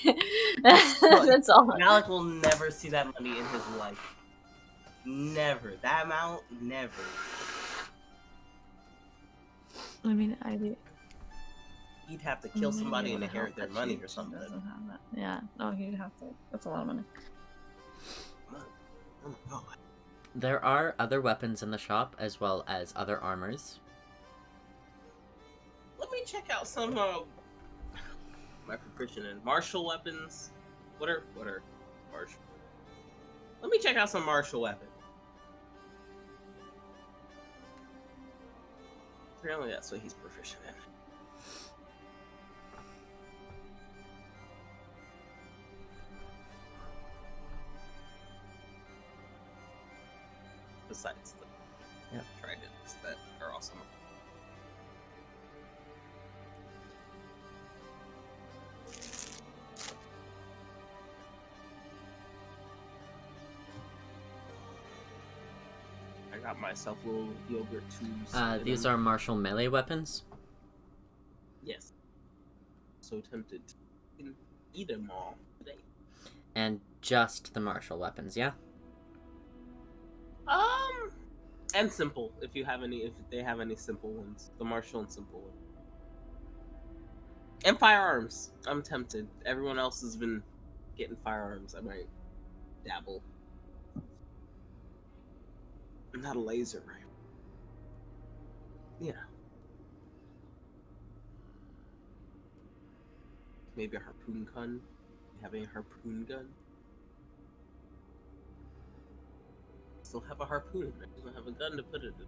That's all. Malik will never see that money in his life. Never. That amount, never. I mean, I do. He'd have to kill somebody and inherit their money or something. Yeah, no, he'd have to. That's a lot of money. Oh my god. There are other weapons in the shop, as well as other armors. Let me check out some my proficient in martial weapons. What are martial? Let me check out some martial weapons. Apparently that's what he's proficient in. Besides the tridents that are awesome. I got myself little yogurt tubes. These are martial melee weapons. Yes. So tempted to eat them all today. And just the martial weapons, yeah? And simple, if they have any simple ones. The martial and simple ones. And firearms. I'm tempted. Everyone else has been getting firearms. I might dabble. Not a laser rifle. Yeah. Maybe a harpoon gun. Having a harpoon gun. Still have a harpoon. I don't have a gun to put it in.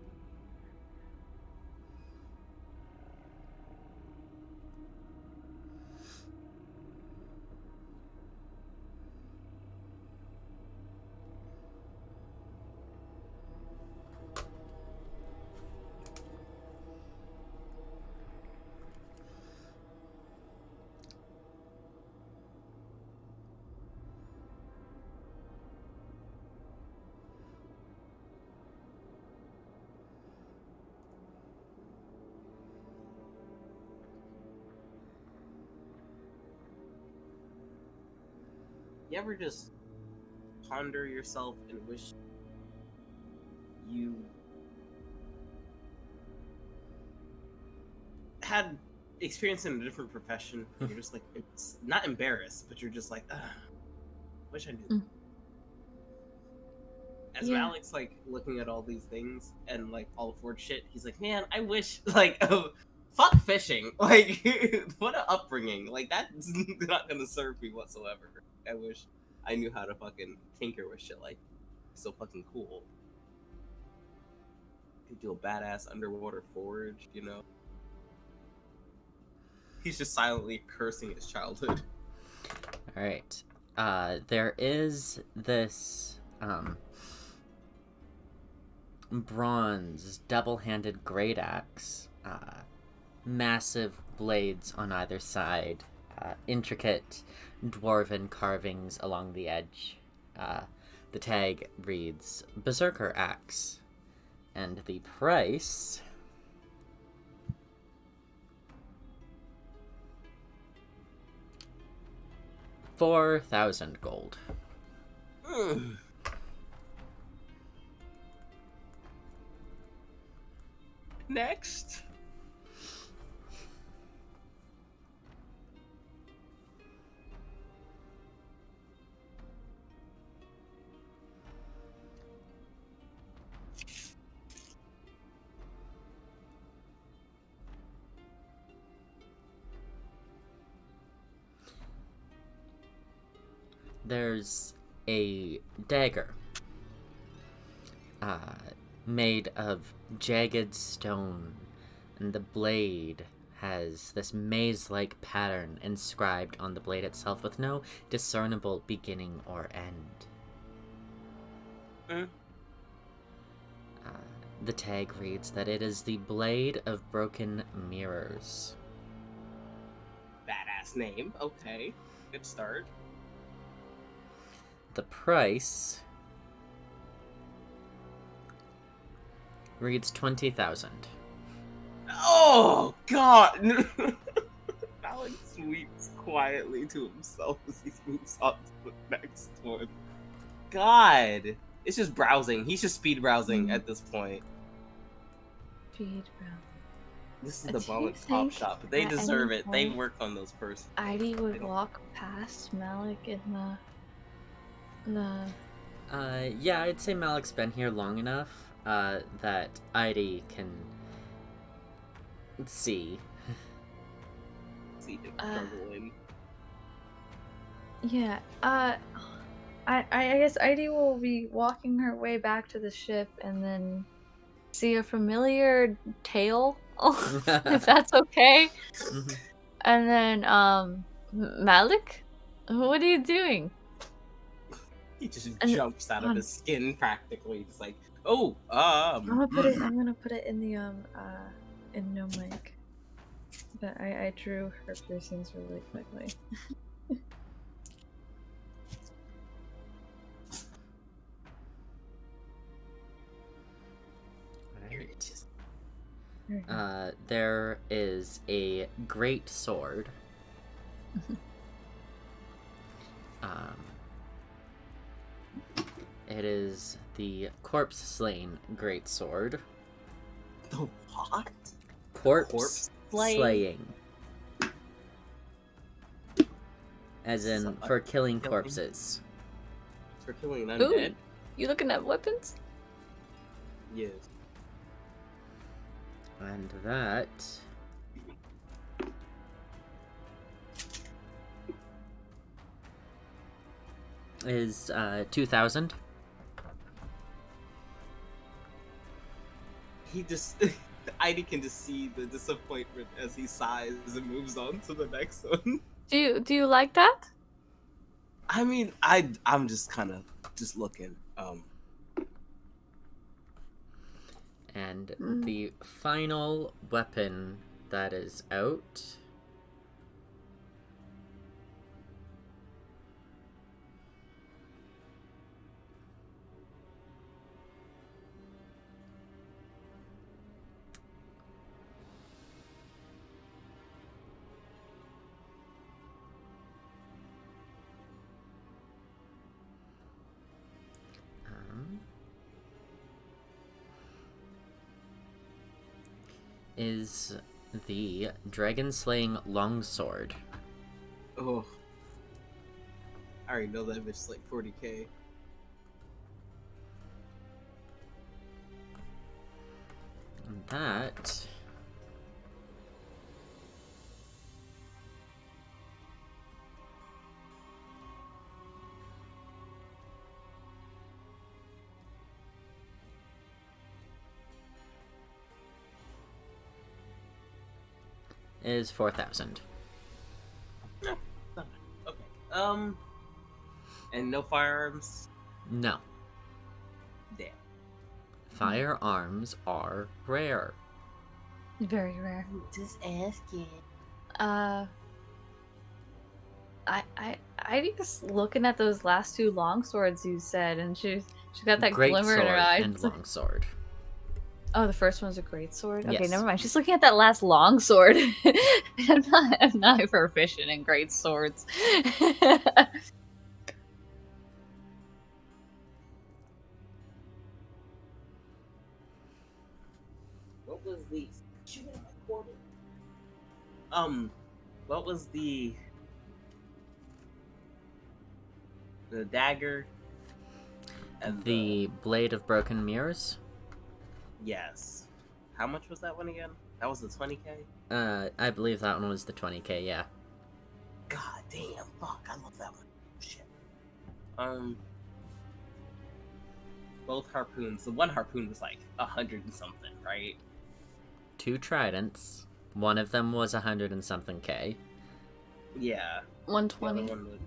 You ever just ponder yourself and wish you had experience in a different profession? You're just like, it's not embarrassed, but you're just like, wish I knew. As Malik's like looking at all these things and like all the Ford shit, he's like, man, I wish like fuck fishing. Like what an upbringing. Like that's not gonna serve me whatsoever. I wish I knew how to fucking tinker with shit like so fucking cool. Could do a badass underwater forge, you know? He's just silently cursing his childhood. Alright. There is this, bronze, double-handed great axe. Massive blades on either side. Intricate dwarven carvings along the edge. The tag reads Berserker Axe. And the price... $4,000 gold. Next. There's a dagger made of jagged stone, and the blade has this maze-like pattern inscribed on the blade itself with no discernible beginning or end. The tag reads that it is the Blade of Broken Mirrors. Badass name. Okay. Good start. The price reads 20,000. Oh, God! Malik sweeps quietly to himself as he moves on to the next one. God! It's just browsing. He's just speed browsing at this point. Speed round. This is Do the you Malik Top think Shop. They at deserve any it. They point worked on those persons. Heidi They would don't- walk past Malik in the Yeah, I'd say Malik's been here long enough, that Heidi can see. See him Uh, struggling. Yeah, I guess Heidi will be walking her way back to the ship and then see a familiar tail, if that's okay. Mhm. And then, Malik, what are you doing? He just and- jumps out of um, his skin practically. Just like, oh, I'm gonna put it in the in no mic. But I drew her piercings really quickly. Here it is. There we go. There is a great sword. It is the corpse slain great sword. The what? Corpse Corpse slaying. As in, Somebody for killing killing? corpses. For killing an Ooh. undead? You looking at weapons? Yes. And that is 2,000. He just Heidi can just see the disappointment as he sighs and moves on to the next one. Do you like that? I mean, I'm just kind of just looking. And the final weapon that is out is the Dragon Slaying Longsword. Oh, I already know that bitch's like 40k. And that is 4,000. Okay. And no firearms. No. Damn. Firearms are rare. Very rare. Just asking. I just looking at those last two longswords you said, and she's got that Great glimmer in sword her eyes. and longsword. Oh, the first one's a great sword. Okay, Yes. never mind. She's looking at that last long sword. I'm not proficient in great swords. What was the? What was the dagger? And The Blade of Broken Mirrors. yes. How much was that one again? That was the 20k. I believe that one was the 20k. Yeah. God damn! Fuck! I love that one. Shit. both harpoons. The one harpoon was like 100 and something, right? 2 tridents. One of them was 100 and something K. Yeah. The 120. other one was...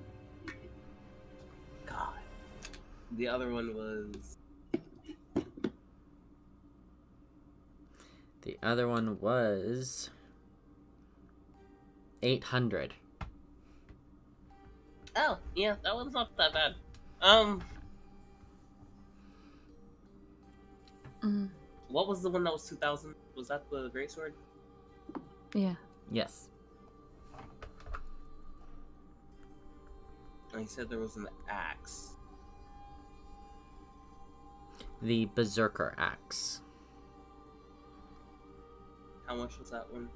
God. The other one was... The other one was 800. Oh, yeah, that one's not that bad. Mm, What was the one that was 2,000? Was that the greatsword? yeah. Yes. And he said there was an axe. The Berserker Axe. How much was that one?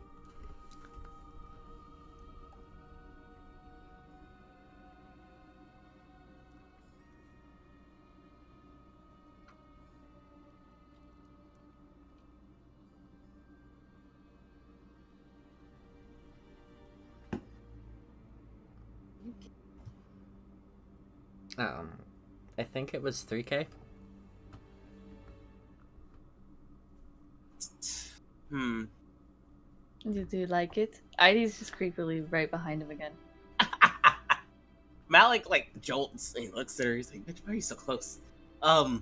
I think it was 3K. Do you like it? Eide's just creepily right behind him again. Malik like jolts and he looks at her. He's like, "Bitch, why are you so close?" I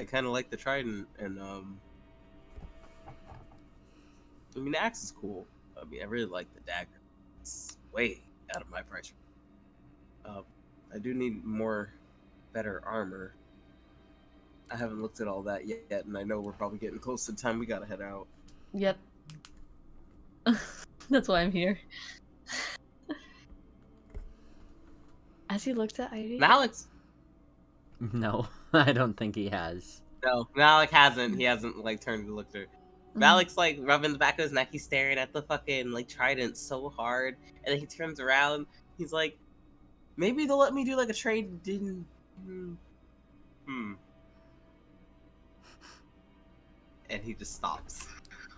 kind of like the trident, and I mean, the axe is cool. I mean, I really like the dagger. It's way out of my price range. I do need more, better armor. I haven't looked at all that yet, and I know we're probably getting close to the time we gotta head out. Yep. That's why I'm here. Has he looked at Eide? Malik's No, I don't think he has. no, Malik hasn't. He hasn't like turned to look through. Malik's like rubbing the back of his neck. He's staring at the fucking like trident so hard, and then he turns around. He's like, "Maybe they'll let me do like a trade." Didn't. And he just stops.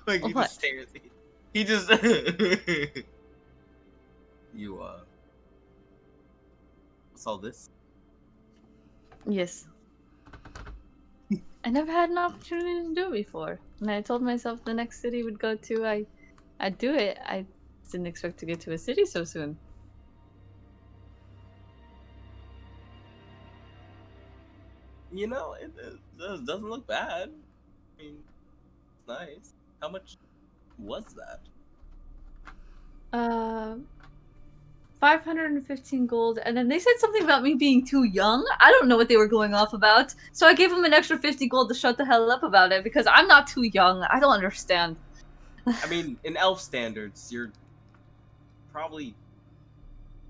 Like he What? just stares. He just. You saw this? Yes. I never had an opportunity to do it before. And I told myself the next city would go to, I'd do it. I didn't expect to get to a city so soon. You know, it doesn't look bad. I mean, it's nice. How much was that? 515 gold, and then they said something about me being too young. I don't know what they were going off about, so I gave them an extra 50 gold to shut the hell up about it because I'm not too young. I don't understand. I mean, in elf standards, you're probably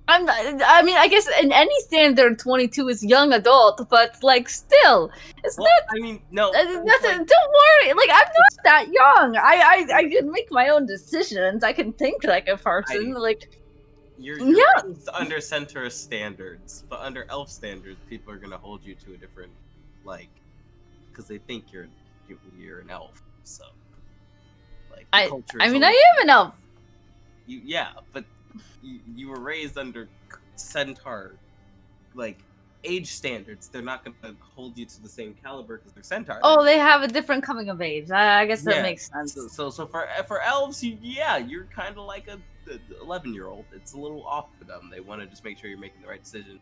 I mean, I guess in any standard, 22 is young adult, but like still, it's well, not. I mean, no. Don't like, worry. Like I'm not that young. I can make my own decisions. I can think like a person. Like you're Yeah. raised under centaur standards, but under elf standards, people are gonna hold you to a different, like, because they think you're an elf. So, like, the culture I is mean, always- I am an elf. but you were raised under centaur, like, age standards. They're not gonna hold you to the same caliber because they're centaur. Oh, they have a different coming of age. I guess that Yeah, makes sense. So for elves, you're kind of like a 11-year-old. It's a little off for them. They want to just make sure you're making the right decision.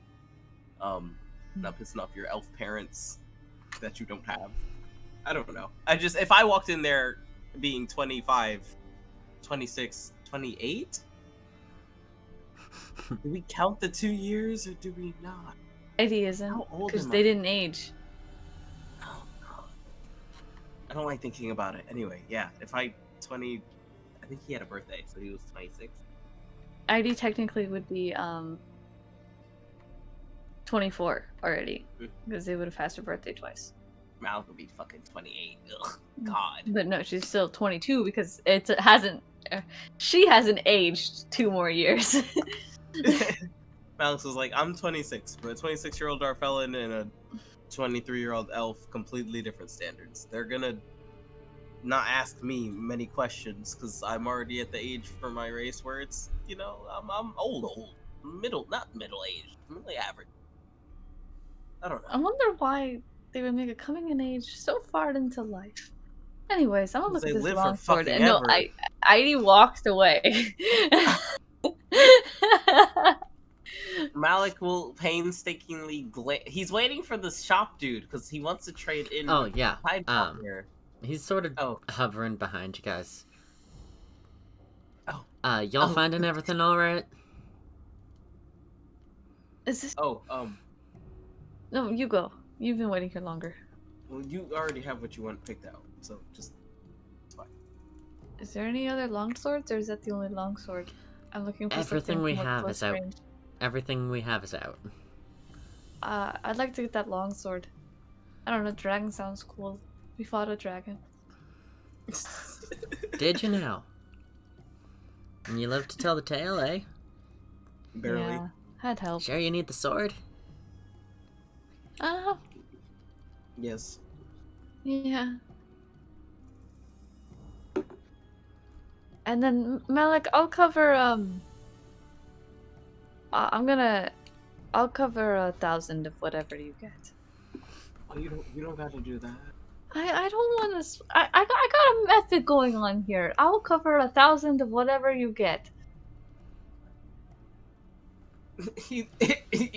Not pissing off your elf parents that you don't have. I don't know. If I walked in there being 25, 26, 28, do we count the 2 years or do we not? Eide isn't How old because am they I? didn't age. Oh god. I don't like thinking about it. Anyway, yeah. If I think he had a birthday, so he was 26. Eide technically would be 24 already because they would have passed her birthday twice. Malik would be fucking 28. Ugh, God. But no, she's still 22 because she hasn't aged 2 more years. Malik was like, I'm 26, but a 26-year-old Darfellan and a 23-year-old elf, completely different standards. They're gonna not ask me many questions because I'm already at the age for my race where it's, I'm old, not middle aged, really average. I don't know. I wonder why they would make a coming in age so far into life. Anyways, I'm gonna look They at this live for longsword. fucking And no, ever. Heidi walked away. Malik will painstakingly he's waiting for the shop dude because he wants to trade in. Oh yeah. Tidewalker. He's sort of Oh. hovering behind you guys. Oh. Y'all Oh. finding everything all right? Is this? Oh, No, you go. You've been waiting here longer. well, you already have what you want picked out, so just it's fine. Is there any other longswords, or is that the only longsword? I'm looking for Everything something we more have close is out. range. Everything we have is out. I'd like to get that longsword. I don't know, dragon sounds cool. We fought a dragon. Did you now? And you live to tell the tale, eh? Barely. Yeah, I'd help. Sure you need the sword? Yes. Yeah. And then Malik, I'll cover I'll cover 1,000 of whatever you get. Oh, you don't got to do that. I don't want to. I got a method going on here. I'll cover 1,000 of whatever you get.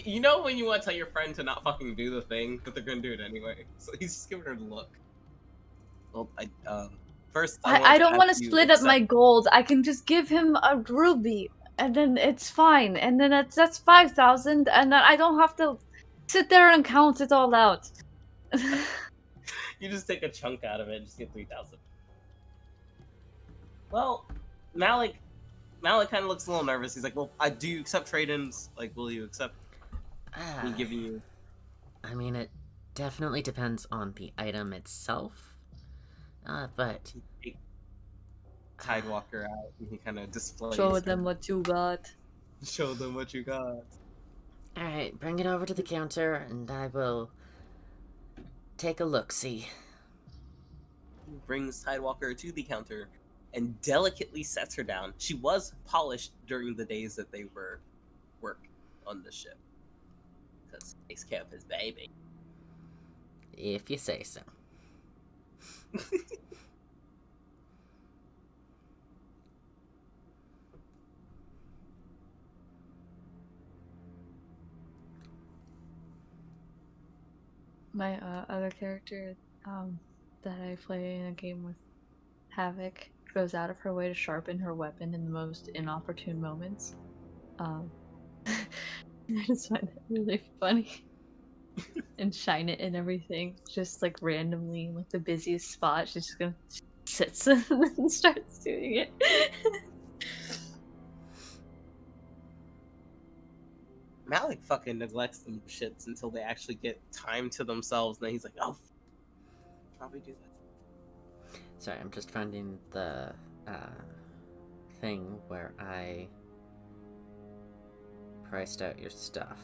You know when you want to tell your friend to not fucking do the thing, but they're gonna do it anyway. So he's just giving her the look. Well, first I don't want to have you split up my accept- gold. I can just give him a ruby, and then it's fine. And then that's 5,000, and then I don't have to sit there and count it all out. You just take a chunk out of it, just get 3,000. Well, Malik kind of looks a little nervous. He's like, "Well, do you accept trade-ins? Like, will you accept me giving you?" I mean, it definitely depends on the item itself. But Take Tidewalker out, and he kind of displays. Show them what you got. Show them what you got. alright, bring it over to the counter and I will take a look-see. Brings Tidewalker to the counter and delicately sets her down. She was polished during the days that they were working on the ship. Because takes care of his baby. If you say so. My other character that I play in a game with, Havoc, goes out of her way to sharpen her weapon in the most inopportune moments. I just find it really funny. And shine it and everything, just like randomly in like the busiest spot. She's just gonna sits and then starts doing it. Malik fucking neglects them shits until they actually get time to themselves, and then he's like, "Oh, probably do that." Sorry, I'm just finding the thing where I priced out your stuff.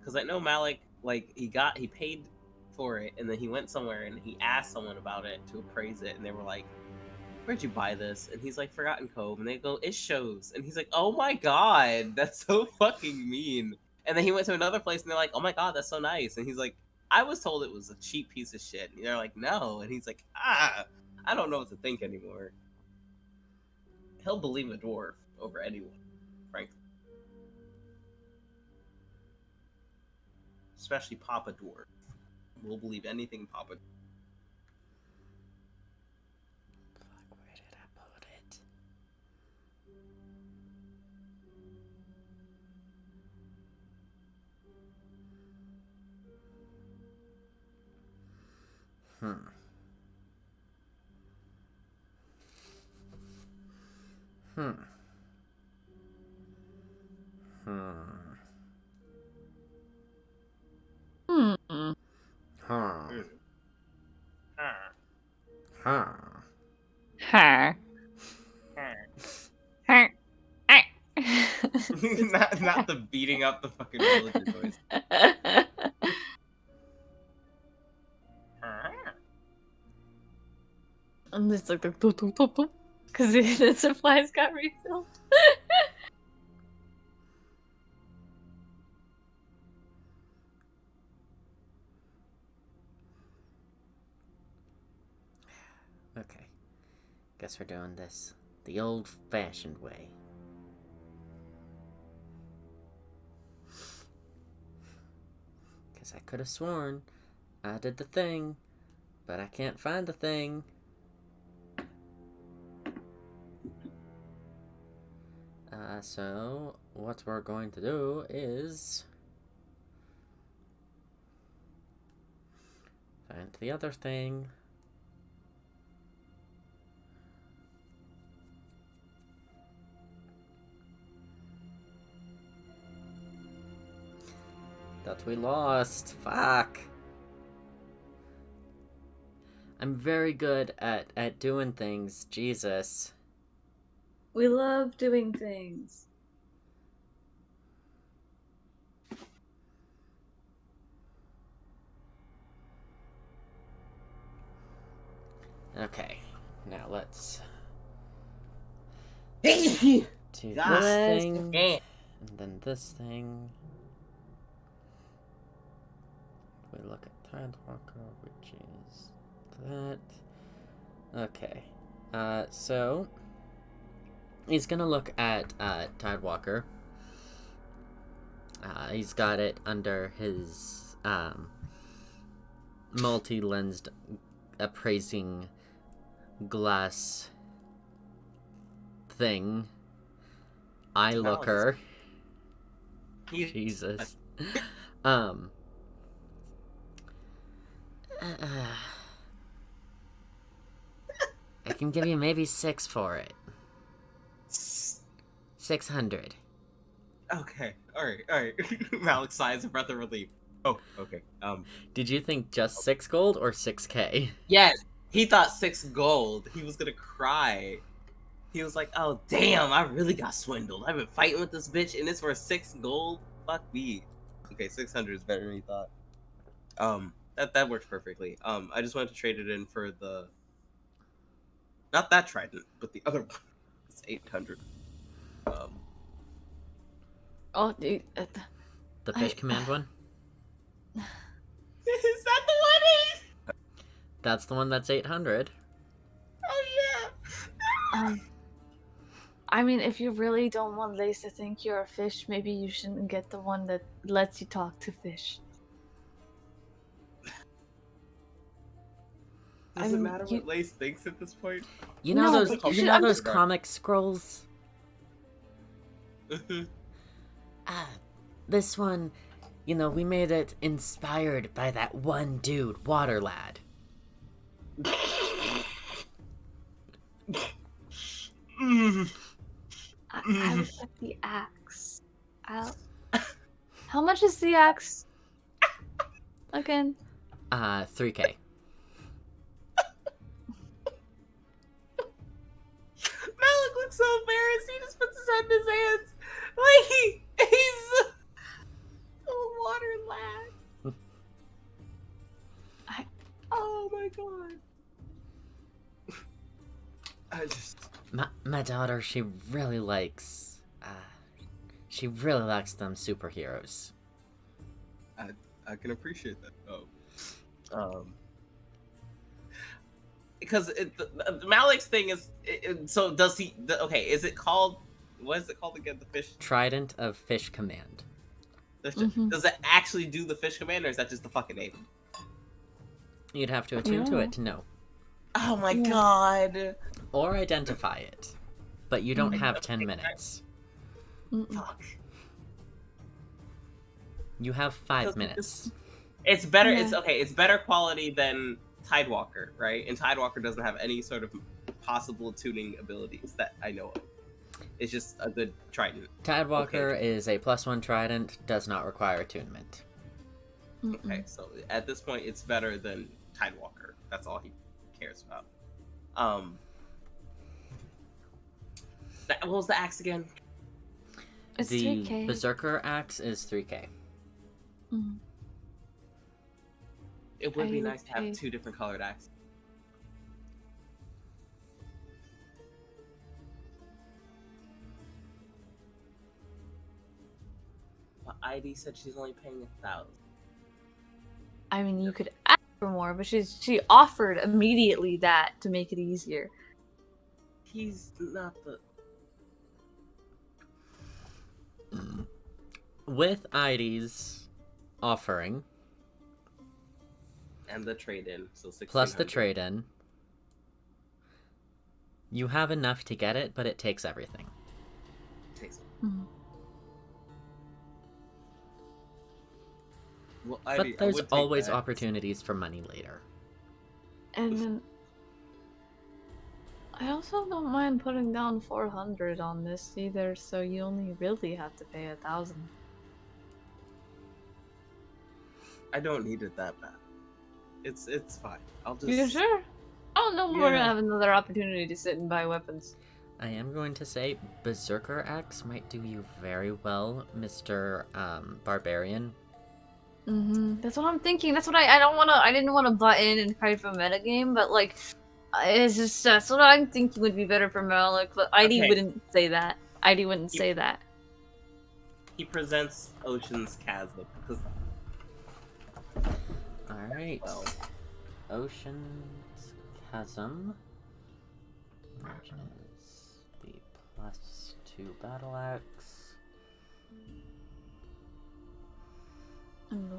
Because I know Malik, like, he paid for it, and then he went somewhere and he asked someone about it to appraise it, and they were like, "Where'd you buy this?" And he's like, "Forgotten Cove," and they go, "It shows," and he's like, "Oh my god, that's so fucking mean." And then he went to another place, and they're like, "Oh my god, that's so nice," and he's like, "I was told it was a cheap piece of shit," and they're like, "No," and he's like, I don't know what to think anymore. He'll believe a dwarf over anyone, frankly. Especially Papa Dwarf. We'll believe anything Papa. Fuck, where did I put it? Her. not the beating up the fucking villager noise. And it's like the because the supplies got refilled. Guess we're doing this the old-fashioned way. Because I could have sworn I did the thing, but I can't find the thing. So what we're going to do is find the other thing. That we lost. Fuck. I'm very good at doing things. Jesus. We love doing things. Okay. Now let's God. do this Yes. thing. Damn. And then this thing. We look at Tidewalker, which is that. Okay. So he's gonna look at Tidewalker. He's got it under his multi-lensed appraising glass thing. Eye looker. Jesus. I can give you maybe 6 for it. 600. Okay, alright. Malik sighs a breath of relief. Oh, okay. Did you think just 6 gold or 6k? Yes, he thought 6 gold. He was gonna cry. He was like, oh, damn, I really got swindled. I've been fighting with this bitch, and it's for 6 gold? Fuck me. Okay, 600 is better than he thought. That works perfectly. I just wanted to trade it in for the... Not that trident, but the other one. It's 800. Oh, dude. The fish command one? Is that the one? That's the one that's 800. Oh, yeah. I mean, if you really don't want Lace to think you're a fish, maybe you shouldn't get the one that lets you talk to fish. Does it matter what Lace thinks at this point? You know No, those but you you should know those understand. comic scrolls? This one, we made it inspired by that one dude, Water Lad. I would get the axe. How much is the axe? Again? 3k. Malik looks so embarrassed. He just puts his head in his hands. Like, he's a water lad. Oh my god. I just... My daughter, she really likes them superheroes. I can appreciate that. Because the Malik's thing is, so does he? Okay, is it called? What is it called again? The fish. Trident of Fish Command. Does it actually do the fish command, or is that just the fucking name? You'd have to attune to it to know. Oh my god. Or identify it. But you don't have 10 minutes. Fuck. You have 5 minutes. It's better. Yeah. It's okay. It's better quality than Tidewalker, right? And Tidewalker doesn't have any sort of possible tuning abilities that I know of. It's just a good trident. Tidewalker is a +1 trident, does not require attunement. Okay, so at this point, it's better than Tidewalker. That's all he cares about. What was the axe again? It's The 3K. Berserker axe is 3k. Mhm. It would be I nice to have okay. 2 different colored axes. But ID said she's only paying 1,000. I mean, you could ask for more, but she offered immediately that to make it easier. He's not the. With Eide's offering, And the trade-in, so 1600. plus the trade-in, you have enough to get it, but it takes everything. Takes. Mhm. Well, But there's always opportunities for money later. And then I also don't mind putting down 400 on this either, so you only really have to pay 1,000. I don't need it that bad. It's fine. I'll just. You sure? Oh no, we're gonna Yeah. have another opportunity to sit and buy weapons. I am going to say Berserker Axe might do you very well, Mr. Barbarian. That's what I'm thinking. That's what I didn't want to butt in and fight for metagame, but like, it's just that's what I'm thinking would be better for Malik. But Eide Okay. wouldn't say that. Eide wouldn't say that. He presents Ocean's Chasm because Alright. well, Ocean's Chasm, which is the +2 battle axe. And the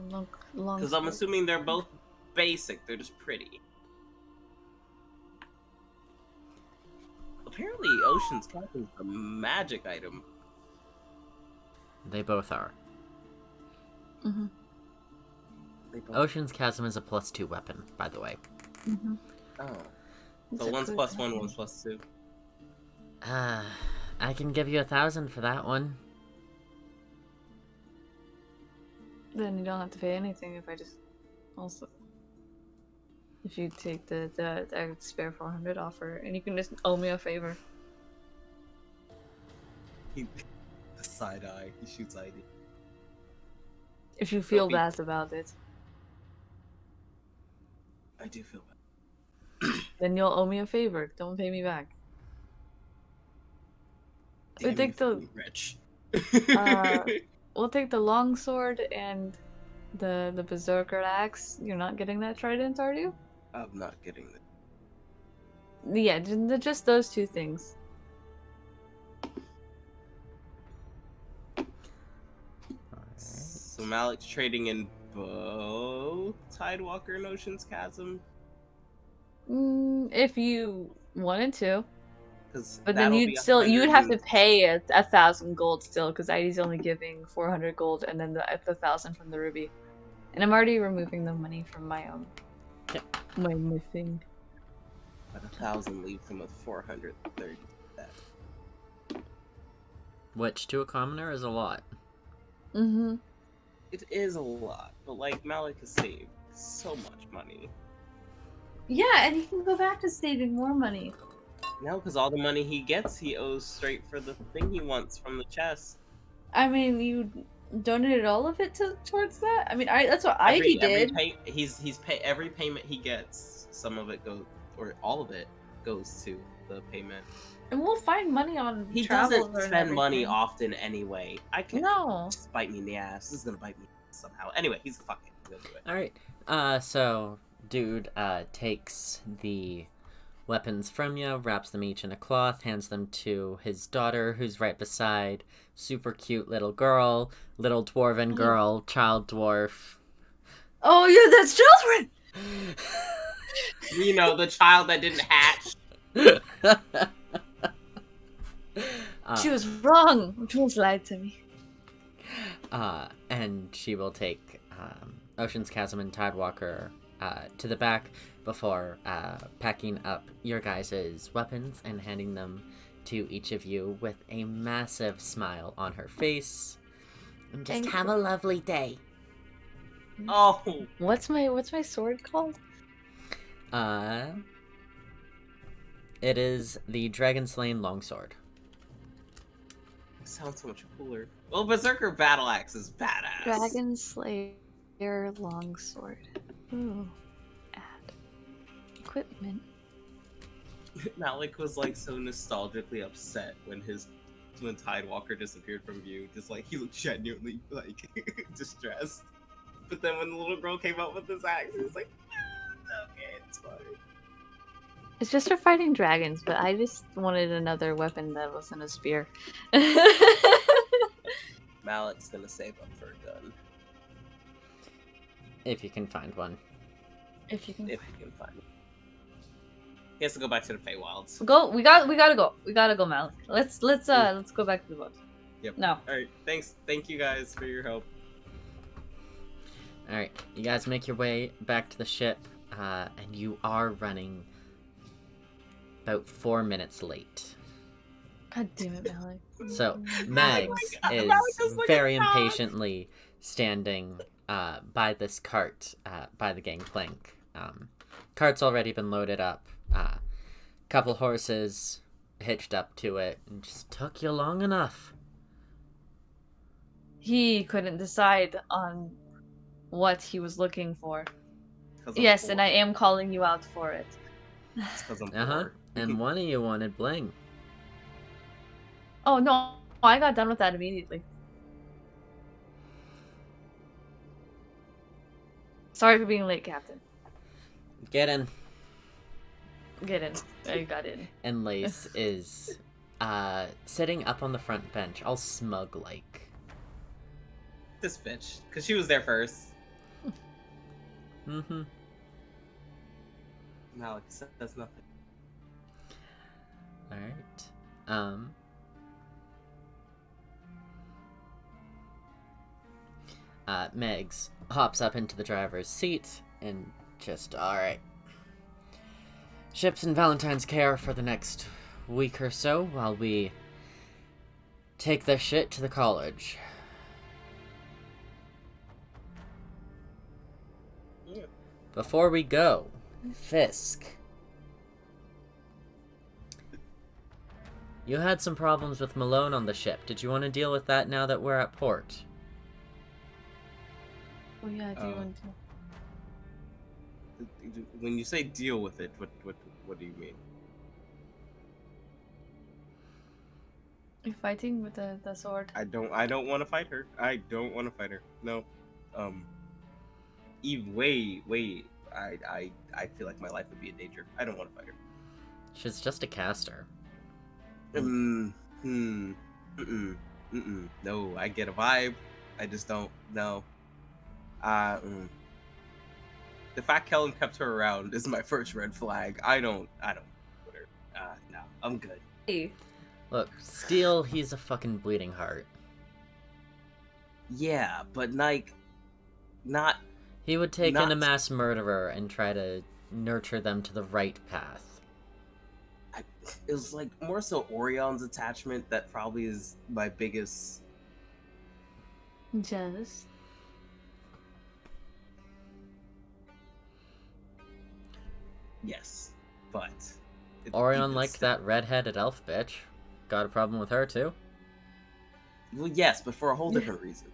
long because I'm sword. assuming they're both basic. They're just pretty. Apparently, Ocean's Chasm is a magic item. They both are. Mhm. They both. Ocean's Chasm is a +2 weapon, by the way. Mhm. Oh. It's So a one's good +1, weapon. one's +2. I can give you 1,000 for that one. Then you don't have to pay anything if I just also if you take the spare 400 offer, and you can just owe me a favor. The side eye. He shoots ID. If you feel be- bad about it, I do feel bad. then you'll owe me a favor. Don't pay me back. Damn, think you the- filthy wretch. We'll take the longsword and the berserker axe. You're not getting that trident, are you? I'm not getting it. Yeah, just those two things. So Malik's trading in both Tidewalker and Ocean's Chasm. If you wanted to, Because but then you'd have to pay 1,000 gold still, because Eide's only giving 400 gold and then the 1,000 from the ruby. And I'm already removing the money from my my thing. But 1,000 leaves him with 430. Which, to a commoner, is a lot. Mm-hmm. It is a lot, but like Malik has saved so much money. Yeah, and he can go back to saving more money. Now, because all the money he gets, he owes straight for the thing he wants from the chest. I mean, you donated all of it towards that? I mean, that's what Eide did. Every payment he gets, some of it goes, or all of it goes to the payment. And we'll find money on He travel doesn't and spend money everything. often anyway. I can No. just bite me in the ass. This is gonna bite me somehow. Anyway, he's fucking gonna do it. Alright, so, dude, takes the weapons from you, wraps them each in a cloth, hands them to his daughter, who's right beside super cute little girl, little dwarven girl, child dwarf. Oh yeah, that's children! You know, the child that didn't hatch. She was wrong. Jules lied to me. And she will take Ocean's Chasm and Tidewalker to the back before packing up your guys' weapons and handing them to each of you with a massive smile on her face. And just Thank have you. a lovely day. Oh, What's my sword called? It is the Dragon Slaying Longsword. sounds so much cooler. Well, Berserker Battle Axe is badass. Dragon Slayer longsword. Ooh. Add. Equipment. Malik was like so nostalgically upset when Tidewalker disappeared from view. Just like he looked genuinely like distressed. But then when the little girl came up with this axe, he was like, "Ah, okay, it's fine." It's just for fighting dragons, but I just wanted another weapon that wasn't a spear. Malik's gonna save up for a gun If you can find one. If you can if he can find it. He has to go back to the Feywilds. go, we gotta go. We gotta go, Malik. Let's go back to the boat. Yep. No. All right. Thank you guys for your help. Alright, you guys make your way back to the ship, and you are running about 4 minutes late. God damn it, Malik. So, Megs Malik is is like very a dog. impatiently standing by this cart, by the gangplank. Cart's already been loaded up. Couple horses hitched up to it, and just took you long enough. He couldn't decide on what he was looking for. 'Cause I'm Yes, poor. and I am calling you out for it. It's 'cause I'm Uh-huh. poor. And one of you wanted bling. Oh no, I got done with that immediately. Sorry for being late, Captain. Get in. Get in. I got in. And Lace is sitting up on the front bench, all smug-like. This bitch, because she was there first. Mm-hmm. Malik says nothing. Alright. Megs hops up into the driver's seat and just, alright. Ship's in Valentine's care for the next week or so while we take this shit to the college. Yeah. Before we go, Fisk. You had some problems with Malone on the ship. Did you want to deal with that now that we're at port? Oh yeah, do you Oh. want to? When you say deal with it, what do you mean? You're fighting with the sword. I don't want to fight her. I don't want to fight her. No. Eve, wait. I feel like my life would be in danger. I don't want to fight her. She's just a caster. No, I get a vibe. I just don't. No. The fact Kellen kept her around is my first red flag. I don't put her. No, I'm good. Hey. Look, Steel, he's a fucking bleeding heart. Yeah, but like, not. He would take in a Not- mass murderer and try to nurture them to the right path. It was like more so Orion's attachment that probably is my biggest. Jealous. Yes, but. Orion liked that red-headed elf bitch. Got a problem with her, too? Well, yes, but for a whole different reason.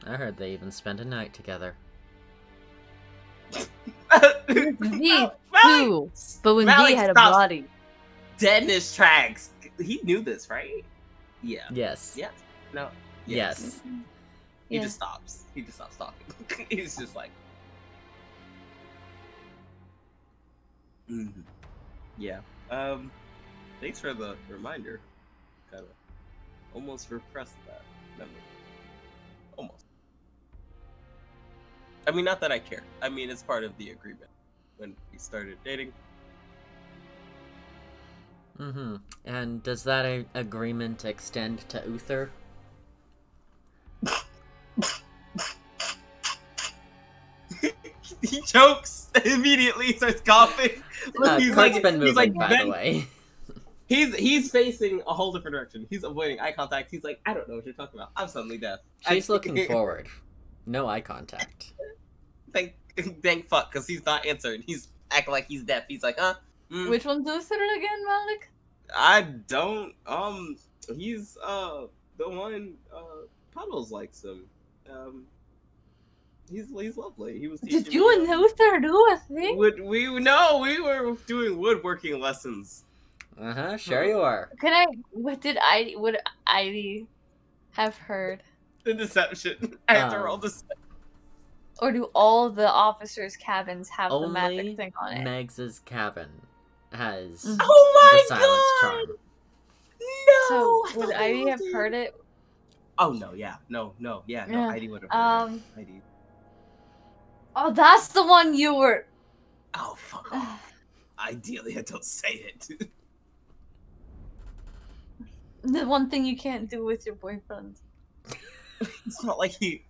I heard they even spent a night together. Me Malik, too. But when Malik, V had a stop. body. Dead in his tracks. He knew this, right? Yeah. Yes. Yeah. No. Yes. He Yeah. just stops. He just stops talking. He's just like. Yeah. Thanks for the reminder. Kind of almost repressed that memory. Almost. I mean, not that I care. I mean, it's part of the agreement when we started dating. Mm-hmm. And does that agreement extend to Uther? He chokes immediately, starts coughing. Kurt's been moving, by the way. He's facing a whole different direction. He's avoiding eye contact. He's like, I don't know what you're talking about. I'm suddenly deaf. She's looking forward. No eye contact. Thank fuck, because he's not answering. He's acting like he's deaf. He's like, Which one's Luther again, Malik? I don't. He's the one. Puddles likes him. He's lovely. He was. Did teaching you me, and Luther do a thing? we were doing woodworking lessons. Uh-huh, sure you are. Would Heidi have heard? The deception. I have to roll this. Or do all the officers' cabins have the Only magic thing on it? Meg's cabin has Mhm. Oh the my silence god! charm. No! So I would thought they Ivy all have did. heard it? Oh no, yeah. No, Yeah. Heidi would have heard it. Heidi. Oh, that's the one you were. Oh, fuck off. Ideally, I don't say it. The one thing you can't do with your boyfriend. It's not like he.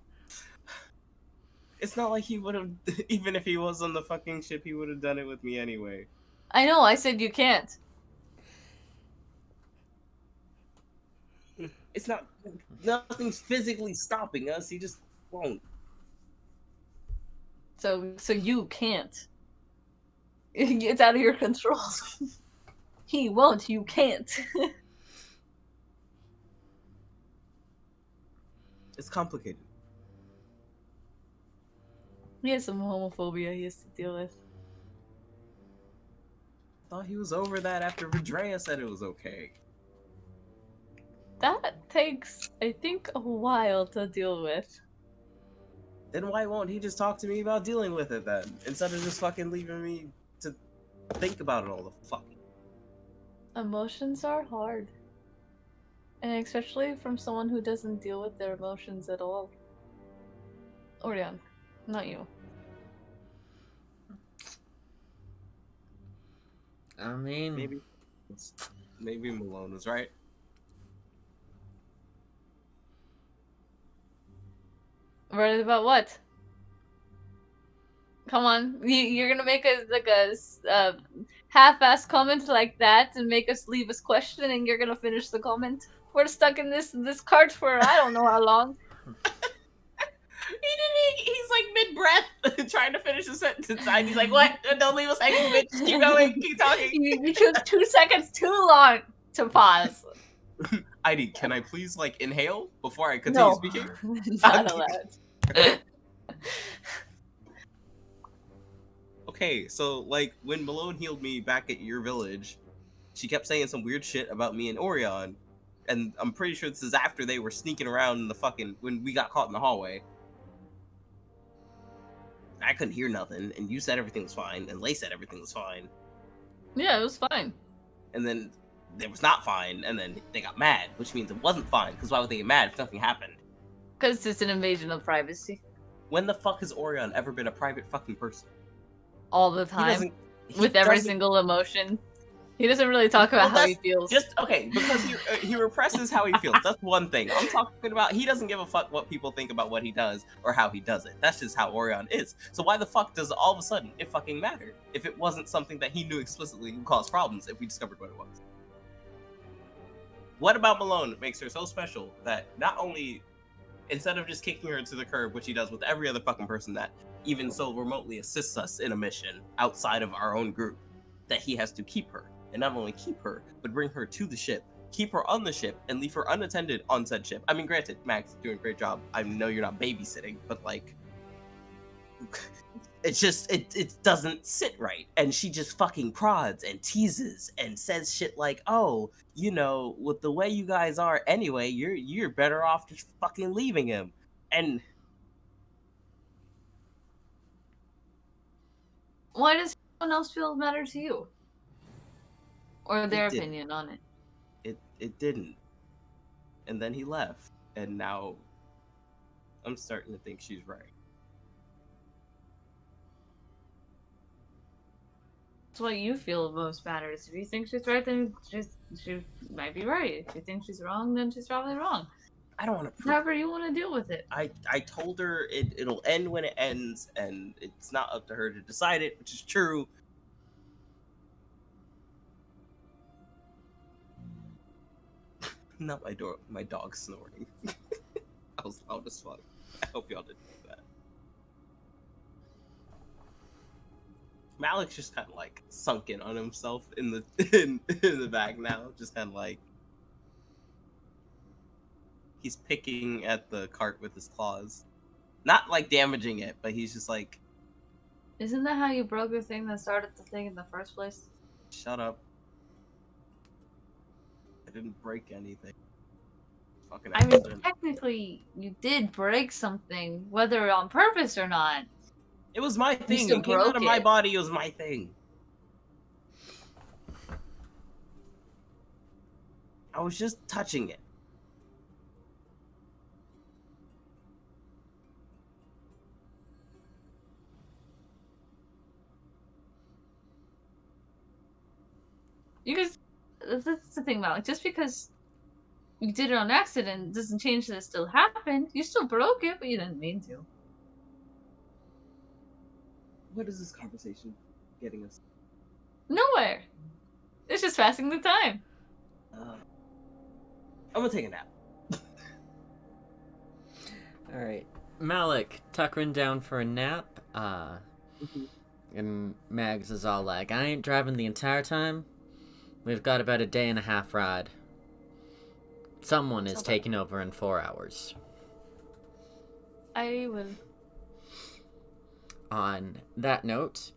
It's not like he would have. Even if he was on the fucking ship, he would have done it with me anyway. I know. I said you can't. It's not. Nothing's physically stopping us. He just won't. So you can't. It's out of your control. He won't. You can't. It's complicated. He has some homophobia he has to deal with. Thought he was over that after Vidrea said it was okay. That takes, I think, a while to deal with. Then why won't he just talk to me about dealing with it then? Instead of just fucking leaving me to think about it all the fucking. Emotions are hard. And especially from someone who doesn't deal with their emotions at all. Orion, not you. I mean, Maybe Malone was right. Right about what? Come on, you're gonna make us like a half-ass comment like that and make us leave us question, and you're gonna finish the comment. We're stuck in this cart for I don't know how long. He's like mid-breath trying to finish a sentence and he's like, what? Don't leave us hanging, bitch. Keep going. Keep talking. You chose 2 seconds too long to pause. Heidi, can I please like inhale before I continue speaking? Not allowed. Okay, so like when Malone healed me back at your village, she kept saying some weird shit about me and Orion. And I'm pretty sure this is after they were sneaking around in the fucking when we got caught in the hallway. I couldn't hear nothing, and you said everything was fine, and Lay said everything was fine. Yeah, it was fine. And then it was not fine, and then they got mad, which means it wasn't fine, because why would they get mad if nothing happened? Because it's an invasion of privacy. When the fuck has Orion ever been a private fucking person? All the He time. doesn't. With every single emotion. He doesn't really talk about how he feels. Just okay, because he represses how he feels. That's one thing. I'm talking about he doesn't give a fuck what people think about what he does or how he does it. That's just how Orion is. So why the fuck does all of a sudden it fucking matter if it wasn't something that he knew explicitly would cause problems if we discovered what it was? What about Malone makes her so special that not only instead of just kicking her to the curb, which he does with every other fucking person that even so remotely assists us in a mission outside of our own group, that he has to keep her. And not only keep her, but bring her to the ship, keep her on the ship, and leave her unattended on said ship. I mean, granted, Max is doing a great job. I know you're not babysitting, but like, it's just, it doesn't sit right. And she just fucking prods and teases and says shit like, oh, you know, with the way you guys are anyway, you're better off just fucking leaving him. And why does someone else feel matter to you? Or their It did. opinion on it? It didn't. And then he left. And now I'm starting to think she's right. It's what you feel most matters. If you think she's right, then she might be right. If you think she's wrong, then she's probably wrong. I don't want to However you want to deal with it. I told her it'll end when it ends, and it's not up to her to decide it, which is true. Not my dog snoring. I was loud as fuck. I hope y'all didn't do that. Malik's just kind of like sunk in on himself in the in the back now, just kind of like he's picking at the cart with his claws, not like damaging it, but he's just like, Isn't that how you broke the thing that started the thing in the first place? shut up. I didn't break anything. Fucking I mean, accident. technically, you did break something, whether on purpose or not. It was my thing. still It came out broke of my it. body. It was my thing. I was just touching it. You guys, that's the thing about it. Just because you did it on accident doesn't change that it still happened. You still broke it, but you didn't mean to. What is this conversation getting us? Nowhere. It's just passing the time. I'm gonna take a nap. Alright. Malik, tuckering down for a nap. And Mags is all like, I ain't driving the entire time. We've got about a day and a half ride. Someone is taking over in 4 hours. I will. On that note,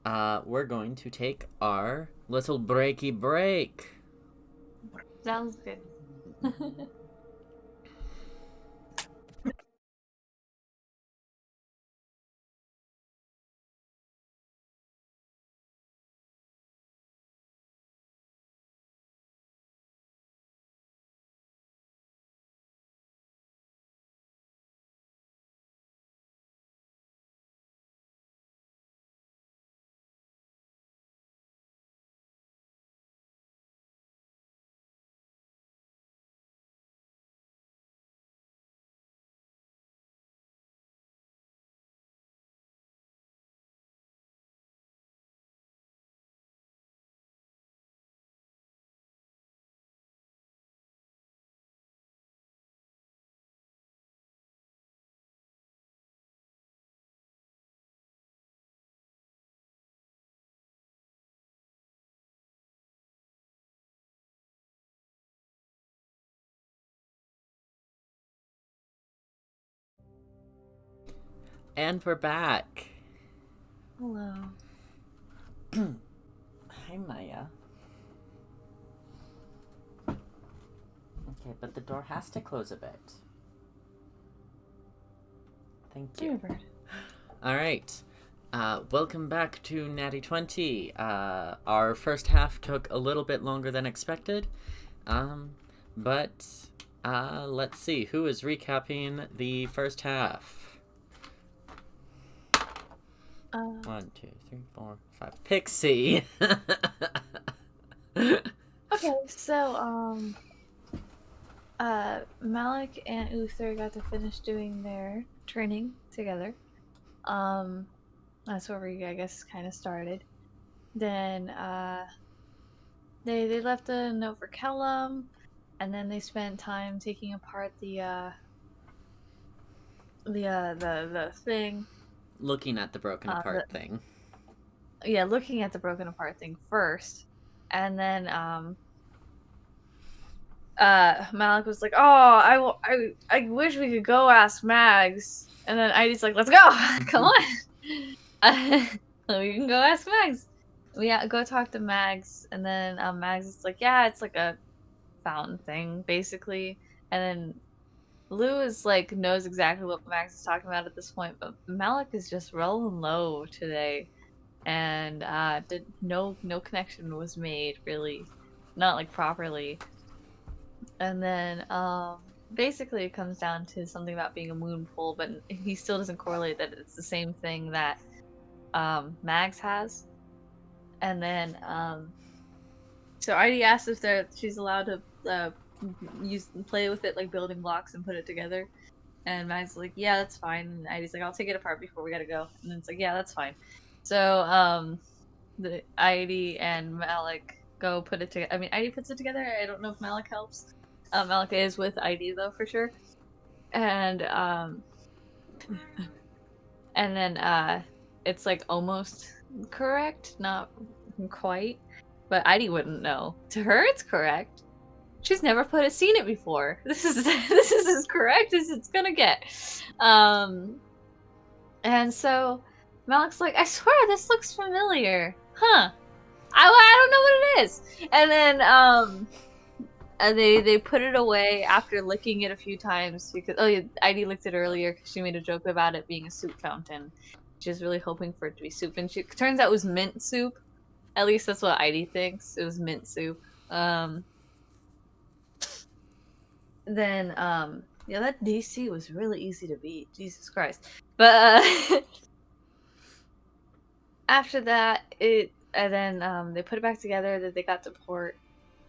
we're going to take our little breaky break. Sounds good. And we're back. Hello. Hi, Maya. Okay, but the door has to close a bit. Thank you. Alright. Welcome back to Natty 20. Our first half took a little bit longer than expected. But let's see. Who is recapping the first half? 1, 2, 3, 4, 5. Pixie! Okay, so Malik and Uther got to finish doing their training together. That's where we, I guess, kind of started. Then they left a note for Kellum, and then they spent time taking apart the thing. Looking at the broken apart thing. Yeah, looking at the broken apart thing first, and then Malik was like, "Oh, I wish we could go ask Mags," and then Eide's like, "Let's go, come on, we can go ask Mags." We go talk to Mags, and then Mags is like, "Yeah, it's like a fountain thing, basically," and then Lou is like knows exactly what Max is talking about at this point, but Malik is just rolling low today, and no connection was made really, not like properly. And then basically it comes down to something about being a moon pool, but he still doesn't correlate that it's the same thing that Mags has. And then so Heidi asked if she's allowed to play with it like building blocks and put it together, and Mag's like, yeah, that's fine. And Heidi's like, I'll take it apart before we gotta go, and then it's like, yeah, that's fine. So the Heidi and Malik go put it together. I mean, Heidi puts it together. I don't know if Malik helps. Malik is with Heidi though, for sure. And then it's like almost correct, not quite, but Heidi wouldn't know. To her, it's correct. She's never seen it before. This is as correct as it's gonna get. And so Malik's like, I swear this looks familiar. Huh. I don't know what it is. And then They put it away after licking it a few times because yeah, Heidi licked it earlier because she made a joke about it being a soup fountain. She was really hoping for it to be soup, and turns out it was mint soup. At least that's what Heidi thinks. It was mint soup. Then yeah, that DC was really easy to beat. Jesus Christ. But after that, they put it back together. That they got to port.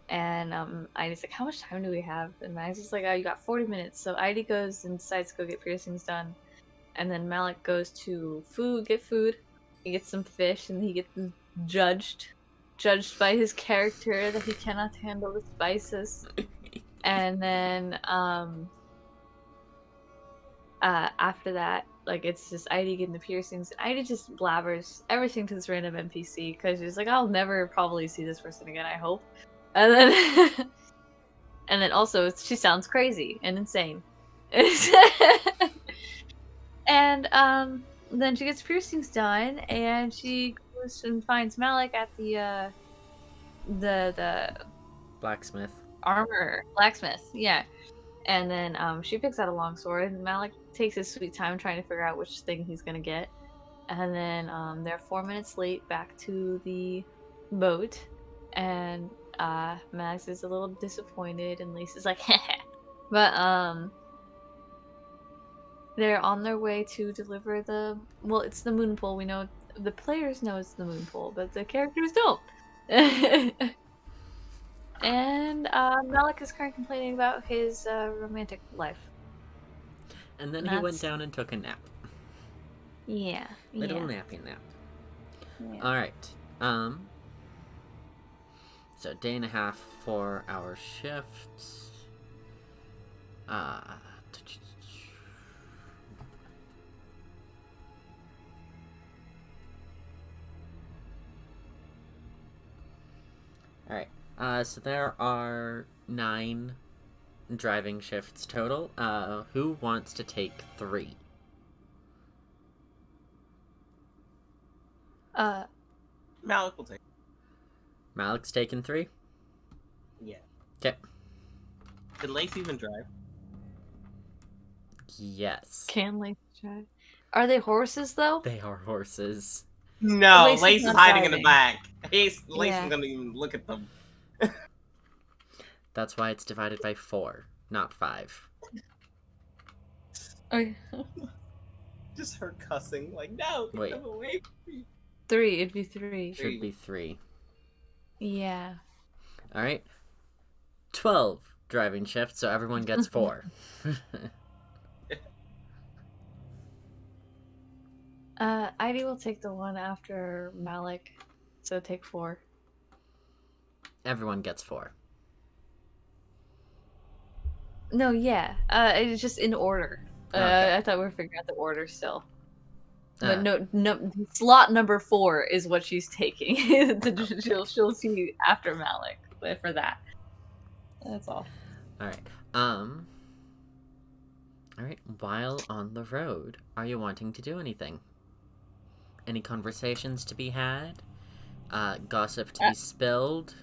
And Idi's like, how much time do we have? And Max is like, oh, you got 40 minutes. So Heidi goes and decides to go get piercings done. And then Malik goes to get food. He gets some fish, and he gets judged by his character that he cannot handle the spices. And then after that, like, it's just Heidi getting the piercings. And Heidi just blabbers everything to this random NPC because she's like, I'll never probably see this person again, I hope. And then also she sounds crazy and insane. And then she gets piercings done, and she goes and finds Malik at the Blacksmith. Blacksmith, yeah. And then she picks out a long sword, and Malik takes his sweet time trying to figure out which thing he's gonna get. And then they're 4 minutes late back to the boat, and Max is a little disappointed, and Lisa's like, heh. But they're on their way to deliver it's the moon pole. We know, the players know it's the moon pole, but the characters don't. And Malik is currently complaining about his romantic life. And then he went down and took a nap. Yeah. Little nappy nap. Yeah. Alright. So day and a half, 4-hour shifts. Alright. So there are 9 driving shifts total. Who wants to take 3? Malik will take. Malik's taking 3? Yeah. Okay. Can Lace even drive? Yes. Can Lace drive? Are they horses, though? They are horses. No, Lace is hiding in the driving. back. Lace Yeah. is gonna even look at them. That's why it's divided by 4, not 5. Okay. Just her cussing, like, no, get Wait. them away from me. 3, it'd be 3. Should be 3. Yeah. Alright. 12 driving shifts, so everyone gets 4. Heidi will take the one after Malik, so take 4. Everyone gets 4. No, yeah. It's just in order. Okay. I thought we were figuring out the order still. Uh, But no, slot number 4 is what she's taking. she'll see after Malik for that. That's all. Alright. Alright, while on the road, are you wanting to do anything? Any conversations to be had? Gossip to be spilled?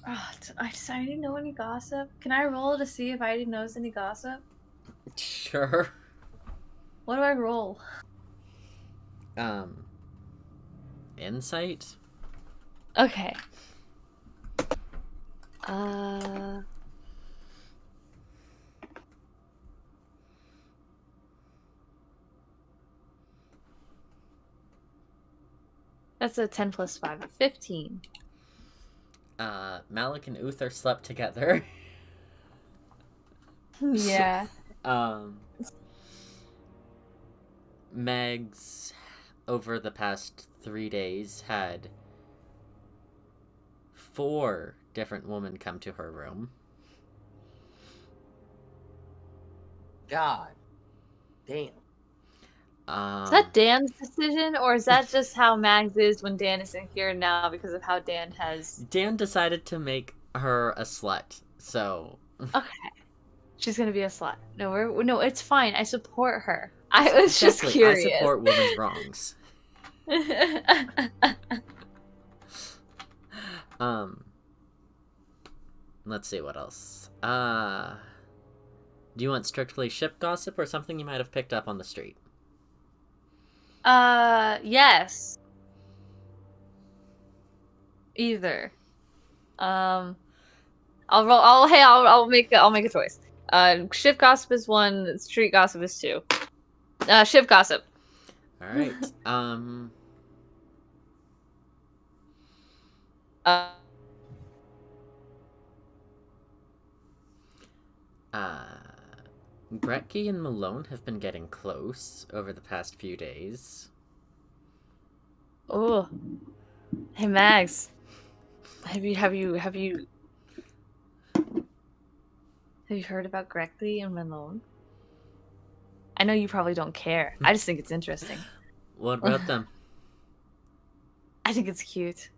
Does Heidi know any gossip? Can I roll to see if Heidi knows any gossip? Sure. What do I roll? Insight? Okay. That's a 10 plus 5, 15. Malik and Uther slept together. Yeah. Megs, over the past 3 days, had 4 different women come to her room. God damn. Is that Dan's decision, or is that just how Mags is when Dan isn't here now because of how Dan has... Dan decided to make her a slut, so... Okay. She's gonna be a slut. No, it's fine. I support her. I was just Exactly, curious. I support women's wrongs. Let's see what else. Do you want strictly ship gossip or something you might have picked up on the street? Yes. Either. I'll roll. I'll make a choice. Ship gossip is 1. Street gossip is 2. Ship gossip. All right. Gretke and Malone have been getting close over the past few days. Oh. Hey Mags. Have you heard about Gretke and Malone? I know you probably don't care. I just think it's interesting. What about them? I think it's cute.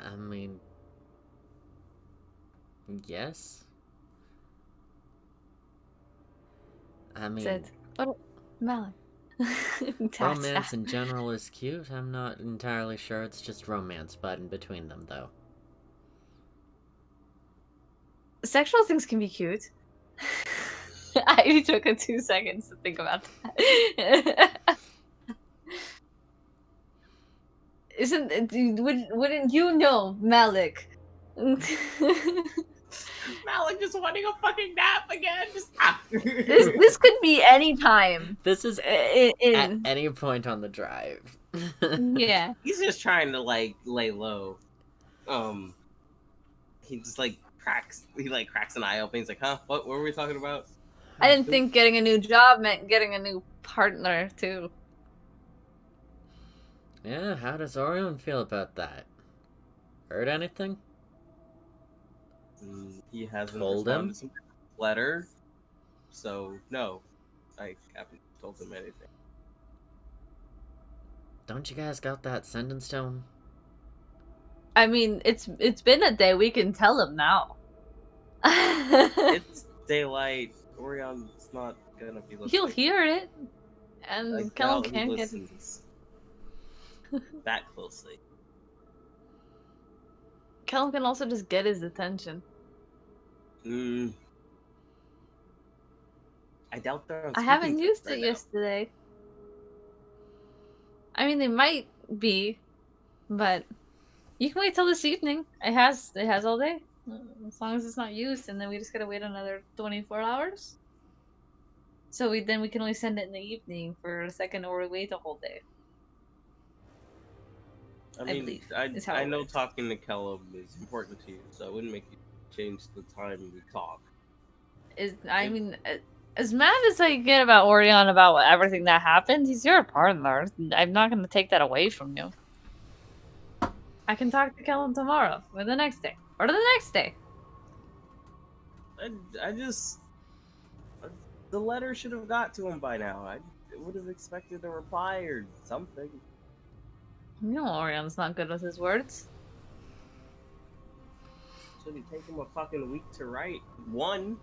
I mean, yes. I mean, Said, what? Malik. romance in general is cute. I'm not entirely sure it's just romance, but in between them, though. Sexual things can be cute. I took 2 seconds to think about that. Wouldn't you know, Malik? Malik just wanting a fucking nap again. Just stop. This could be any time. This is In at any point on the drive. yeah. He's just trying to like lay low. He just like cracks. He like cracks an eye open. He's like, "Huh? What were we talking about?" I didn't think getting a new job meant getting a new partner too. Yeah, how does Orion feel about that? Heard anything? He hasn't Told responded him? to some letter, so no, I haven't told him anything. Don't you guys got that sentence to him? I mean, it's been a day. We can tell him now. It's daylight. Orion's not gonna be listening. He'll hear it, I and Callum doubt he can't get. listens that closely. Callum can also just get his attention. I doubt they're. I haven't used it yesterday. I mean, they might be, but you can wait till this evening. It has all day, as long as it's not used, and then we just gotta wait another 24 hours. So we can only send it in the evening for a second, or we wait the whole day. I mean, believe is how I it know works. talking to Kellum is important to you, so I wouldn't make you change the time we talk. I mean, as mad as I get about Orion about everything that happened, he's your partner. I'm not gonna take that away from you. I can talk to Callum tomorrow, or the next day, or the next day. I just the letter should have got to him by now. I would have expected a reply or something. You know Orion's not good with his words. Shouldn't take him a fucking week to write one,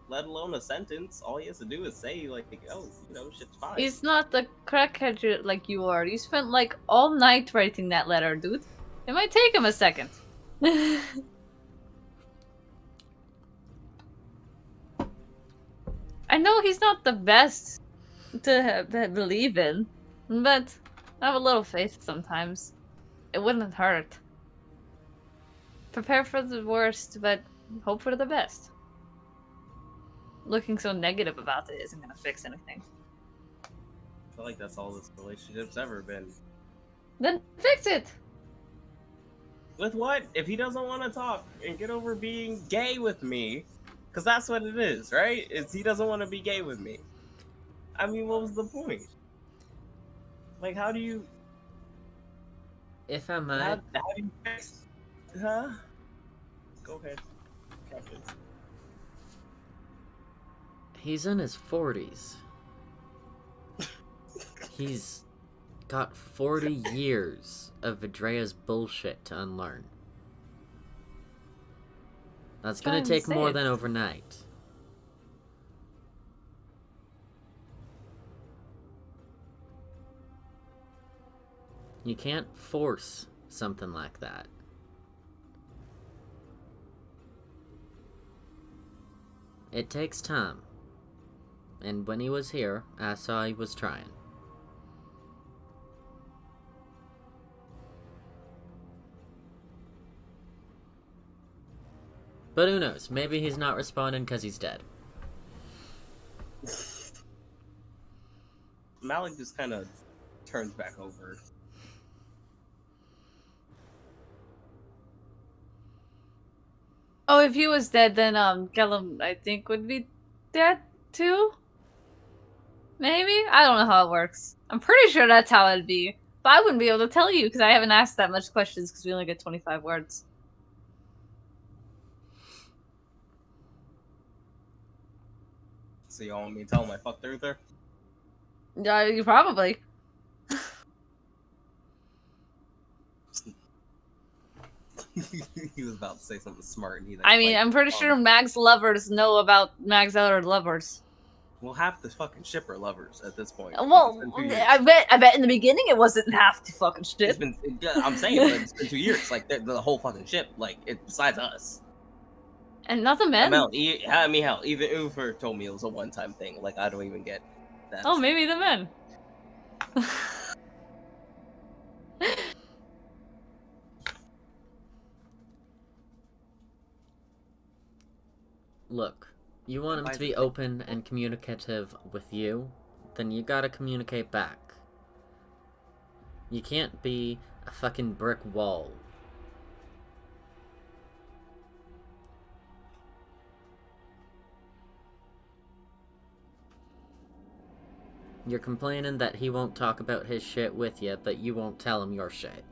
let alone a sentence. All he has to do is say like, "Oh, you know, shit's fine." He's not the crackhead like you are. You spent like all night writing that letter, dude. It might take him a second. I know he's not the best to believe in, but I have a little faith sometimes. It wouldn't hurt. Prepare for the worst, but hope for the best. Looking so negative about it isn't gonna fix anything. I feel like that's all this relationship's ever been. Then fix it! With what? If he doesn't want to talk and get over being gay with me, because that's what it is, right? Is he doesn't want to be gay with me. I mean, what was the point? Like, how do you... If I might, How do you fix... Huh? Go ahead. Captain. he's in his 40s. He's got 40 years of Vidrea's bullshit to unlearn. That's gonna Trying to take say more it. than overnight. You can't force Something like that. It takes time. And when he was here, I saw he was trying. But who knows? Maybe he's not responding because he's dead. Malik just kind of turns back over. Oh, if he was dead, then Gellum, I think, would be dead too. Maybe? I don't know how it works. I'm pretty sure that's how it'd be. But I wouldn't be able to tell you because I haven't asked that much questions because we only get 25 words. So you want me to tell him I fucked Luther? Yeah, you probably. He was about to say something smart. And he I mean, I'm pretty sure Mag's lovers know about Mag's other lovers. Well, half the fucking ship are lovers at this point. Well, It's been 2 years. I bet in the beginning it wasn't half the fucking shit. It's been, I'm saying, but it's been 2 years. Like the whole fucking ship, like besides us. And not the men. Hell, even Ufer told me it was a one-time thing. Like I don't even get that. Oh, maybe the men. Look, you want him to be open and communicative with you, then you gotta communicate back. You can't be a fucking brick wall. You're complaining that he won't talk about his shit with you, but you won't tell him your shit.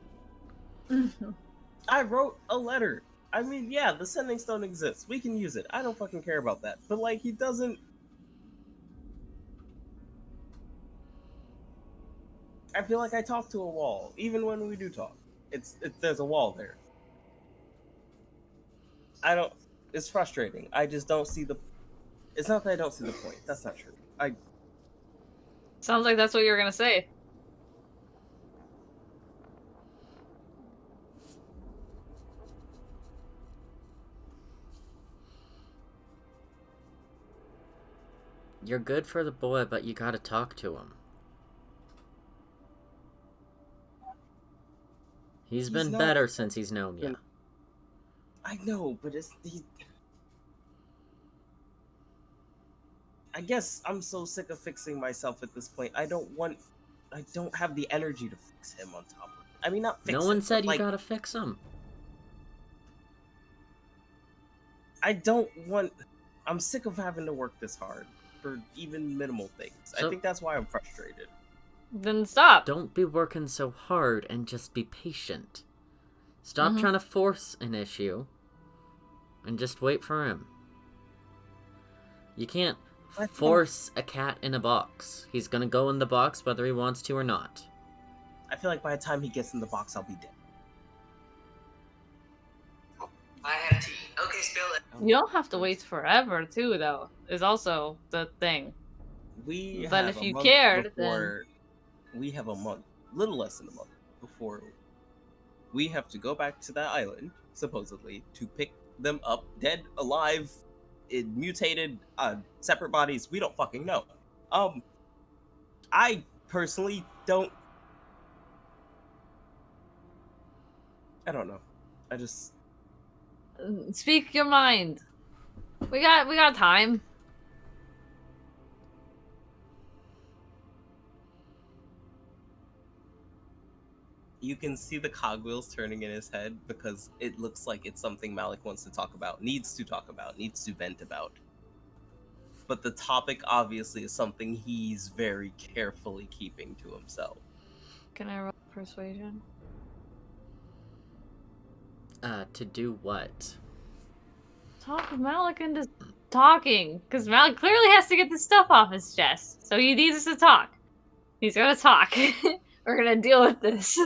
I wrote a letter. I mean, yeah, the sending stone exists. We can use it. I don't fucking care about that. But like, he doesn't. I feel like I talk to a wall, even when we do talk. There's a wall there. I don't. It's frustrating. I just don't see the. It's not that I don't see the point. That's not true. Sounds like that's what you were gonna say. You're good for the boy, but you gotta talk to him. He's been better since he's known you. I know, but I guess I'm so sick of fixing myself at this point. I don't have the energy to fix him on top of it. I mean, not fix him. No one said you like, gotta fix him. I'm sick of having to work this hard for even minimal things. So, I think that's why I'm frustrated. Then stop. Don't be working so hard and just be patient. Stop trying to force an issue and just wait for him. You can't force a cat in a box. He's gonna go in the box whether he wants to or not. I feel like by the time he gets in the box, I'll be dead. I have tea. Okay, spill it. You don't have to wait forever, too, though, is also the thing. But if you cared, then... We have a month, little less than a month, before we have to go back to that island, supposedly, to pick them up, dead, alive, mutated, separate bodies. We don't fucking know. I personally don't... I don't know. I just... Speak your mind. We got time. You can see the cogwheels turning in his head because it looks like it's something Malik wants to talk about, needs to vent about. But the topic obviously is something he's very carefully keeping to himself. Can I roll persuasion? To do what? Talk Malik into talking. Because Malik clearly has to get this stuff off his chest. So he needs us to talk. He's gonna talk. We're gonna deal with this.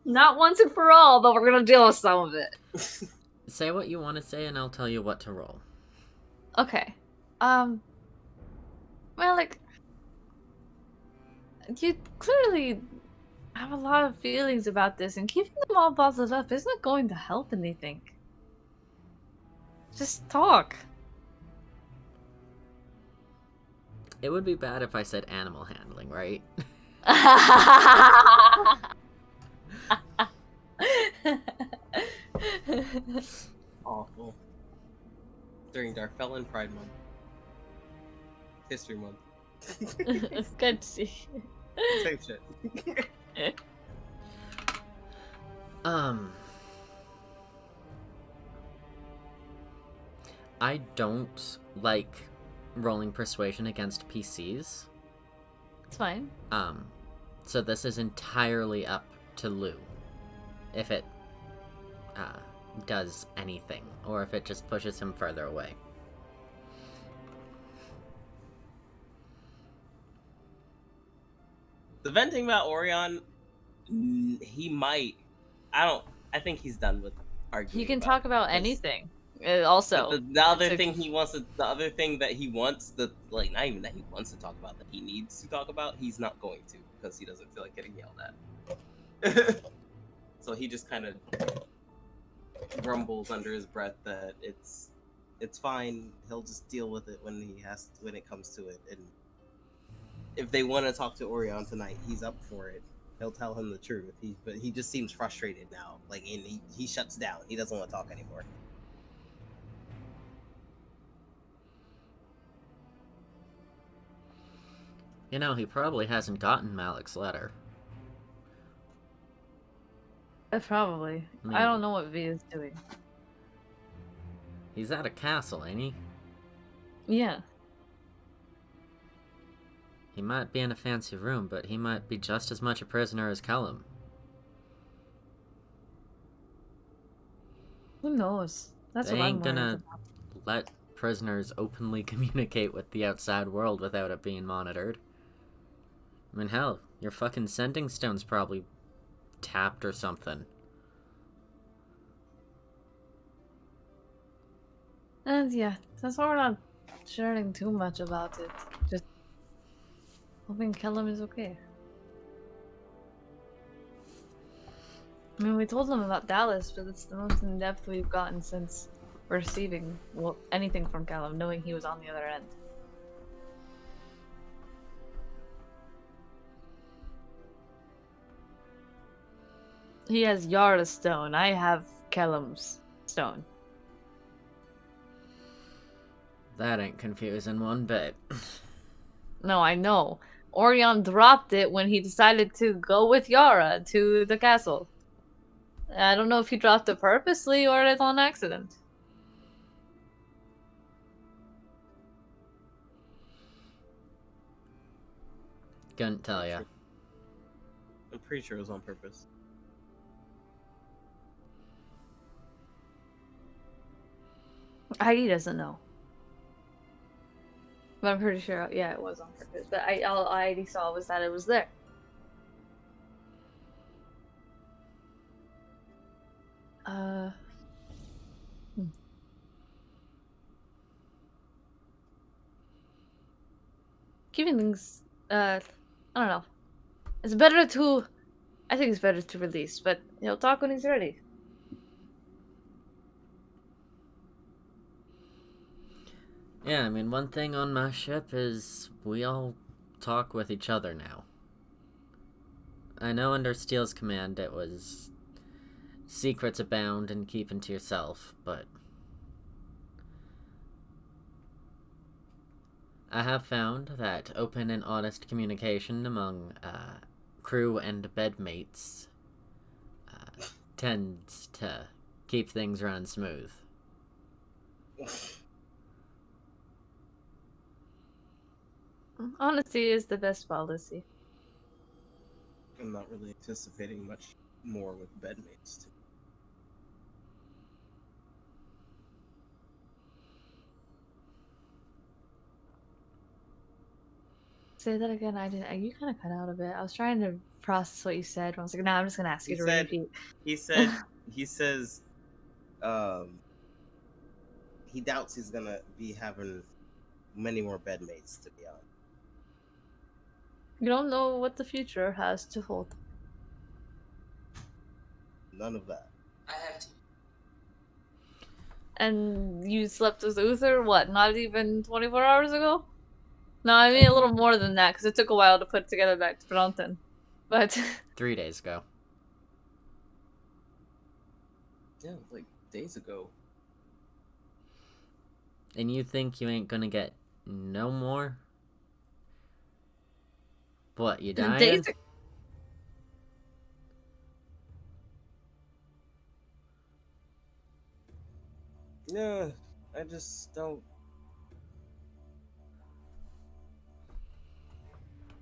Not once and for all, but we're gonna deal with some of it. Say what you want to say and I'll tell you what to roll. Okay. Malik, you clearly I have a lot of feelings about this, and keeping them all bottled up isn't going to help anything. Just talk. It would be bad if I said animal handling, right? Awful. During Darfellan Pride Month. History Month. Good to see. Same shit. I don't like rolling persuasion against PCs. It's fine. So this is entirely up to Lou. If it does anything, or if it just pushes him further away. The venting about Orion, he might. I think he's done with arguing. He can about talk about this. anything. Also, But the other thing he wants to, the other thing that he wants, not even that he wants to talk about, that he needs to talk about, he's not going to because he doesn't feel like getting yelled at. So he just kind of grumbles under his breath that it's fine. He'll just deal with it when it comes to it. And if they want to talk to Orion tonight, he's up for it. He'll tell him the truth. But he just seems frustrated now. Like, and he shuts down. He doesn't want to talk anymore. You know, he probably hasn't gotten Malik's letter. Probably. I mean- I don't know what V is doing. He's at a castle, ain't he? Yeah. He might be in a fancy room, but he might be just as much a prisoner as Callum. Who knows? That's They what ain't I'm worried gonna about. let prisoners openly communicate with the outside world without it being monitored. I mean, hell, your fucking sending stone's probably tapped or something. And yeah, that's why we're not sharing too much about it. Just hoping Kellum is okay. I mean, we told him about Dallas, but it's the most in-depth we've gotten since receiving anything from Callum, knowing he was on the other end. He has Yara's stone. I have Callum's stone. That ain't confusing one bit. No, I know. Orion dropped it when he decided to go with Yara to the castle. I don't know if he dropped it purposely or it's on accident. Couldn't tell ya. I'm pretty sure it was on purpose. Heidi doesn't know. But I'm pretty sure, yeah, it was on purpose. But all I already saw was that it was there. Keeping things, I don't know. It's better to, I think it's better to release, but he'll talk when he's ready. Yeah, I mean, one thing on my ship is we all talk with each other now. I know under Steele's command it was secrets abound and keeping to yourself, but I have found that open and honest communication among crew and bedmates tends to keep things running smooth. Honesty is the best policy. I'm not really anticipating much more with bedmates. Say that again. I didn't. You kind of cut out a bit. I was trying to process what you said. I was like, "Nah, I'm just gonna ask you to repeat." He says, he doubts he's gonna be having many more bedmates, to be honest. You don't know what the future has to hold. None of that. I have to. And you slept with Uther, what, not even 24 hours ago? No, I mean a little more than that, because it took a while to put together back to Bronten. But 3 days ago. Yeah, like days ago. And you think you ain't gonna get no more? What, you dying? days Yeah, I just don't.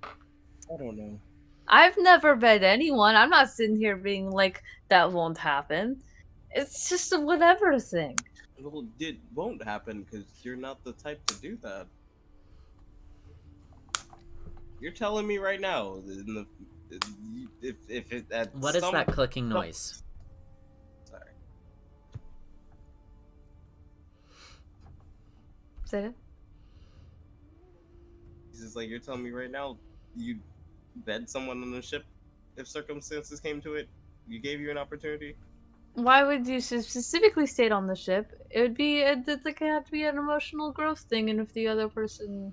I don't know. I've never bet anyone. I'm not sitting here being like, that won't happen. It's just a whatever thing. Well, it won't happen because you're not the type to do that. You're telling me right now, if it at What is some... that clicking noise? Sorry. Say it. It's just like you're telling me right now, you bed someone on a ship if circumstances came to it. You gave you an opportunity. Why would you specifically stay on the ship? It would be it'd have to be an emotional growth thing, and if the other person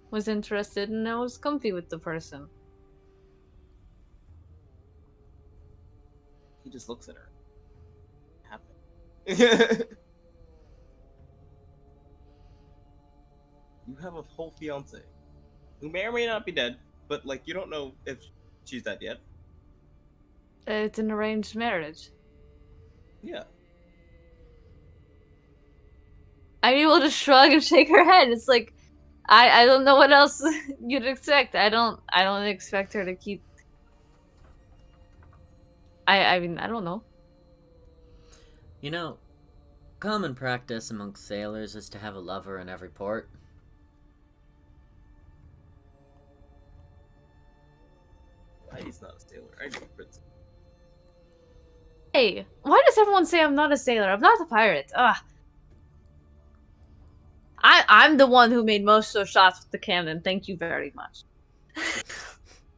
was interested and I was comfy with the person. He just looks at her. Happy. You have a whole fiance who may or may not be dead, but like you don't know if she's dead yet. It's an arranged marriage. Yeah. I'm able to shrug and shake her head. It's like I don't know what else you'd expect. I don't expect her to keep. I mean I don't know. You know, common practice amongst sailors is to have a lover in every port. He's not a sailor. I know Prince. Hey, why does everyone say I'm not a sailor? I'm not a pirate. Ugh. I'm the one who made most of those shots with the cannon. Thank you very much.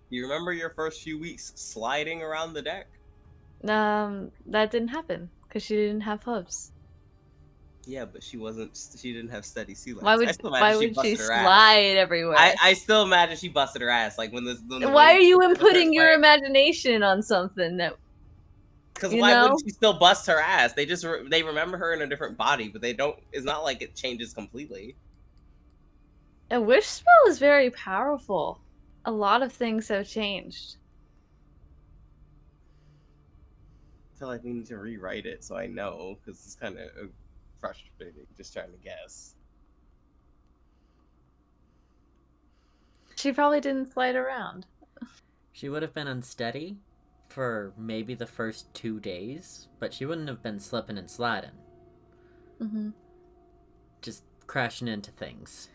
You remember your first few weeks sliding around the deck? That didn't happen because she didn't have hooves. Yeah, but she didn't have steady sea legs. Why would she slide everywhere? I still imagine she busted her ass. Like when the why are you inputting your imagination on something that? Because why wouldn't she still bust her ass? They just they remember her in a different body, but they don't. It's not like it changes completely. A wish spell is very powerful. A lot of things have changed. I feel like we need to rewrite it so I know, because it's kind of frustrating just trying to guess. She probably didn't slide around. She would have been unsteady for maybe the first 2 days, but she wouldn't have been slipping and sliding. Mm-hmm. Just crashing into things.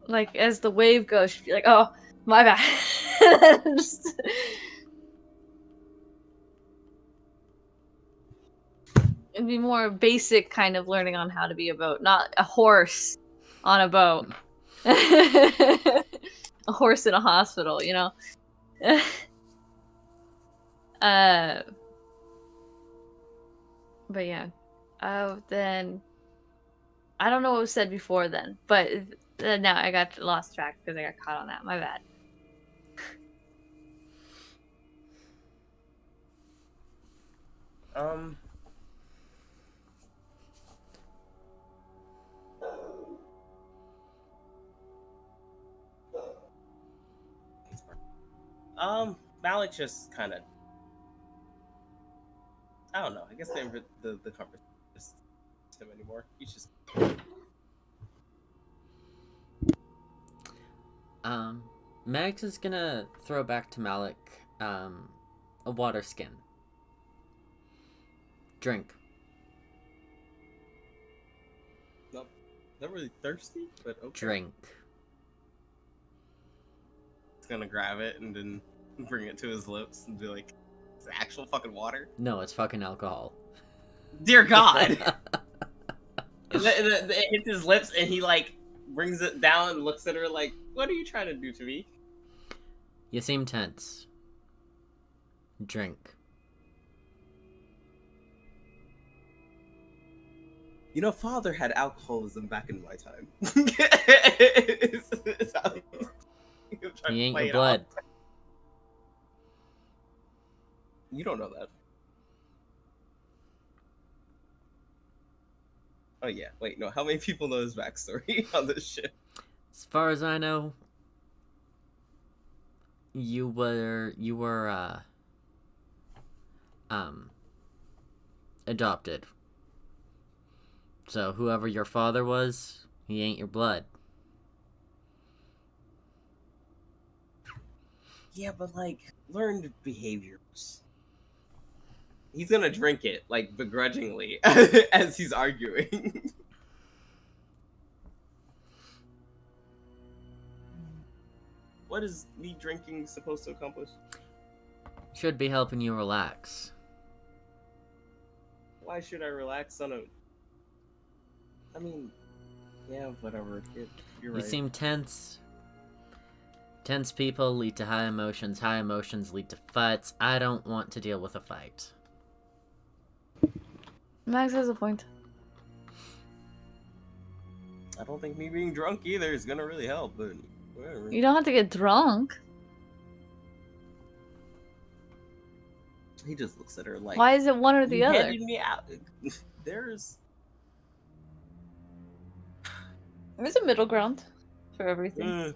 Like, as the wave goes, she'd be like, oh, my bad. Just... It'd be more basic kind of learning on how to be a boat, not a horse on a boat. A horse in a hospital, you know? But yeah. Then... I don't know what was said before then, but now I got lost track because I got caught on that. My bad. Malik just kind of, I don't know. I guess the conversation is him anymore. He's just. Max is gonna throw back to Malik, a water skin. Drink. Nope. Not really thirsty, but okay. Drink. He's gonna grab it and then bring it to his lips and be like, "It's actual fucking water." No, it's fucking alcohol. Dear God! It hits his lips and he like brings it down and looks at her like, "What are you trying to do to me?" You seem tense. Drink. You know, father had alcoholism back in my time. He ain't your blood. You don't know that. Oh yeah, wait, no, how many people know his backstory on this shit? As far as I know, you were adopted. So whoever your father was, he ain't your blood. Yeah, but like, learned behaviors. He's gonna drink it, like, begrudgingly, as he's arguing. What is me drinking supposed to accomplish? Should be helping you relax. Why should I relax on a... I mean, yeah, whatever. You're right. You seem tense. Tense people lead to high emotions. High emotions lead to fights. I don't want to deal with a fight. Max has a point. I don't think me being drunk either is gonna really help, but whatever. You don't have to get drunk. He just looks at her like... Why is it one or the "You other? handed me out." There's... There's a middle ground for everything.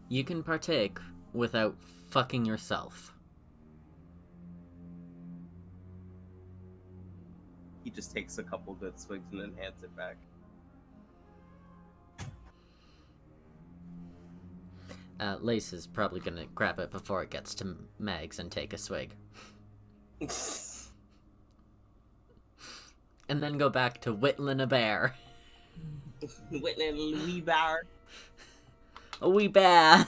You can partake without fucking yourself. He just takes a couple good swigs and then hands it back. Lace is probably gonna grab it before it gets to Megs and take a swig. And then go back to whittling a bear. Whittling a wee bear. A wee bear.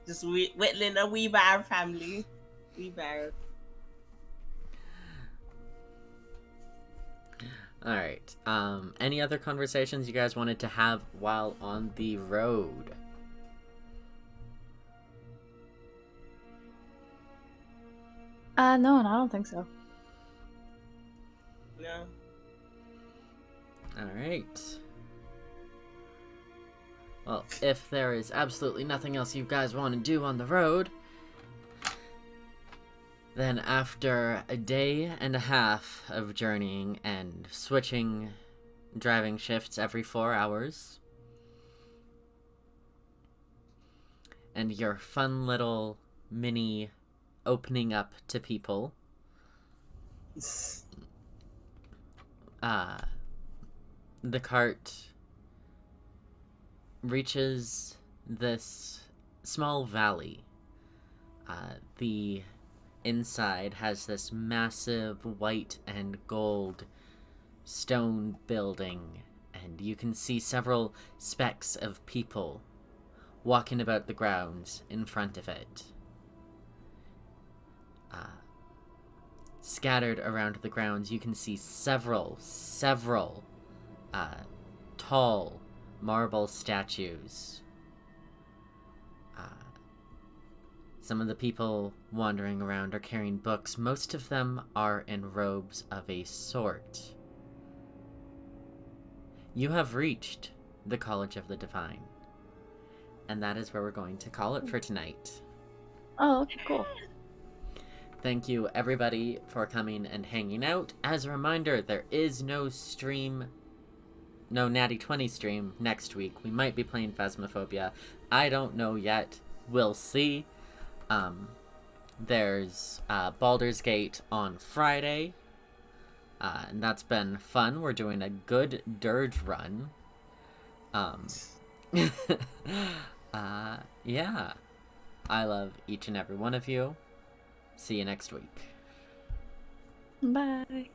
Just whittling a wee bear, family. Wee bear. Alright, any other conversations you guys wanted to have while on the road? No, I don't think so. No. Alright. Well, if there is absolutely nothing else you guys want to do on the road, then after a day and a half of journeying and switching driving shifts every 4 hours, and your fun little mini opening up to people, the cart reaches this small valley. The inside has this massive white and gold stone building, and you can see several specks of people walking about the grounds in front of it. Scattered around the grounds, you can see several tall marble statues. Some of the people wandering around are carrying books. Most of them are in robes of a sort. You have reached the College of the Divine. And that is where we're going to call it for tonight. Oh, okay, cool. Thank you, everybody, for coming and hanging out. As a reminder, there is no Natty 20 stream next week. We might be playing Phasmophobia. I don't know yet. We'll see. There's Baldur's Gate on Friday. And that's been fun. We're doing a good dirge run. Yeah. I love each and every one of you. See you next week. Bye.